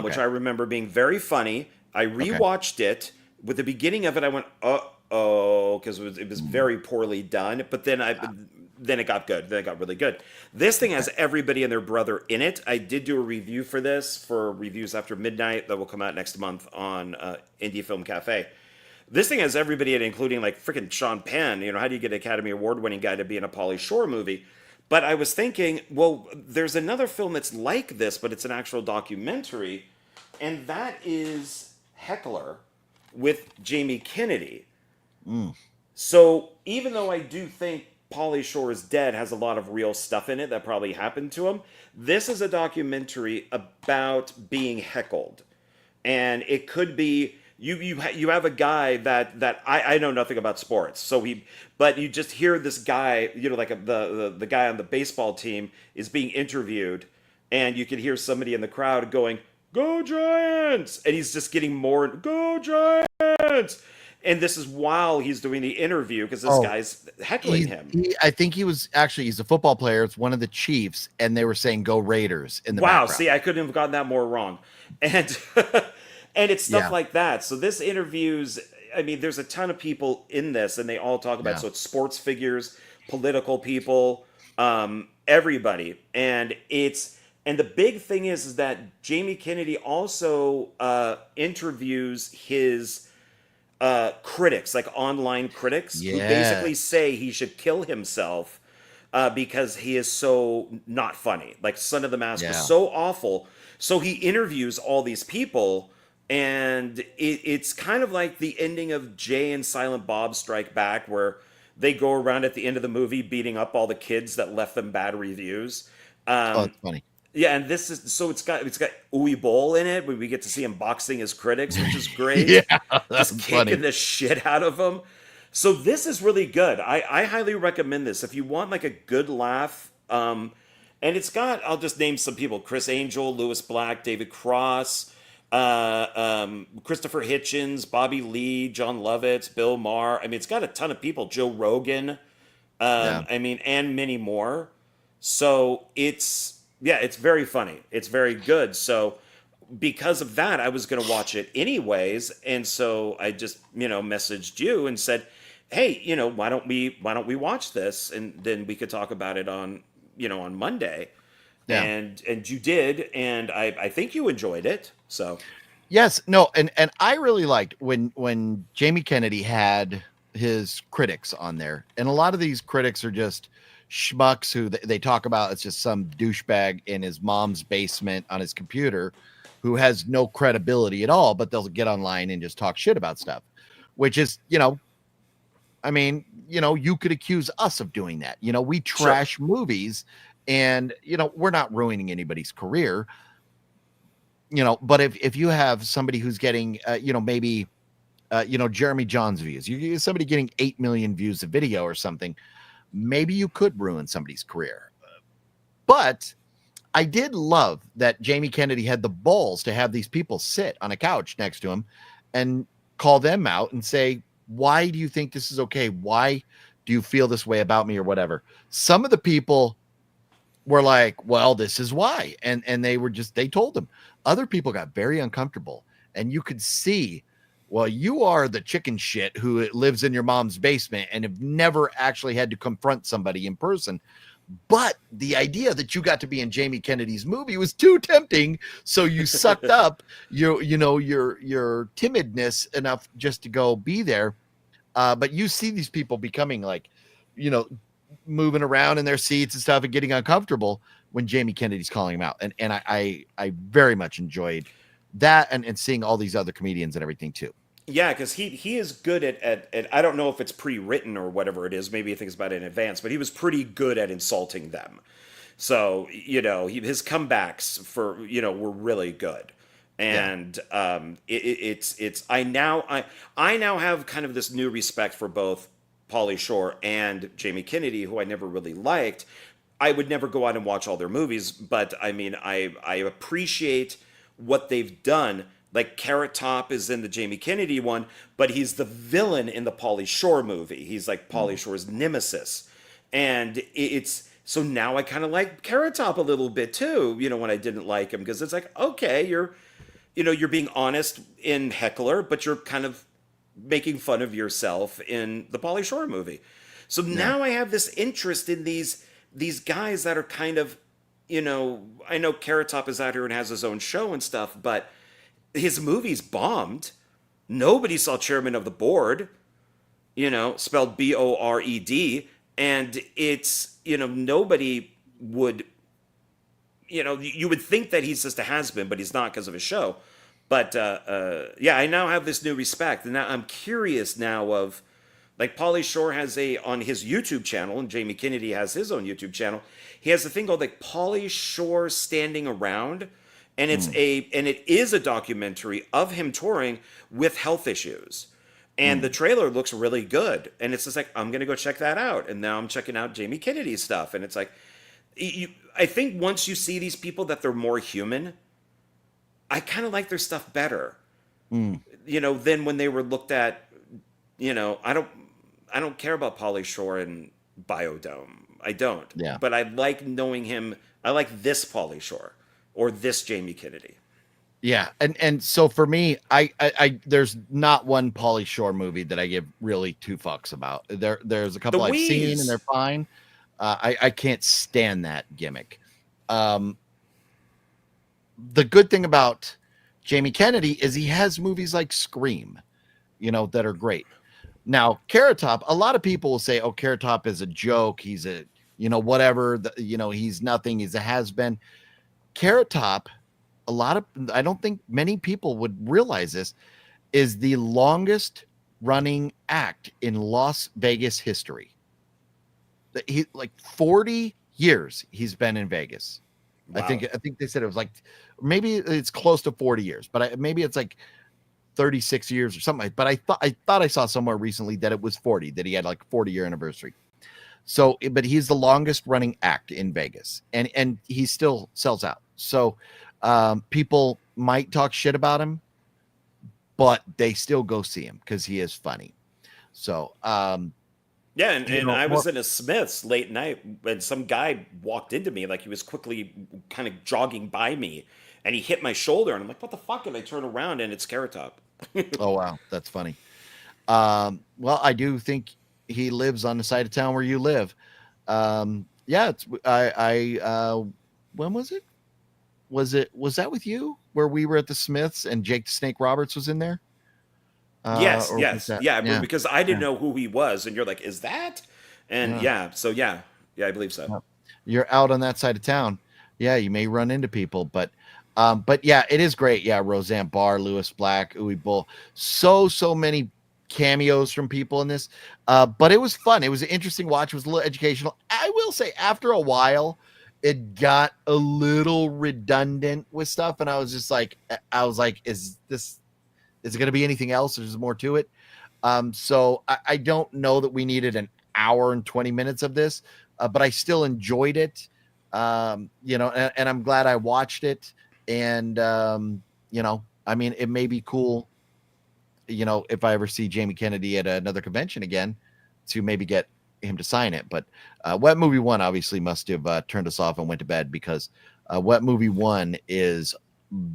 which I remember being very funny. I rewatched it. With the beginning of it, I went, uh-oh, because it was very poorly done. But then it got good. Then it got really good. This thing has everybody and their brother in it. I did do a review for this for Reviews After Midnight that will come out next month on Indie Film Cafe. This thing has everybody in it, including like freaking Sean Penn. You know, how do you get an Academy Award-winning guy to be in a Pauly Shore movie? But I was thinking, well, there's another film that's like this, but it's an actual documentary, and that is Heckler with Jamie Kennedy. So even though I do think Pauly Shore is Dead has a lot of real stuff in it that probably happened to him, this is a documentary about being heckled. And it could be you have a guy that I know nothing about sports, but you just hear this guy, you know, like the guy on the baseball team is being interviewed, and you can hear somebody in the crowd going, "Go Giants!" and he's just getting more, "Go Giants!" And this is while he's doing the interview because this guy's heckling him. I think he's a football player. It's one of the Chiefs, and they were saying "Go Raiders" in the background. See, I couldn't have gotten that more wrong. And and it's stuff like that. So this interviews, I mean, there's a ton of people in this, and they all talk about so it's sports figures, political people, everybody. And the big thing is that Jamie Kennedy also interviews his critics, like online critics, who basically say he should kill himself because he is so not funny. Like Son of the Mask was Yeah. so awful. So he interviews all these people, and it's kind of like the ending of Jay and Silent Bob Strike Back, where they go around at the end of the movie beating up all the kids that left them bad reviews. Oh, it's funny. Yeah, and this is so it's got Uwe Boll in it, where we get to see him boxing his critics, which is great. Yeah, Just that's kicking funny. the shit out of them. So this is really good. I highly recommend this if you want like a good laugh. And it's got, I'll just name some people: Chris Angel, Lewis Black, David Cross, Christopher Hitchens, Bobby Lee, John Lovitz, Bill Maher. I mean, it's got a ton of people. Joe Rogan. Yeah. I mean, and many more. So it's very funny. It's very good. So because of that, I was going to watch it anyways, and so I just messaged you and said, "Hey, why don't we watch this, and then we could talk about it on on Monday." Yeah. And you did, and I think you enjoyed it. So Yes, no, and I really liked when Jamie Kennedy had his critics on there, and a lot of these critics are just schmucks who they talk about. It's just some douchebag in his mom's basement on his computer who has no credibility at all, but they'll get online and just talk shit about stuff, which is, I mean, you could accuse us of doing that. We trash movies, and we're not ruining anybody's career. But if you have somebody who's getting maybe Jeremy John's views, you somebody getting 8 million views of video or something, maybe you could ruin somebody's career. But I did love that Jamie Kennedy had the balls to have these people sit on a couch next to him and call them out and say, why do you think this is okay? Why do you feel this way about me or whatever? Some of the people were like, well, this is why. And they told him. Other people got very uncomfortable, and you could see, well, you are the chicken shit who lives in your mom's basement and have never actually had to confront somebody in person. But the idea that you got to be in Jamie Kennedy's movie was too tempting. So you sucked up your timidness enough just to go be there. But you see these people becoming like, moving around in their seats and stuff and getting uncomfortable when Jamie Kennedy's calling him out. And I very much enjoyed that and seeing all these other comedians and everything too. yeah, because he is good at I don't know if it's pre-written or whatever it is. Maybe he thinks about it in advance, but he was pretty good at insulting them. So his comebacks were really good, and it's I now have kind of this new respect for both Pauly Shore and Jamie Kennedy, who I never really liked. I would never go out and watch all their movies, but I mean I appreciate what they've done. Like Carrot Top is in the Jamie Kennedy one, but he's the villain in the Pauly Shore movie. He's like Pauly Shore's nemesis. And it's so now I kind of like Carrot Top a little bit too, when I didn't like him, because it's like, okay, you're being honest in Heckler, but you're kind of making fun of yourself in the Pauly Shore movie. So now I have this interest in these guys that are kind of, I know Carrot Top is out here and has his own show and stuff, but his movies bombed. Nobody saw Chairman of the Board, spelled Bored. And it's, nobody would, you would think that he's just a has-been, but he's not because of his show. But I now have this new respect. And now I'm curious now of, like, Pauly Shore has on his YouTube channel, and Jamie Kennedy has his own YouTube channel. He has a thing called like Pauly Shore Standing Around. And it is a documentary of him touring with health issues. And the trailer looks really good. And it's just like, I'm going to go check that out. And now I'm checking out Jamie Kennedy's stuff. And it's like, I think once you see these people that they're more human, I kind of like their stuff better. Than when they were looked at, I don't care about Pauly Shore and Biodome. I don't. Yeah. But I like knowing him. I like this Pauly Shore. Or this Jamie Kennedy. Yeah, and so for me, I there's not one Pauly Shore movie that I give really two fucks about. There's a couple I've seen and they're fine. I can't stand that gimmick. The good thing about Jamie Kennedy is he has movies like Scream, that are great. Now, Carrot Top, a lot of people will say, "Oh, Carrot Top is a joke. He's a whatever, he's nothing. He's a has-been. Carrot Top, I don't think many people would realize this, is the longest running act in Las Vegas history. He 40 years he's been in Vegas. Wow. I think they said it was maybe it's close to 40 years, but maybe it's 36 years or something. But I thought I saw somewhere recently that it was 40, that he had 40-year anniversary. So, but he's the longest running act in Vegas, and he still sells out. So, people might talk shit about him, but they still go see him because he is funny. So, yeah, and I was in a Smith's late night and some guy walked into me he was quickly kind of jogging by me, and he hit my shoulder, and I'm like, what the fuck? And I turn around and it's Carrot Top. Oh, wow. That's funny. Well, I do think he lives on the side of town where you live. Yeah, when was it? Was that with you where we were at the Smiths and Jake the Snake Roberts was in there? Yes. Yeah, because I didn't know who he was, and you're like, is that? And yeah, I believe so. You're out on that side of town. Yeah, you may run into people, but yeah, it is great. Yeah, Roseanne Barr, Lewis Black, Uwe Bull, so many cameos from people in this. But it was fun. It was an interesting watch. It was a little educational. I will say, after a while, it got a little redundant with stuff, and I was like, is it going to be anything else? There's more to it. So I don't know that we needed an hour and 20 minutes of this, but I still enjoyed it. And I'm glad I watched it. And, I mean, it may be cool, if I ever see Jamie Kennedy at another convention again, to maybe get him to sign it. But Wet Movie 1 obviously must have turned us off and went to bed, because Wet Movie 1 is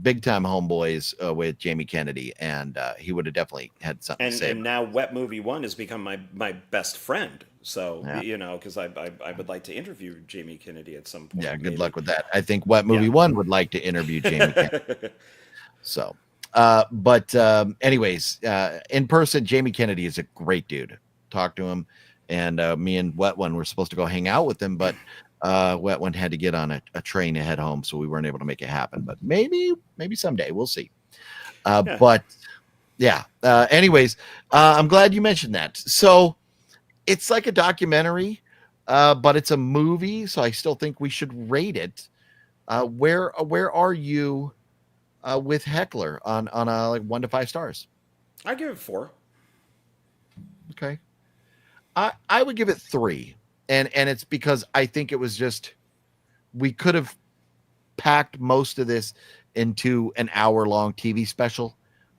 big time homeboys with Jamie Kennedy, and he would have definitely had something to say. And now Wet Movie 1 has become my best friend. So, because I would like to interview Jamie Kennedy at some point. Yeah, good luck with that. I think Wet Movie 1 would like to interview Jamie Kennedy. So, anyways, in person, Jamie Kennedy is a great dude. Talk to him. And me and Wet One were supposed to go hang out with him, but Wet One had to get on a train to head home, so we weren't able to make it happen. But maybe someday, we'll see. But yeah. Anyways, I'm glad you mentioned that. So it's like a documentary, but it's a movie, so I still think we should rate it. Where are you with Heckler on a 1 to 5 stars? I give it 4. Okay. I would give it 3. And it's because I think it was just, we could have packed most of this into an hour-long TV special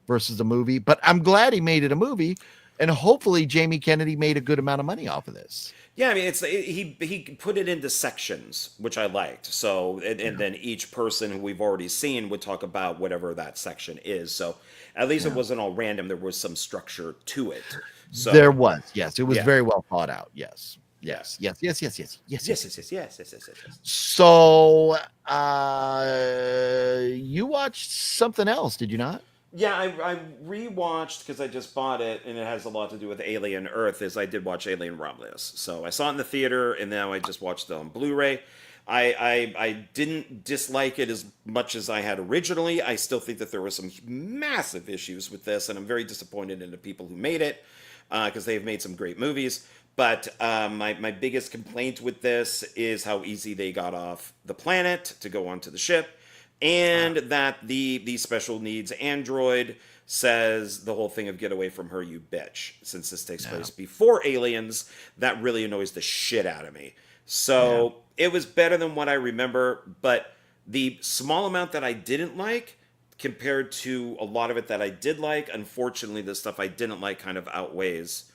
versus a movie. But I'm glad he made it a movie, and hopefully Jamie Kennedy made a good amount of money off of this. Yeah, I mean, he put it into sections, which I liked. So, and then each person who we've already seen would talk about whatever that section is. So at least it wasn't all random. There was some structure to it. So there was, yes. It was very well thought out. Yes. So, you watched something else, did you not? Yeah, I rewatched, because I just bought it, and it has a lot to do with Alien Earth, I did watch Alien Romulus. So I saw it in the theater, and now I just watched it on Blu-ray. I didn't dislike it as much as I had originally. I still think that there were some massive issues with this, and I'm very disappointed in the people who made it, because they've made some great movies. But my biggest complaint with this is how easy they got off the planet to go onto the ship, and that the special needs android says the whole thing of "get away from her, you bitch." Since this takes place before Aliens, that really annoys the shit out of me. So it was better than what I remember, but the small amount that I didn't like compared to a lot of it that I did like, unfortunately, the stuff I didn't like kind of outweighs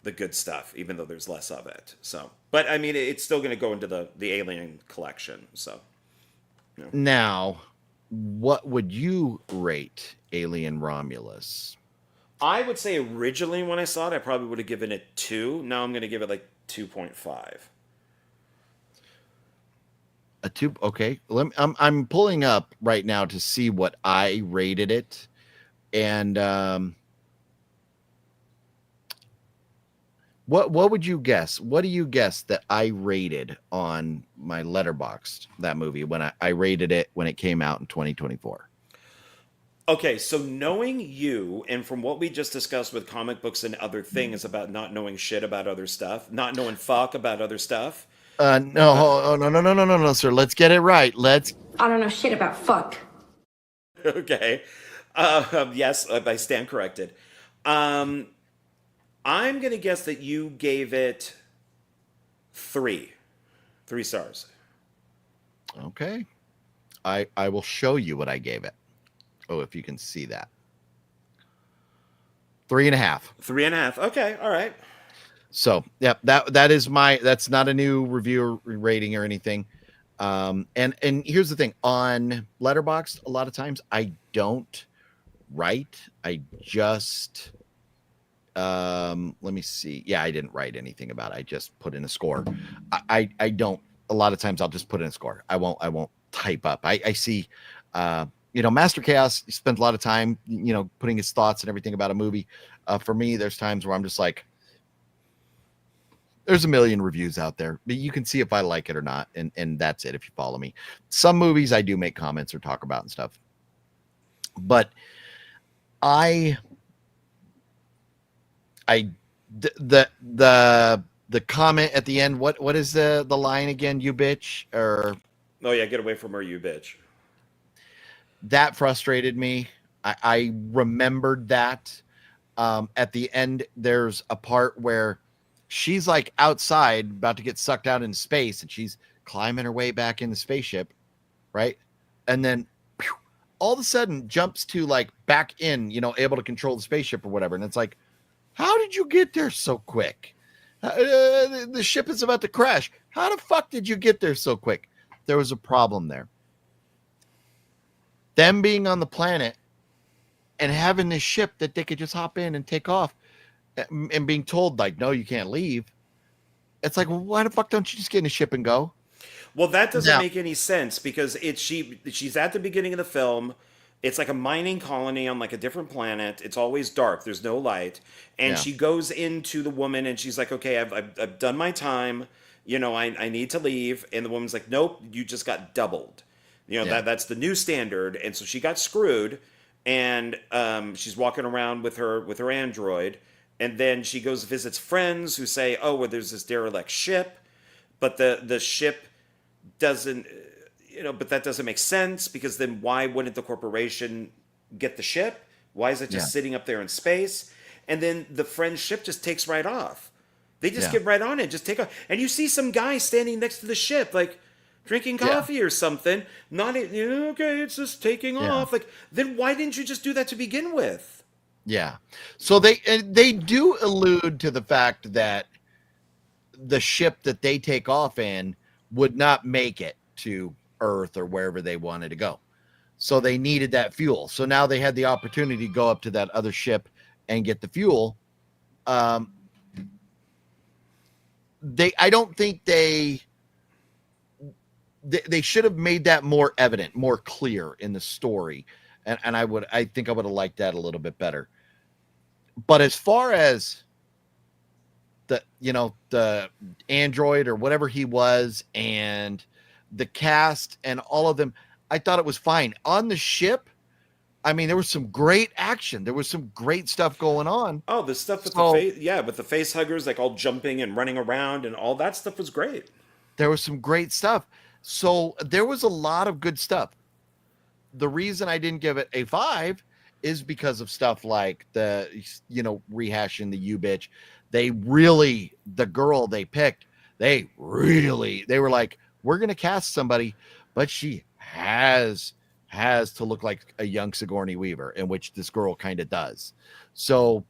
the good stuff, even though there's less of it. So, but I mean, it's still going to go into the Alien collection. So, Now, what would you rate Alien Romulus? I would say originally when I saw it, I probably would have given it 2. Now I'm going to give it like 2.5. A 2. Okay. I'm pulling up right now to see what I rated it, and What would you guess? What do you guess that I rated on my Letterboxd that movie when I rated it when it came out in 2024? Okay, so knowing you, and from what we just discussed with comic books and other things about not knowing shit about other stuff, not knowing fuck about other stuff. No, no, sir. Let's get it right. I don't know shit about fuck. Okay. Yes, I stand corrected. I'm going to guess that you gave it 3 stars. Okay. I will show you what I gave it. Oh, if you can see that. 3.5. 3.5. Okay. All right. So yeah, that's not a new review or rating or anything. And here's the thing on Letterboxd, a lot of times I don't write. I just let me see. Yeah, I didn't write anything about it. I just put in a score. I don't, a lot of times I'll just put in a score. I won't type up. I see Master Chaos spends a lot of time, putting his thoughts and everything about a movie. For me, there's times where I'm just like, there's a million reviews out there, but you can see if I like it or not. And that's it. If you follow me, some movies I do make comments or talk about and stuff, but the comment at the end, what is the line again? You bitch, or oh yeah, get away from her, you bitch. That frustrated me. I remembered that. At the end, there's a part where she's like outside about to get sucked out into space, and she's climbing her way back in the spaceship, right? And then all of a sudden jumps to like back in, able to control the spaceship or whatever. And it's like, how did you get there so quick? The ship is about to crash. How the fuck did you get there so quick? There was a problem there. Them being on the planet and having this ship that they could just hop in and take off, and being told like, no, you can't leave. It's like, well, why the fuck don't you just get in a ship and go? Well, that doesn't make any sense because she's at the beginning of the film. It's like a mining colony on like a different planet. It's always dark. There's no light. And she goes into the woman and she's like, okay, I've done my time. I need to leave. And the woman's like, nope, you just got doubled. That's the new standard. And so she got screwed. And she's walking around with her android. And then she goes visits friends who say, oh, well, there's this derelict ship. But the ship doesn't... but that doesn't make sense because then why wouldn't the corporation get the ship? Why is it just sitting up there in space? And then the friend's ship just takes right off. They just get right on it, just take off. And you see some guy standing next to the ship, like drinking coffee or something. Not, okay, it's just taking off. Like, then why didn't you just do that to begin with? Yeah. So they do allude to the fact that the ship that they take off in would not make it to Earth or wherever they wanted to go. So they needed that fuel. So now they had the opportunity to go up to that other ship and get the fuel. I don't think they should have made that more evident, more clear in the story. And I think I would have liked that a little bit better. But as far as the android or whatever he was and the cast and all of them, I thought it was fine. On the ship, I mean, there was some great action. There was some great stuff going on. Oh, the stuff with the face, with the face huggers, like all jumping and running around and all that stuff was great. There was some great stuff. So there was a lot of good stuff. The reason I didn't give it a 5 is because of stuff like the, rehashing the you bitch. The girl they picked, they were like, we're going to cast somebody, but she has to look like a young Sigourney Weaver, in which this girl kind of does. So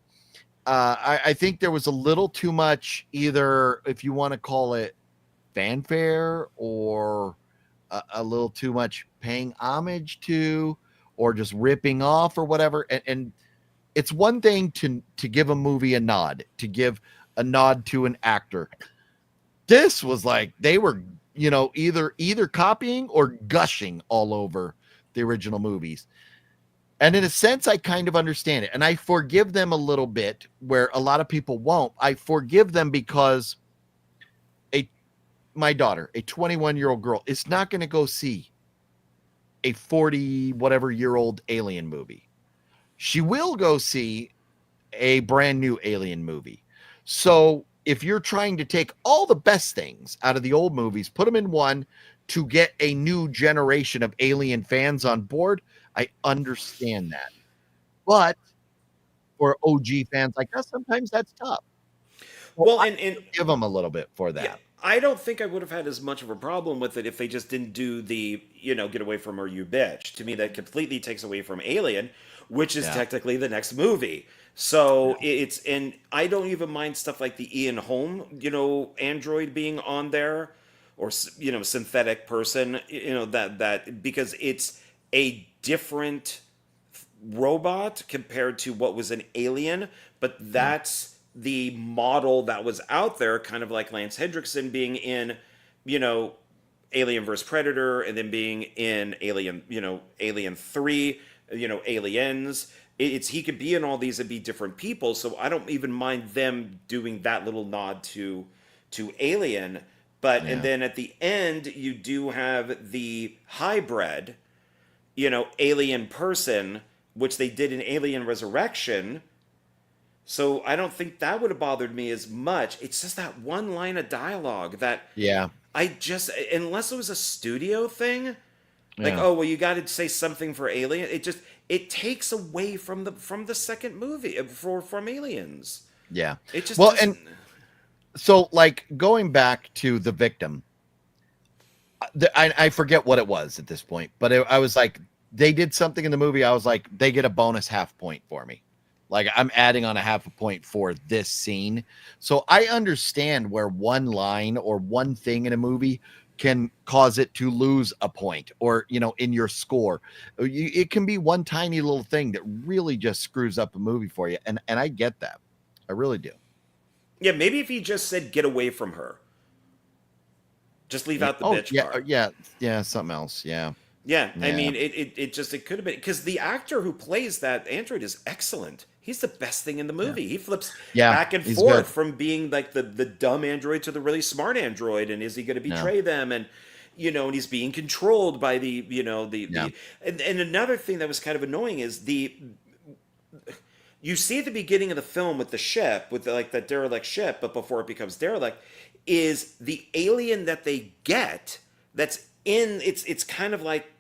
I think there was a little too much, either if you want to call it fanfare or a little too much paying homage to, or just ripping off or whatever. And it's one thing to give a movie a nod, to give a nod to an actor. This was like they were, either copying or gushing all over the original movies. And in a sense, I kind of understand it. And I forgive them a little bit where a lot of people won't. I forgive them because my daughter, a 21-year-old girl, is not going to go see a 40 whatever year old alien movie. She will go see a brand new alien movie. So if you're trying to take all the best things out of the old movies, put them in one to get a new generation of alien fans on board, I understand that. But for OG fans like us, sometimes that's tough. So Well, I and give them a little bit for that. yeah, I don't think I would have had as much of a problem with it if they just didn't do the, get away from her, you bitch. To me, that completely takes away from Alien, which is Yeah. technically the next movie. So and I don't even mind stuff like the Ian Holm, android being on there, or synthetic person, that because it's a different robot compared to what was an Alien, but that's the model that was out there, kind of like Lance Hendrickson being in, Alien vs Predator, and then being in Alien, Alien 3, Aliens. It's he could be in all these and be different people, so I don't even mind them doing that little nod to Alien. But Yeah. and then at the end you do have the hybrid, alien person, which they did in Alien Resurrection. So I don't think that would have bothered me as much. It's just that one line of dialogue that Yeah. I just, unless it was a studio thing, like, Yeah. oh well, you got to say something for Alien. It takes away from the second movie from Aliens. Yeah. It just Well, doesn't- and so like going back to the victim, I forget what it was at this point, but I was like, they did something in the movie. I was like, they get a bonus half point for me. Like I'm adding on a half a point for this scene. So I understand where one line or one thing in a movie can cause it to lose a point, or, in your score. It can be one tiny little thing that really just screws up a movie for you. And I get that. I really do. yeah, maybe if he just said "get away from her," just leave out the bitch yeah, part. yeah, something else. Yeah. Yeah, I Yeah. mean, it could have been, because the actor who plays that android is excellent. He's the best thing in the movie. He flips Yeah, back and he's forth good. from being like the dumb android to the really smart android, and is he going to betray them? And and he's being controlled by the and another thing that was kind of annoying is you see at the beginning of the film with the ship, with that derelict ship, but before it becomes derelict, is the alien that they get that's in it's kind of like,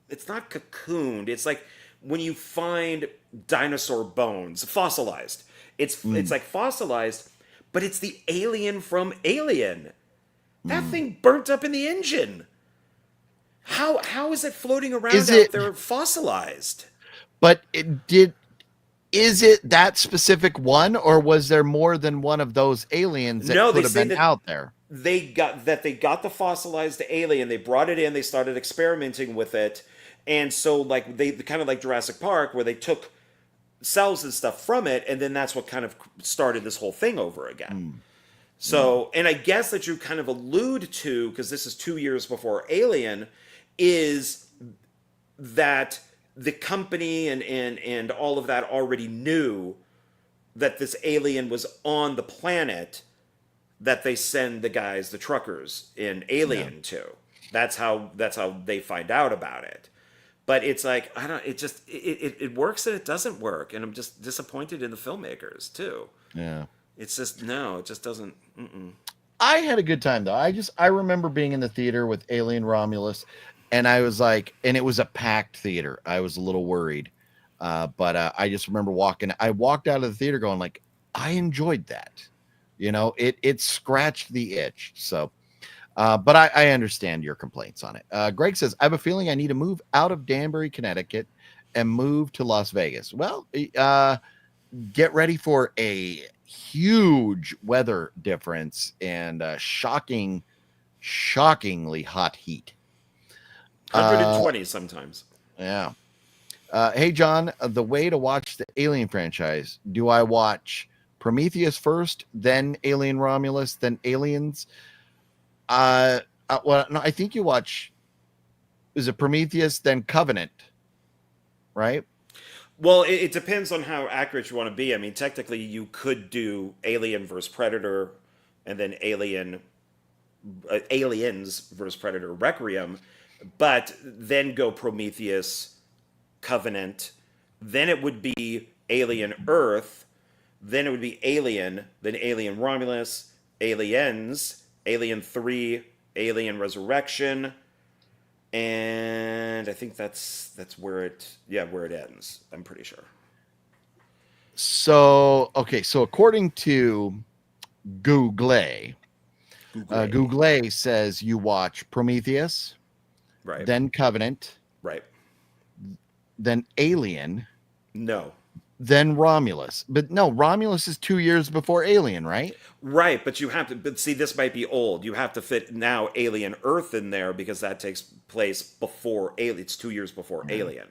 it's not cocooned. It's like when you find dinosaur bones, fossilized. It's like fossilized, but it's the alien from Alien. That thing burnt up in the engine. How is it floating around Is out it- there fossilized? But is it that specific one, or was there more than one of those aliens that No, they could have say been that- out there? They got the fossilized alien. They brought it in. They started experimenting with it, and so like they kind of like Jurassic Park, where they took cells and stuff from it, and then that's what kind of started this whole thing over again. So, and I guess that you kind of allude to, because this is 2 years before Alien, is that the company and all of that already knew that this alien was on the planet that they send the truckers in Alien to. That's how they find out about it. But it's like, it works and it doesn't work, and I'm just disappointed in the filmmakers too. Yeah. It's just, no, it just doesn't. I had a good time though. I remember being in the theater with Alien Romulus, and I was like, and it was a packed theater. I was a little worried. But I just remember I walked out of the theater going like, I enjoyed that. It scratched the itch. So, but I understand your complaints on it. Greg says, I have a feeling I need to move out of Danbury, Connecticut and move to Las Vegas. Well, get ready for a huge weather difference and shocking shockingly hot heat. 120 sometimes. Yeah. Hey, John, the way to watch the Alien franchise, do I watch Prometheus first, then Alien Romulus, then Aliens? Well, no, I think you watch, is it Prometheus, then Covenant, right? Well, it depends on how accurate you want to be. I mean, technically, you could do Alien versus Predator, and then Aliens versus Predator Requiem, but then go Prometheus, Covenant, then it would be Alien Earth, then it would be Alien, then Alien Romulus, Aliens, Alien 3, Alien Resurrection, and I think that's where it ends. I'm pretty sure. So according to Google says you watch Prometheus, Right. then Covenant, Right. then Alien, No. then Romulus. But no, Romulus is 2 years before Alien, right? Right, but you have to. But see, this might be old. You have to fit now Alien Earth in there because that takes place before Alien. It's 2 years before Alien.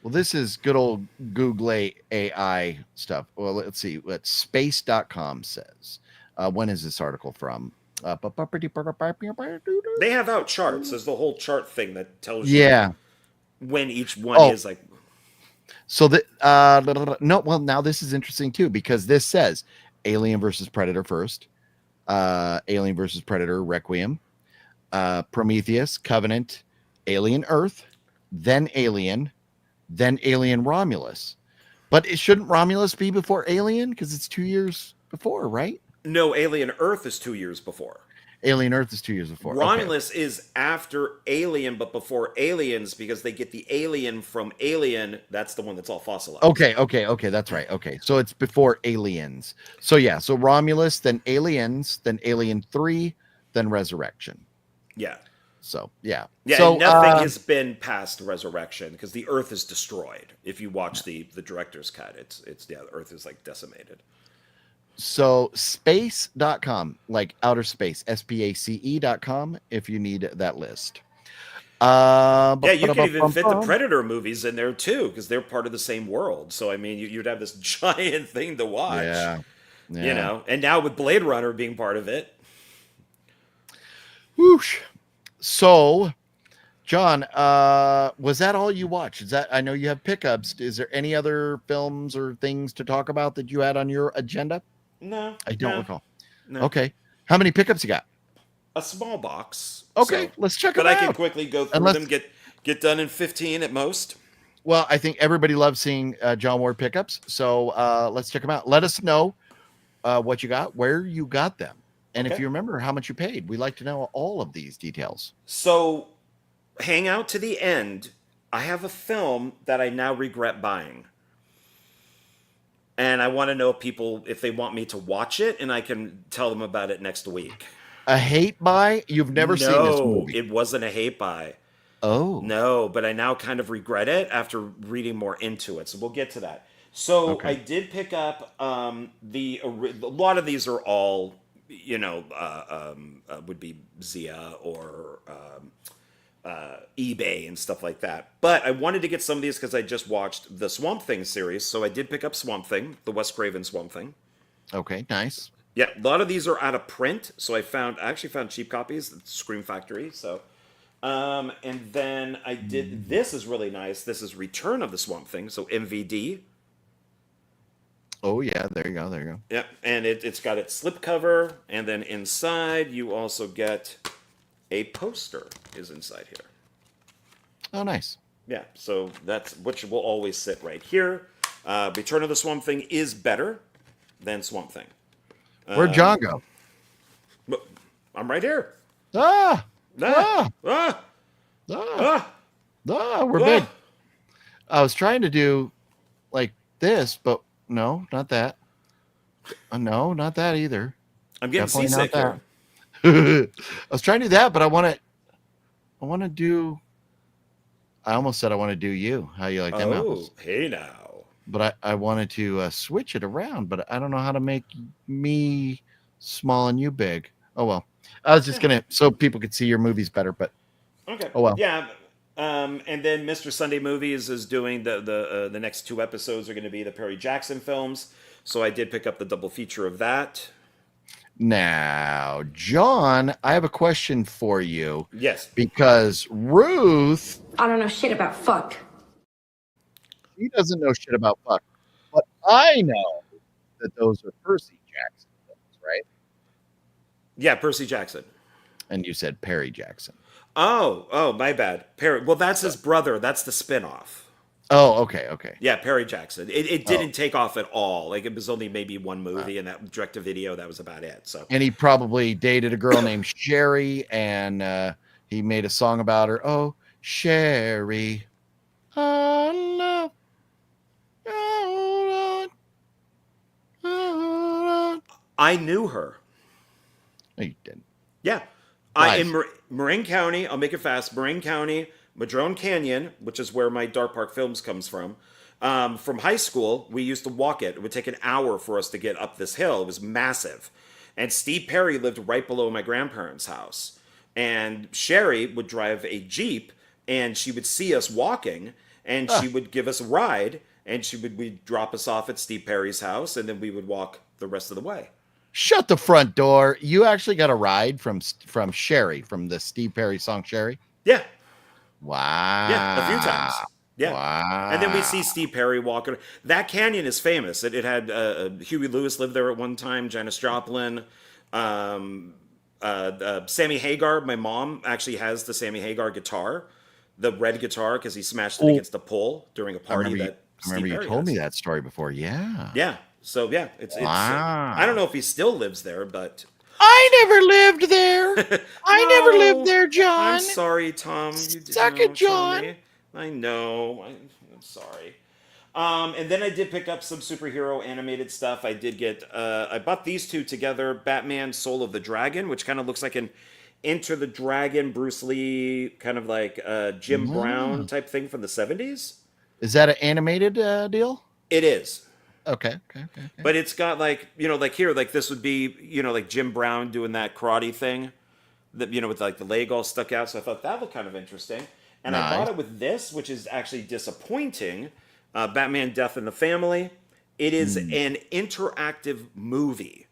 Well, this is good old Google AI stuff. Well, let's see what space.com says. When is this article from? They have out charts. There's the whole chart thing that tells you Yeah. when each one is like. So no, well, now this is interesting too, because this says Alien versus Predator first, Alien versus Predator Requiem, Prometheus, Covenant, Alien Earth, then Alien Romulus. But shouldn't Romulus be before Alien? Because it's 2 years before, right? No, Alien Earth is 2 years before. Alien Earth is 2 years before. Romulus is after Alien, but before Aliens, because they get the alien from Alien. That's the one that's all fossilized. Okay, that's right. Okay, so it's before Aliens. So yeah, so Romulus, then Aliens, then Alien 3, then Resurrection. Yeah. So yeah. Yeah, so and nothing has been past Resurrection because the Earth is destroyed. If you watch the director's cut, it's the Earth is like decimated. So space.com, like outer space, SPACE.com, if you need that list. Yeah, you could even fit the Predator movies in there too, because they're part of the same world. So I mean, you'd have this giant thing to watch. Yeah. You know, and now with Blade Runner being part of it. Whoosh. So, John, was that all you watched? Is that, I know you have pickups. Is there any other films or things to talk about that you had on your agenda? No, I don't recall. No. Okay. How many pickups you got? A small box. Okay, let's check them out. But I can quickly go through them, get done in 15 at most. Well, I think everybody loves seeing John Ward pickups. So let's check them out. Let us know what you got, where you got them. And if you remember how much you paid. We'd like to know all of these details. So hang out to the end. I have a film that I now regret buying. And I want to know if they want me to watch it, and I can tell them about it next week. A hate buy? You've never seen this movie? No, it wasn't a hate buy. Oh. No, but I now kind of regret it after reading more into it. So we'll get to that. So I did pick up a lot of these are all, would be Zia or eBay and stuff like that. But I wanted to get some of these because I just watched the Swamp Thing series. So I did pick up Swamp Thing, the Wes Craven Swamp Thing. Okay, nice. Yeah, a lot of these are out of print. So I actually found cheap copies at Scream Factory. So, and then I did, this is really nice. This is Return of the Swamp Thing. So MVD. Oh yeah, there you go. Yeah, and it's got its slipcover. And then inside you also get a poster is inside here. Oh, nice. Yeah, so that's which will always sit right here. Return of the Swamp Thing is better than Swamp Thing. Where'd John go? I'm right here. We're big. Ah. I was trying to do like this, but no, not that. No, not that either. I'm getting seasick here. I was trying to do that, but I want to do. I almost said I want to do you. How you like them apples? Hey now. But I wanted to switch it around, but I don't know how to make me small and you big. Oh well. I was just gonna so people could see your movies better, but okay. Oh well. Yeah. And then Mr. Sunday Movies is doing the next 2 episodes are going to be the Perry Jackson films. So I did pick up the double feature of that. Now, John, I have a question for you. Yes. Because Ruth... I don't know shit about fuck. He doesn't know shit about fuck. But I know that those are Percy Jackson films, right? Yeah, Percy Jackson. And you said Perry Jackson. Oh, my bad. Perry. Well, that's his brother. That's the spinoff. Oh, okay. Yeah, Perry Jackson. It didn't take off at all. Like, it was only maybe one movie, and that direct to video, that was about it. So. And he probably dated a girl named Sherry, and he made a song about her. Oh, Sherry. Oh, love. I knew her. No, you didn't. Yeah. In Marin County, I'll make it fast. Marin County, Madrone Canyon, which is where my Dark Park Films comes from. From high school, we used to walk it. It would take an hour for us to get up this hill. It was massive. And Steve Perry lived right below my grandparents' house. And Sherry would drive a Jeep, and she would see us walking, and she would give us a ride, and we'd drop us off at Steve Perry's house, and then we would walk the rest of the way. Shut the front door. You actually got a ride from Sherry, from the Steve Perry song Sherry? Yeah. Wow. Yeah, a few times. Yeah. Wow. And then we see Steve Perry walking. That canyon is famous. It had Huey Lewis lived there at one time, Janis Joplin, Sammy Hagar. My mom actually has the Sammy Hagar guitar, the red guitar, because he smashed it against the pole during a party. I remember you told me that story before. Yeah. Yeah. So yeah, it's wow. I don't know if he still lives there, but I never lived there. I never lived there, John. I'm sorry, Tom. Suck it, John. Tommy. I know. I'm sorry. And then I did pick up some superhero animated stuff. I did get. I bought these two together: Batman: Soul of the Dragon, which kind of looks like an Enter the Dragon, Bruce Lee, kind of like Jim Brown type thing from the 70s. Is that an animated deal? It is. Okay. But it's got like, like here, like this would be, like Jim Brown doing that karate thing, that with like the leg all stuck out. So I thought that looked kind of interesting. And nice. I bought it with this, which is actually disappointing. Batman: Death in the Family. It is an interactive movie.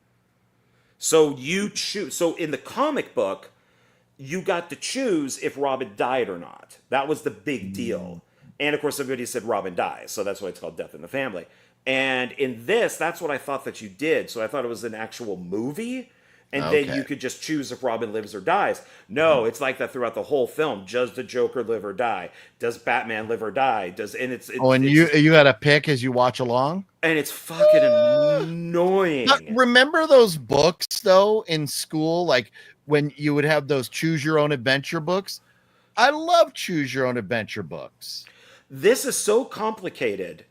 So you choose. So in the comic book, you got to choose if Robin died or not. That was the big deal. And of course, everybody said Robin dies, so that's why it's called Death in the Family. And in this, that's what I thought that you did. So I thought it was an actual movie, and then you could just choose if Robin lives or dies. No, it's like that throughout the whole film. Does the Joker live or die? Does Batman live or die? You got to pick as you watch along? And it's fucking annoying. Remember those books, though, in school? Like, when you would have those choose your own adventure books? I love choose your own adventure books. This is so complicated.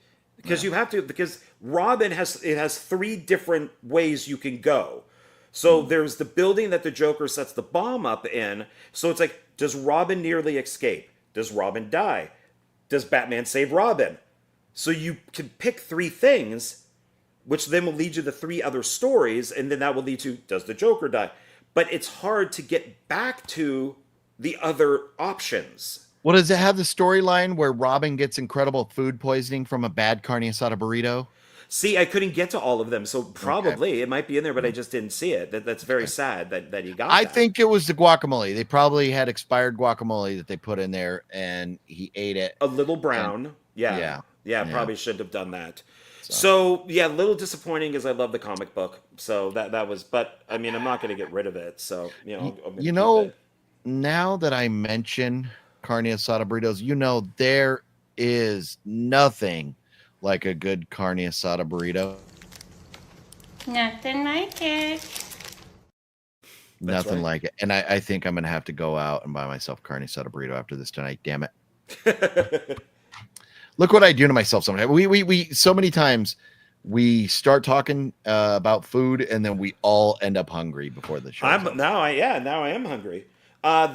Because Robin has three different ways you can go. So there's the building that the Joker sets the bomb up in. So it's like, does Robin nearly escape? Does Robin die? Does Batman save Robin? So you can pick three things, which then will lead you to three other stories, and then that will lead to, does the Joker die? But it's hard to get back to the other options. Well, does it have the storyline where Robin gets incredible food poisoning from a bad carne asada burrito? See, I couldn't get to all of them, so probably it might be in there, but I just didn't see it. That's very sad that you got that. I think it was the guacamole. They probably had expired guacamole that they put in there, and he ate it. A little brown. Yeah, probably shouldn't have done that. So a little disappointing because I love the comic book. So that was, but I mean, I'm not going to get rid of it. So, now that I mention carne asada burritos, there is nothing like a good carne asada burrito. Nothing like it. Nothing like it. And I think I'm going to have to go out and buy myself carne asada burrito after this tonight. Damn it. Look what I do to myself sometimes. We so many times we start talking about food and then we all end up hungry before the show. Now I am hungry.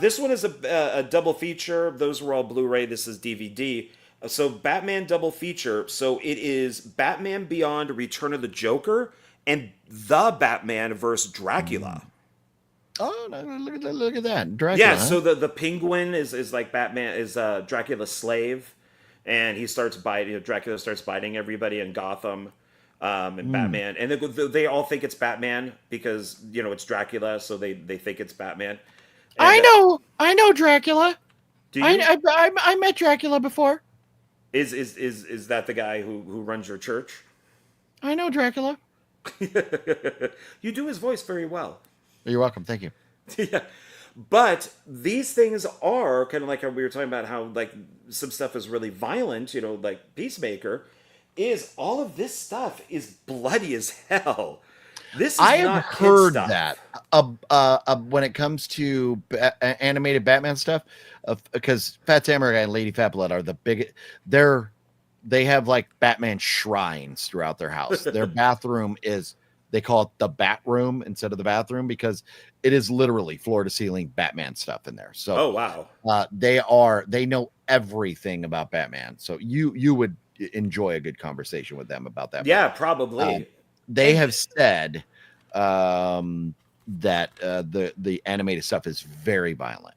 This one is a double feature. Those were all Blu-ray. This is DVD. So Batman double feature. So it is Batman Beyond: Return of the Joker and The Batman vs. Dracula. Oh, look at that. Dracula. Yeah, so the Penguin is like Batman is Dracula's slave, and he starts biting. Dracula starts biting everybody in Gotham, and Batman, and they all think it's Batman because it's Dracula, so they think it's Batman. And, I know Dracula. Do you? I met Dracula before. Is that the guy who runs your church? I know Dracula. You do his voice very well. You're welcome. Thank you. Yeah. But these things are kind of like how we were talking about how like some stuff is really violent, like Peacemaker, is all of this stuff is bloody as hell. This is I have not kid heard stuff. that when it comes to animated Batman stuff, because Phat Samurai and Lady Phat are the big. They have like Batman shrines throughout their house. Their bathroom is, they call it the Bat Room instead of the bathroom because it is literally floor to ceiling Batman stuff in there. So, Oh wow, they know everything about Batman. So you would enjoy a good conversation with them about that. yeah, probably. They have said that the animated stuff is very violent.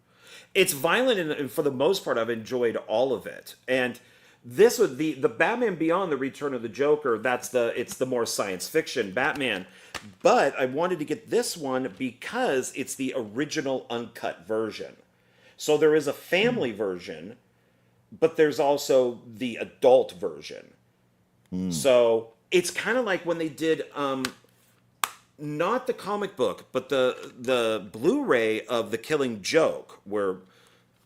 It's violent, and for the most part, I've enjoyed all of it. And this would the Batman Beyond: The Return of the Joker. It's the more science fiction Batman. But I wanted to get this one because it's the original uncut version. So there is a family version, but there's also the adult version. So it's kind of like when they did not the comic book, but the Blu-ray of The Killing Joke, where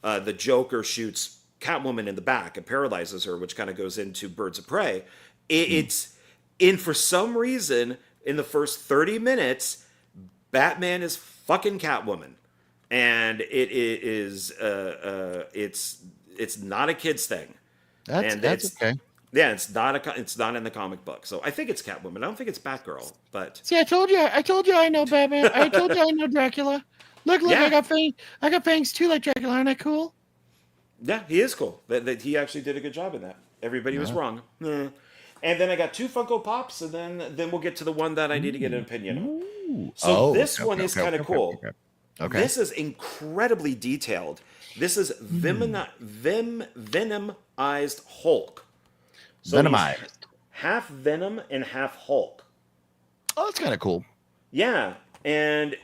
the Joker shoots Catwoman in the back and paralyzes her, which kind of goes into Birds of Prey. It's in, for some reason, in the first 30 minutes, Batman is fucking Catwoman, and it's not a kid's thing. That's okay. Yeah, it's not in the comic book. So I think it's Catwoman. I don't think it's Batgirl, but See, I told you I know Batman. I told you I know Dracula. Look, Yeah. I got fangs too, like Dracula. Aren't I cool? yeah, he is cool. He actually did a good job in that. Everybody was wrong. And then I got 2 Funko Pops, and then we'll get to the one that I need to get an opinion on. So this one is kind of cool. Okay. This is incredibly detailed. This is Venomized Hulk. So he's Venomized. half Venom and half Hulk. Oh, that's kind of cool. Yeah, and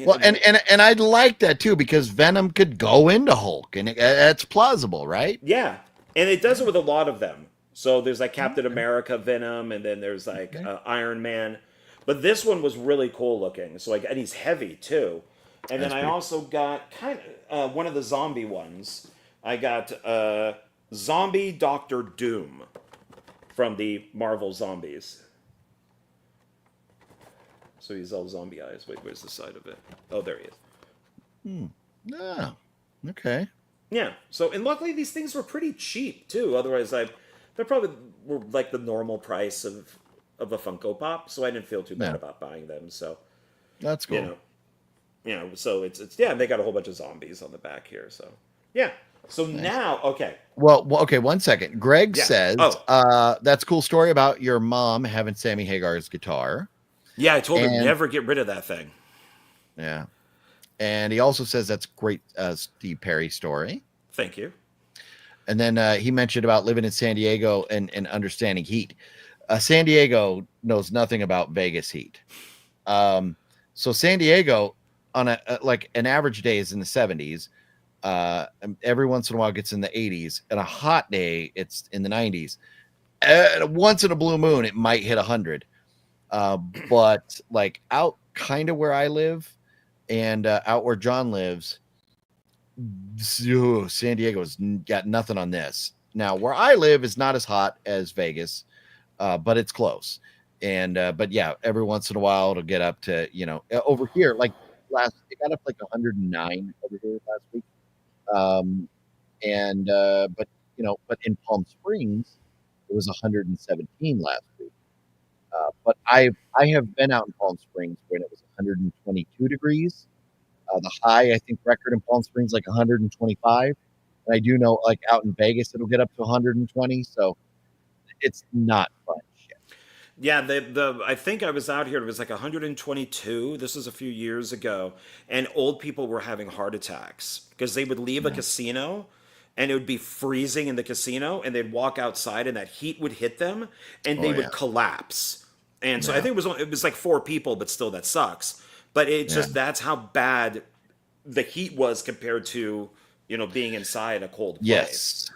Well, and I like that too because Venom could go into Hulk, and that's plausible, right? yeah, and it does it with a lot of them. So there's like Captain America Venom, and then there's like Iron Man. But this one was really cool looking. So and he's heavy too. And then I also got kind of one of the zombie ones. I got Zombie Doctor Doom from the Marvel Zombies. So he's all zombie eyes. Wait, where's the side of it? Oh, there he is. Yeah. Okay. Yeah. So, and luckily these things were pretty cheap too. Otherwise, they probably were like the normal price of a Funko Pop. So I didn't feel too bad about buying them. So That's cool. So it's yeah. They got a whole bunch of zombies on the back here. So yeah. So now, okay. Well, okay. 1 second. Greg says, Oh. that's a cool story about your mom having Sammy Hagar's guitar. Yeah, I told her never get rid of that thing. Yeah. And he also says that's great Steve Perry story. Thank you. And then he mentioned about living in San Diego and understanding heat. San Diego knows nothing about Vegas heat. So San Diego on an average day is in the 70s. Every once in a while it gets in the 80s. And a hot day, it's in the 90s. Once in a blue moon, it might hit 100. But like out kind of where I live and out where John lives, San Diego's got nothing on this. Now, where I live is not as hot as Vegas, but it's close. And but yeah, every once in a while it'll get up to, over here, like it got up like 109 over here last week. But in Palm Springs, it was 117 last week. But I have been out in Palm Springs when it was 122 degrees. The high, I think, record in Palm Springs like 125. And I do know, like out in Vegas, it'll get up to 120. So it's not fun shit. Yeah, I think I was out here. It was like 122. This was a few years ago, and old people were having heart attacks because they would leave a casino, and it would be freezing in the casino, and they'd walk outside, and that heat would hit them, and they would collapse. And so I think it was like 4 people, but still that sucks. But that's how bad the heat was compared to being inside a cold place.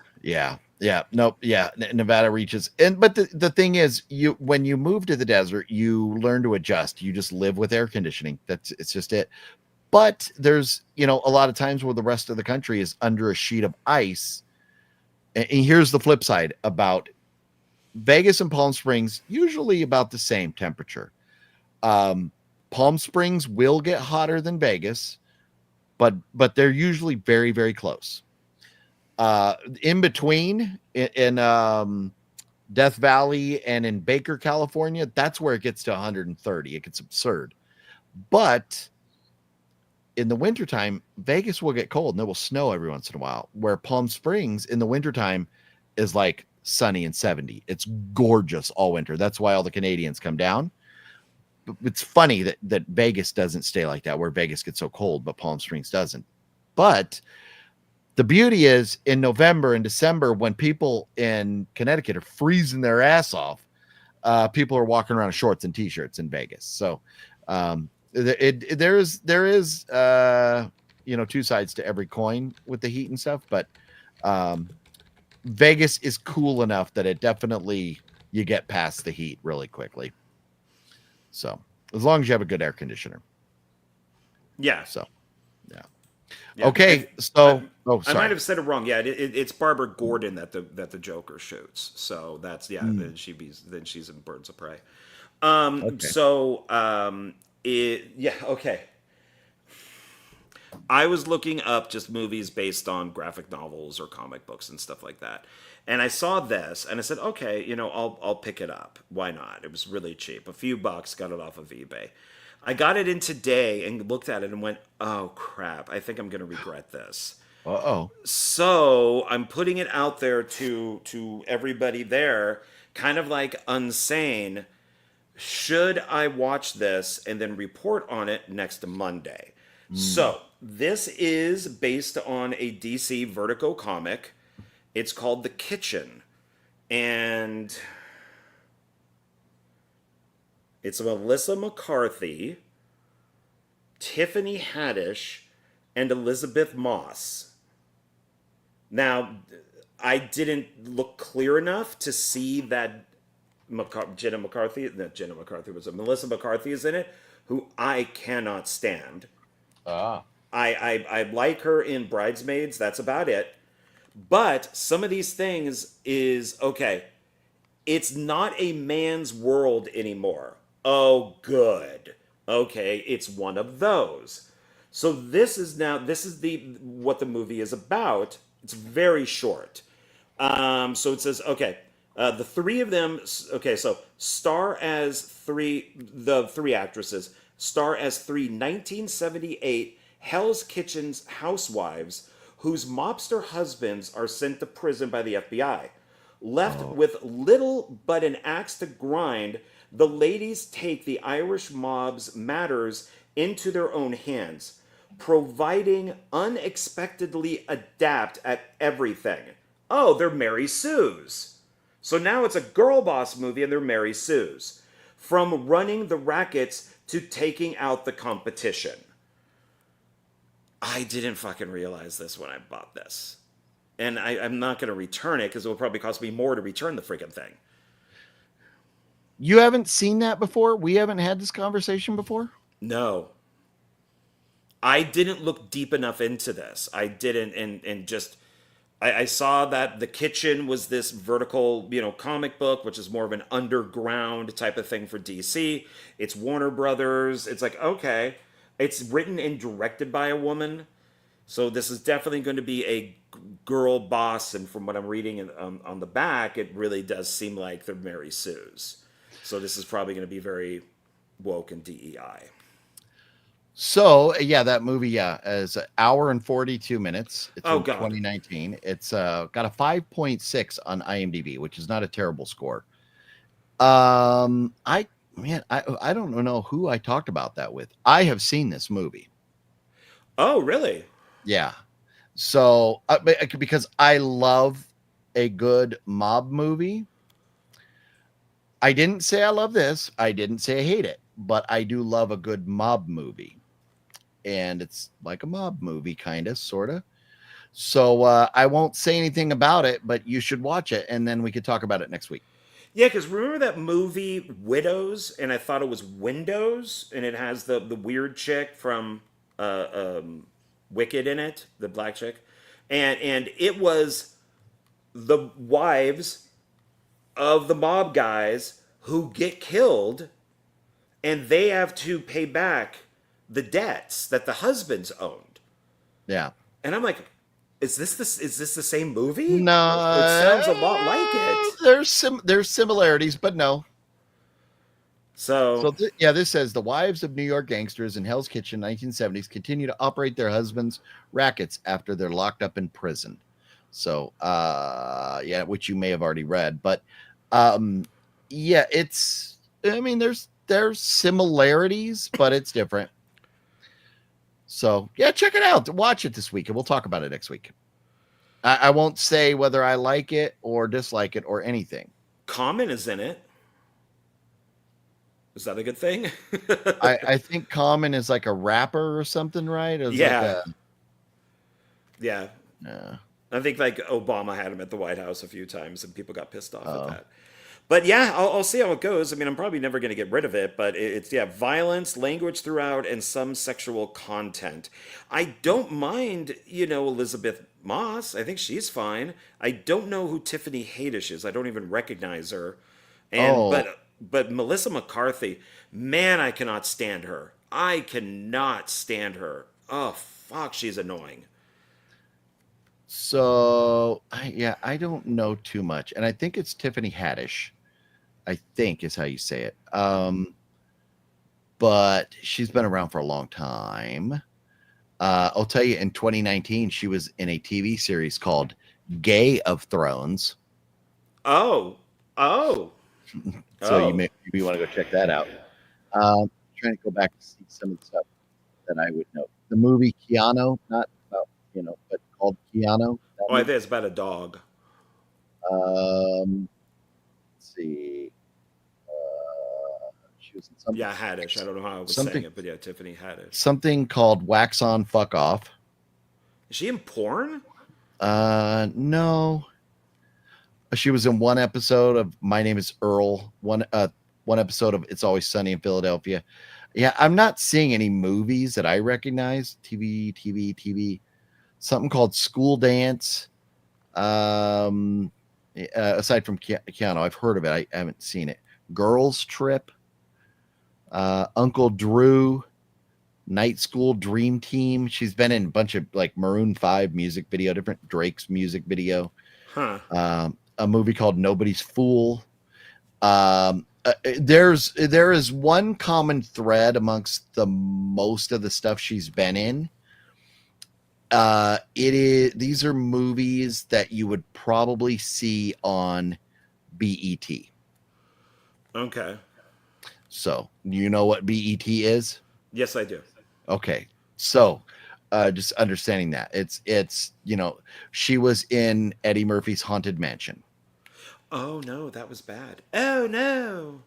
Nope. Yeah. Nevada reaches. But the thing is, when you move to the desert, you learn to adjust. You just live with air conditioning. It's just it. But there's, a lot of times where the rest of the country is under a sheet of ice. And here's the flip side about Vegas and Palm Springs, usually about the same temperature. Palm Springs will get hotter than Vegas, but they're usually very, very close. In between in Death Valley and in Baker, California, that's where it gets to 130. It gets absurd. But in the wintertime, Vegas will get cold and it will snow every once in a while, where Palm Springs in the wintertime is like sunny and 70. It's gorgeous all winter. That's why all the Canadians come down. It's funny that Vegas doesn't stay like that, where Vegas gets so cold, but Palm Springs doesn't. But the beauty is in November and December, when people in Connecticut are freezing their ass off, people are walking around in shorts and t-shirts in Vegas. So there is two sides to every coin with the heat and stuff, but Vegas is cool enough that it definitely, you get past the heat really quickly. So as long as you have a good air conditioner. Yeah. So, yeah. I Okay. Sorry. I might have said it wrong. Yeah. It's Barbara Gordon that the Joker shoots. So that's, then she's in Birds of Prey. Okay. I was looking up just movies based on graphic novels or comic books and stuff like that. And I saw this and I said, okay, I'll pick it up. Why not? It was really cheap. A few bucks, got it off of eBay. I got it in today and looked at it and went, oh crap, I think I'm going to regret this. Uh-oh. So I'm putting it out there to everybody there, kind of like Unsane. Should I watch this and then report on it next Monday? So this is based on a DC Vertigo comic. It's called The Kitchen. And it's Melissa McCarthy, Tiffany Haddish, and Elizabeth Moss. Now, I didn't look clear enough to see that Melissa McCarthy is in it, who I cannot stand. I like her in Bridesmaids. That's about it. But some of these things is, okay, it's not a man's world anymore. Oh, good. Okay, it's one of those. So this is what the movie is about. It's very short. So it says, okay, the three of them, okay, so the three actresses star as three 1978 Hell's Kitchen's housewives whose mobster husbands are sent to prison by the FBI. Left with little but an axe to grind, the ladies take the Irish mob's matters into their own hands, providing unexpectedly adept at everything. Oh, they're Mary Sue's. So now it's a girl boss movie and they're Mary Sue's. From running the rackets to taking out the competition. I didn't fucking realize this when I bought this. And I'm not going to return it because it will probably cost me more to return the freaking thing. You haven't seen that before? We haven't had this conversation before? No. I didn't look deep enough into this. I didn't, and just... I saw that The Kitchen was this vertical, comic book, which is more of an underground type of thing for DC. It's Warner Brothers. It's like, okay. It's written and directed by a woman. So this is definitely going to be a girl boss. And from what I'm reading on the back, it really does seem like they're Mary Sue's. So this is probably going to be very woke and DEI. So, yeah, that movie, is an hour and 42 minutes. It's from 2019. It's got a 5.6 on IMDb, which is not a terrible score. I don't know who I talked about that with. I have seen this movie. Oh, really? Yeah. So, because I love a good mob movie. I didn't say I love this. I didn't say I hate it, but I do love a good mob movie. And it's like a mob movie, kind of, sort of. So I won't say anything about it, but you should watch it, and then we could talk about it next week. Yeah, because remember that movie Widows, and I thought it was Windows, and it has the weird chick from Wicked in it, the black chick, and it was the wives of the mob guys who get killed, and they have to pay back the debts that the husbands owned. Yeah. And I'm like, is this the same movie? No, It sounds a lot like it. There's similarities, but no. So Yeah, this says the wives of New York gangsters in Hell's Kitchen 1970s continue to operate their husbands' rackets after they're locked up in prison. So yeah, which you may have already read, but yeah, it's, I mean, there's similarities, but it's different. So yeah, check it out. Watch it this week, and we'll talk about it next week. I won't say whether I like it or dislike it or anything. Common is in it. Is that a good thing? I think Common is like a rapper or something, right? Yeah. Like Yeah. yeah. I think like Obama had him at the White House a few times, and people got pissed off at that. But yeah, I'll see how it goes. I mean, I'm probably never going to get rid of it, but it's, yeah, violence, language throughout, and some sexual content. I don't mind, Elizabeth Moss. I think she's fine. I don't know who Tiffany Haddish is. I don't even recognize her. And but Melissa McCarthy, man, I cannot stand her. I cannot stand her. Oh fuck, she's annoying. So I don't know too much, and I think it's Tiffany Haddish. I think is how you say it. But she's been around for a long time. I'll tell you, in 2019, she was in a TV series called Gay of Thrones. Oh. So you maybe want to go check that out. Trying to go back and see some of the stuff that I would know. The movie Keanu, not about, but called Keanu. I think it's about a dog. Let's see. She was in something. Yeah, Haddish. I don't know how I was saying it, but yeah, Tiffany Haddish. Something called Wax On, Fuck Off. Is she in porn? No. She was in one episode of My Name is Earl. One episode of It's Always Sunny in Philadelphia. Yeah, I'm not seeing any movies that I recognize. TV. Something called School Dance. Aside from Keanu, I've heard of it. I haven't seen it. Girls Trip. Uncle Drew. Night School Dream Team. She's been in a bunch of like Maroon 5 music video, different Drake's music video. Huh. A movie called Nobody's Fool. There is one common thread amongst the most of the stuff she's been in. These are movies that you would probably see on BET. Okay. So, you know what BET is? Yes, I do. Okay. So, just understanding that it's she was in Eddie Murphy's Haunted Mansion. Oh no, that was bad. Oh no.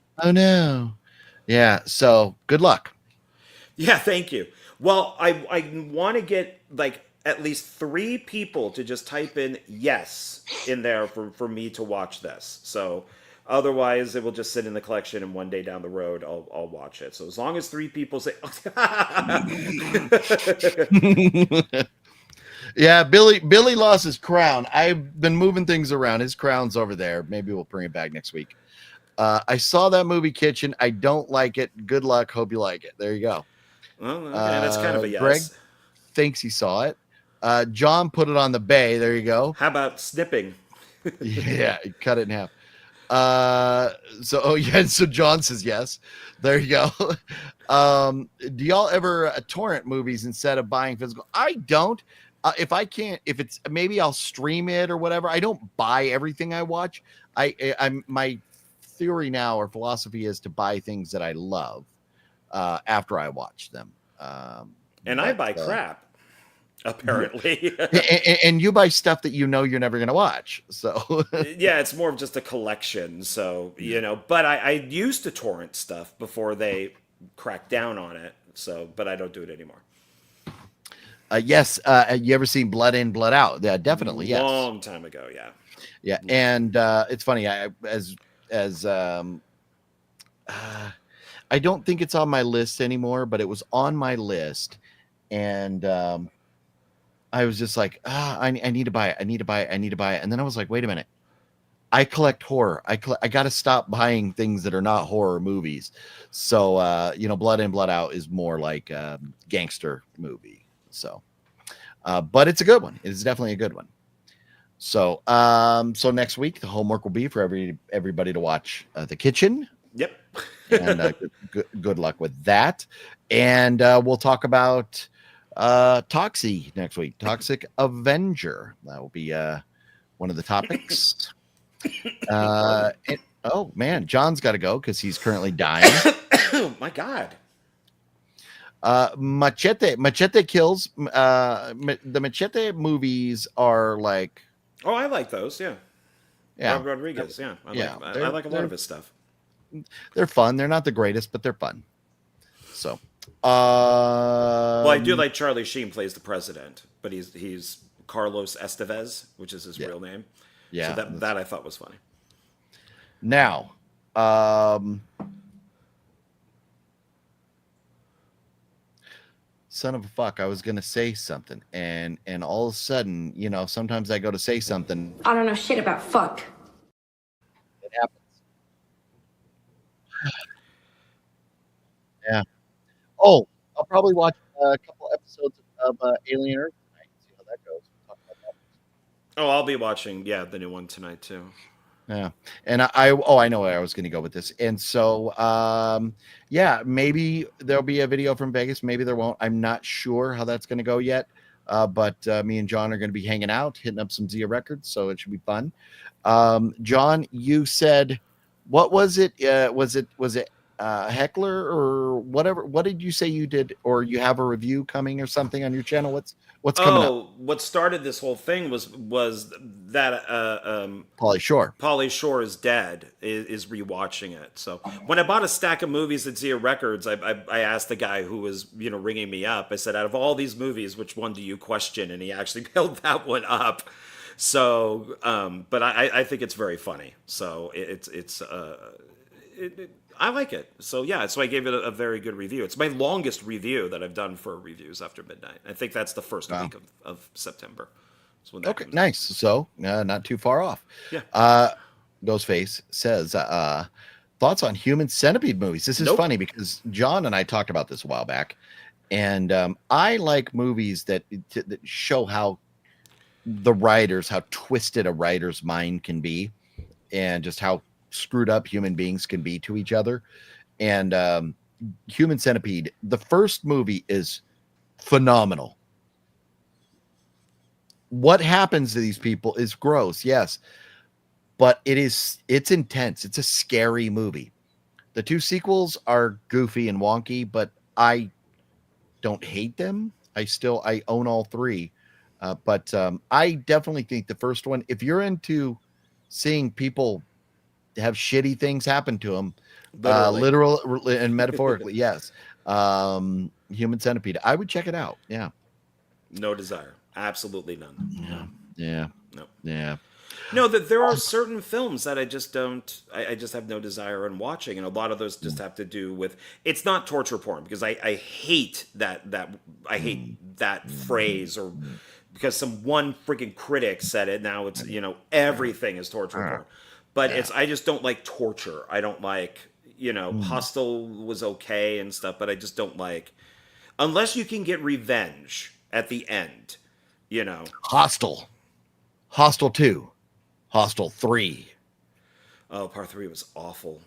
Yeah. So good luck. Yeah, thank you. Well, I want to get like at least 3 people to just type in yes in there for me to watch this. So otherwise, it will just sit in the collection, and one day down the road, I'll watch it. So as long as 3 people say, yeah, Billy lost his crown. I've been moving things around. His crown's over there. Maybe we'll bring it back next week. I saw that movie Kitchen. I don't like it. Good luck. Hope you like it. There you go. Well, okay, that's kind of a yes. Greg thinks he saw it. John put it on the bay. There you go. How about snipping? Yeah, he cut it in half. So John says yes. There you go. Do y'all ever torrent movies instead of buying physical? I don't. If it's maybe I'll stream it or whatever. I don't buy everything I watch. I'm my theory now or philosophy is to buy things that I love after I watch them. And I buy crap. Apparently. and you buy stuff that you're never going to watch. So yeah, it's more of just a collection. So, but I used to torrent stuff before they cracked down on it. So, but I don't do it anymore. Yes. You ever seen Blood In, Blood Out? Yeah, definitely. Yes. Long time ago. Yeah. Yeah. And it's funny. I don't think it's on my list anymore, but it was on my list, and I was just like, I need to buy it. I need to buy it. I need to buy it. And then I was like, wait a minute. I collect horror. I got to stop buying things that are not horror movies. So, Blood In, Blood Out is more like a gangster movie. So, but it's a good one. It's definitely a good one. So, so next week the homework will be for everybody to watch The Kitchen. Yep. And good luck with that. And we'll talk about Toxic next week. Toxic Avenger. That will be one of the topics. Oh man, John's got to go because he's currently dying. Oh my God. Machete kills. The Machete movies are like. Oh, I like those. Yeah. Rob Rodriguez. Yeah. I like a lot of his stuff. They're fun. They're not the greatest, but they're fun. So. Well, I do like Charlie Sheen plays the president, but he's Carlos Estevez, which is his real name. Yeah. So that I thought was funny. Now, son of a fuck, I was gonna say something, and all of a sudden, sometimes I go to say something. I don't know shit about fuck. It happens. Yeah. Oh, I'll probably watch a couple episodes of Alien Earth tonight. See how that goes. We'll talk about that. Oh, I'll be watching, the new one tonight too. Yeah. And I know where I was going to go with this. And so, maybe there'll be a video from Vegas. Maybe there won't. I'm not sure how that's going to go yet. But me and John are going to be hanging out, hitting up some Zia records. So it should be fun. John, you said, what was it? Was it Heckler or whatever? What did you say you did? Or you have a review coming or something on your channel? What's coming up? What started this whole thing was that Pauly Shore. Pauly Shore is dead. Is rewatching it. So when I bought a stack of movies at Zia Records, I asked the guy who was ringing me up. I said, out of all these movies, which one do you question? And he actually held that one up. So, but I think it's very funny. So I like it. So yeah, so I gave it a very good review. It's my longest review that I've done for Reviews After Midnight. I think that's the first week of September. Okay, nice. So not too far off. Yeah. Ghostface says, thoughts on Human Centipede movies. This is funny because John and I talked about this a while back. And I like movies that show how how twisted a writer's mind can be and just how screwed up human beings can be to each other. And Human Centipede, the first movie, is phenomenal. What happens to these people is gross, yes, but it's intense. It's a scary movie. The two sequels are goofy and wonky, but I don't hate them. I own all three, but I definitely think the first one, if you're into seeing people have shitty things happen to them, literal and metaphorically, yes. Human Centipede, I would check it out. Yeah. No desire. Absolutely none. Yeah. No. Yeah. No, that there are certain films that I just don't. I just have no desire in watching, and a lot of those just have to do with. It's not torture porn because I hate that I hate that phrase, or because some one freaking critic said it. Now it's everything is torture porn. But I just don't like torture. I don't like, Hostel was okay and stuff, but I just don't like, unless you can get revenge at the end, Hostel 2, Hostel 3. Oh, part 3 was awful.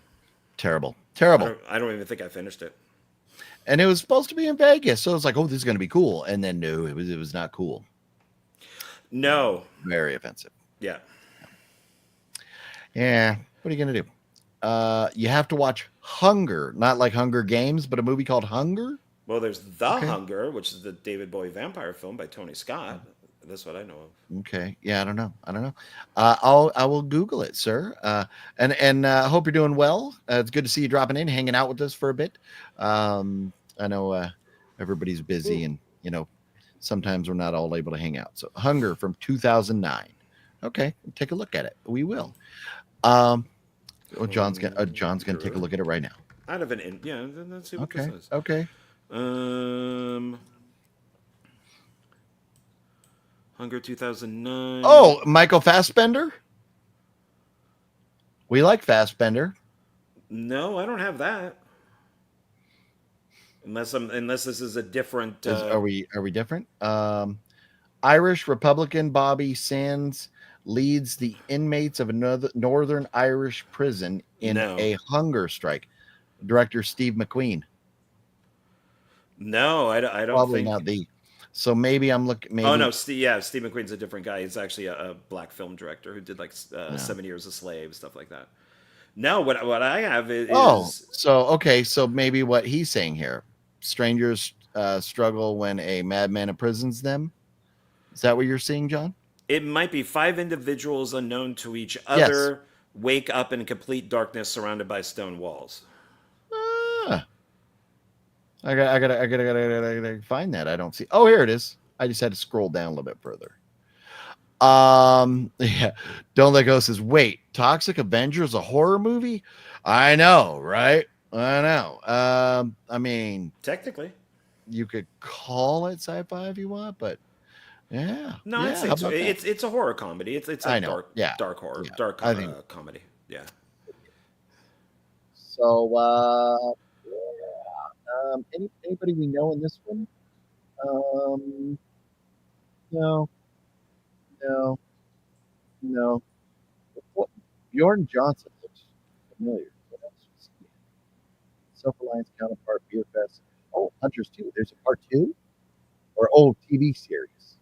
Terrible. I don't even think I finished it. And it was supposed to be in Vegas, so it was like, oh, this is going to be cool. And then no, it was not cool. No. Very offensive. Yeah. Yeah, what are you going to do? You have to watch Hunger, not like Hunger Games, but a movie called Hunger. Well, there's Hunger, which is the David Bowie vampire film by Tony Scott. That's what I know of. Okay. Yeah, I don't know. I will Google it, sir. And hope you're doing well. It's good to see you dropping in, hanging out with us for a bit. I know everybody's busy and sometimes we're not all able to hang out. So Hunger from 2009. Okay, we'll take a look at it. We will. John's gonna take a look at it right now. Out of an yeah, let's see what Okay. this is. Okay. Hunger 2009. Oh, Michael Fassbender. We like Fassbender. No, I don't have that. Unless this is a different. Are we different? Irish Republican Bobby Sands leads the inmates of another Northern Irish prison in a hunger strike. Director Steve McQueen. No, I don't Probably think. not the. So maybe I'm looking. Maybe. Oh no, Steve McQueen's a different guy. He's actually a black film director who did like 7 Years a Slave, stuff like that. No, what I have is. Oh, so okay, so maybe what he's saying here: strangers struggle when a madman imprisons them. Is that what you're seeing, John? It might be 5 individuals unknown to each other wake up in complete darkness, surrounded by stone walls. I gotta find that. I don't see. Oh, here it is. I just had to scroll down a little bit further. Yeah. Don't Let Go says, wait, Toxic Avenger is a horror movie? I know, right? I know. I mean, technically, you could call it sci-fi if you want, but yeah. No, yeah, it's a horror comedy. It's a dark horror, dark comedy. Yeah. So, anybody we know in this one? No. What? Bjorn Johnson looks familiar. What else was he in? Self-Reliance counterpart, Beer Fest. Oh, Hunters 2. There's a part 2? Or TV series.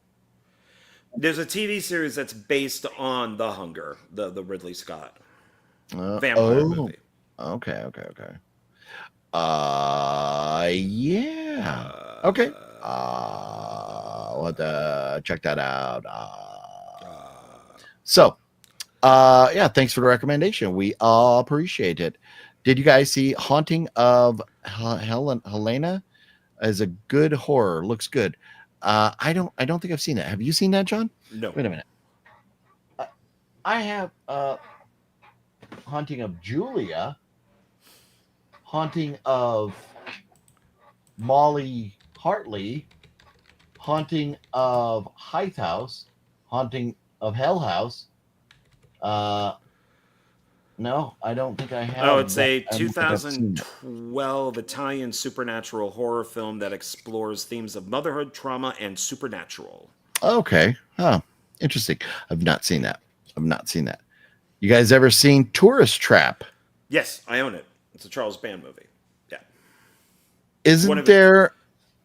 There's a TV series that's based on The Hunger, the Ridley Scott vampire movie. Okay. Yeah. Okay. We'll have to check that out. So, yeah, thanks for the recommendation. We all appreciate it. Did you guys see Haunting of Helena? Is a good horror. Looks good. I don't think I've seen that. Have you seen that, John? No. Wait a minute. I have Haunting of Julia, Haunting of Molly Hartley, Haunting of Hythe House, Haunting of Hell House. No, I don't think I have. Oh, it's a 2012 Italian supernatural horror film that explores themes of motherhood, trauma, and supernatural. Okay. Oh, interesting. I've not seen that. You guys ever seen Tourist Trap? Yes, I own it. It's a Charles Band movie. Yeah. Isn't there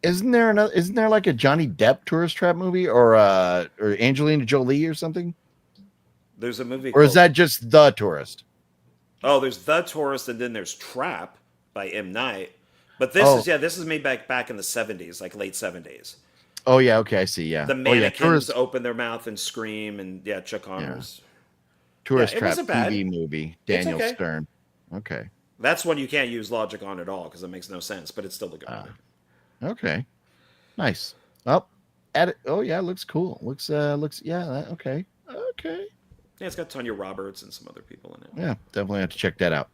like a Johnny Depp Tourist Trap movie or Angelina Jolie or something? There's a movie. Or is that just The Tourist? Oh, there's The Tourist, and then there's Trap by M. Night. But this is made back in the 70s, like late 70s. Oh yeah, okay, I see. Yeah, the mannequins open their mouth and scream, and Chuck Connors. Tourist Trap TV movie. Daniel Stern. Okay, that's one you can't use logic on at all because it makes no sense, but it's still a good movie. Okay, nice. Oh, it looks cool. Looks okay. Yeah, it's got Tanya Roberts and some other people in it. Yeah, definitely have to check that out.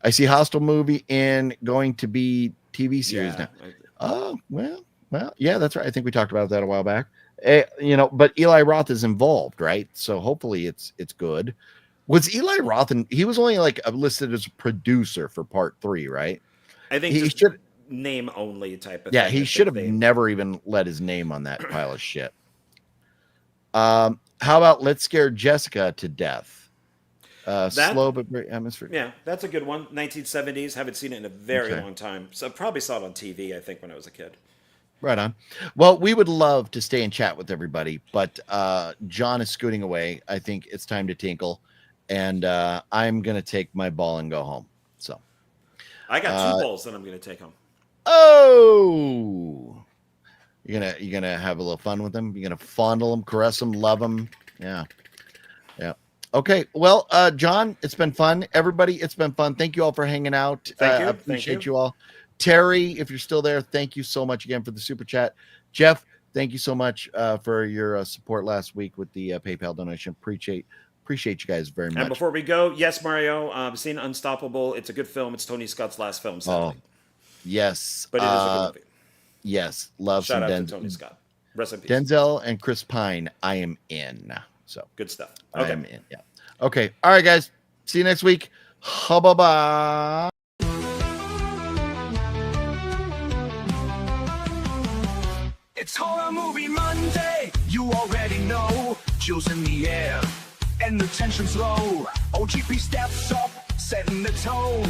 I see Hostel movie and going to be TV series now. Oh, well, yeah, that's right. I think we talked about that a while back. But Eli Roth is involved, right? So hopefully it's good. Was Eli Roth, and he was only like listed as a producer for part 3, right? I think he should name only type of thing. Yeah, he should have never even let his name on that pile of shit. How about Let's Scare Jessica to Death? Slow but very atmospheric. Yeah, that's a good one. 1970s. Haven't seen it in a very long time. So I probably saw it on TV, I think, when I was a kid. Right on. Well, we would love to stay and chat with everybody, but John is scooting away. I think it's time to tinkle, and I'm going to take my ball and go home. So I got 2 balls that I'm going to take home. Oh, you're gonna have a little fun with them. You're gonna fondle them, caress them, love them. Yeah. Okay. Well, John, it's been fun. Everybody, it's been fun. Thank you all for hanging out. Thank you. I appreciate you all. Terry, if you're still there, thank you so much again for the super chat. Jeff, thank you so much for your support last week with the PayPal donation. Appreciate you guys very much. And before we go, yes, Mario, I've seen Unstoppable. It's a good film. It's Tony Scott's last film, sadly. Yes. But it is a good movie. Yes. Love Shout some out to Tony Scott. Rest in peace. Denzel and Chris Pine. I am in. So good stuff. Okay. I am in. Yeah. Okay. All right, guys. See you next week. Bye-bye. It's Horror Movie Monday, you already know. Chills in the air, and the tension's low. OGP steps up, setting the tone.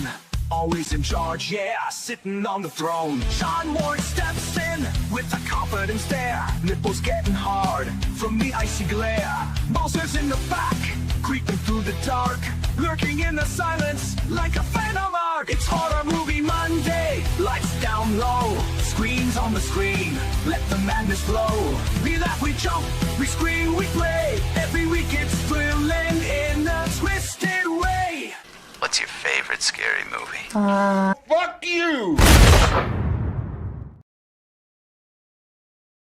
Always in charge, yeah, sitting on the throne. Sean Ward steps in with a confident stare. Nipples getting hard from the icy glare. Bowser's in the back, creeping through the dark. Lurking in the silence like a phantom arc. It's Horror Movie Monday, lights down low. Screens on the screen, let the madness flow. We laugh, we jump, we scream, we play. Every week it's thrilling in a twisted way. What's your favorite scary movie? Fuck you!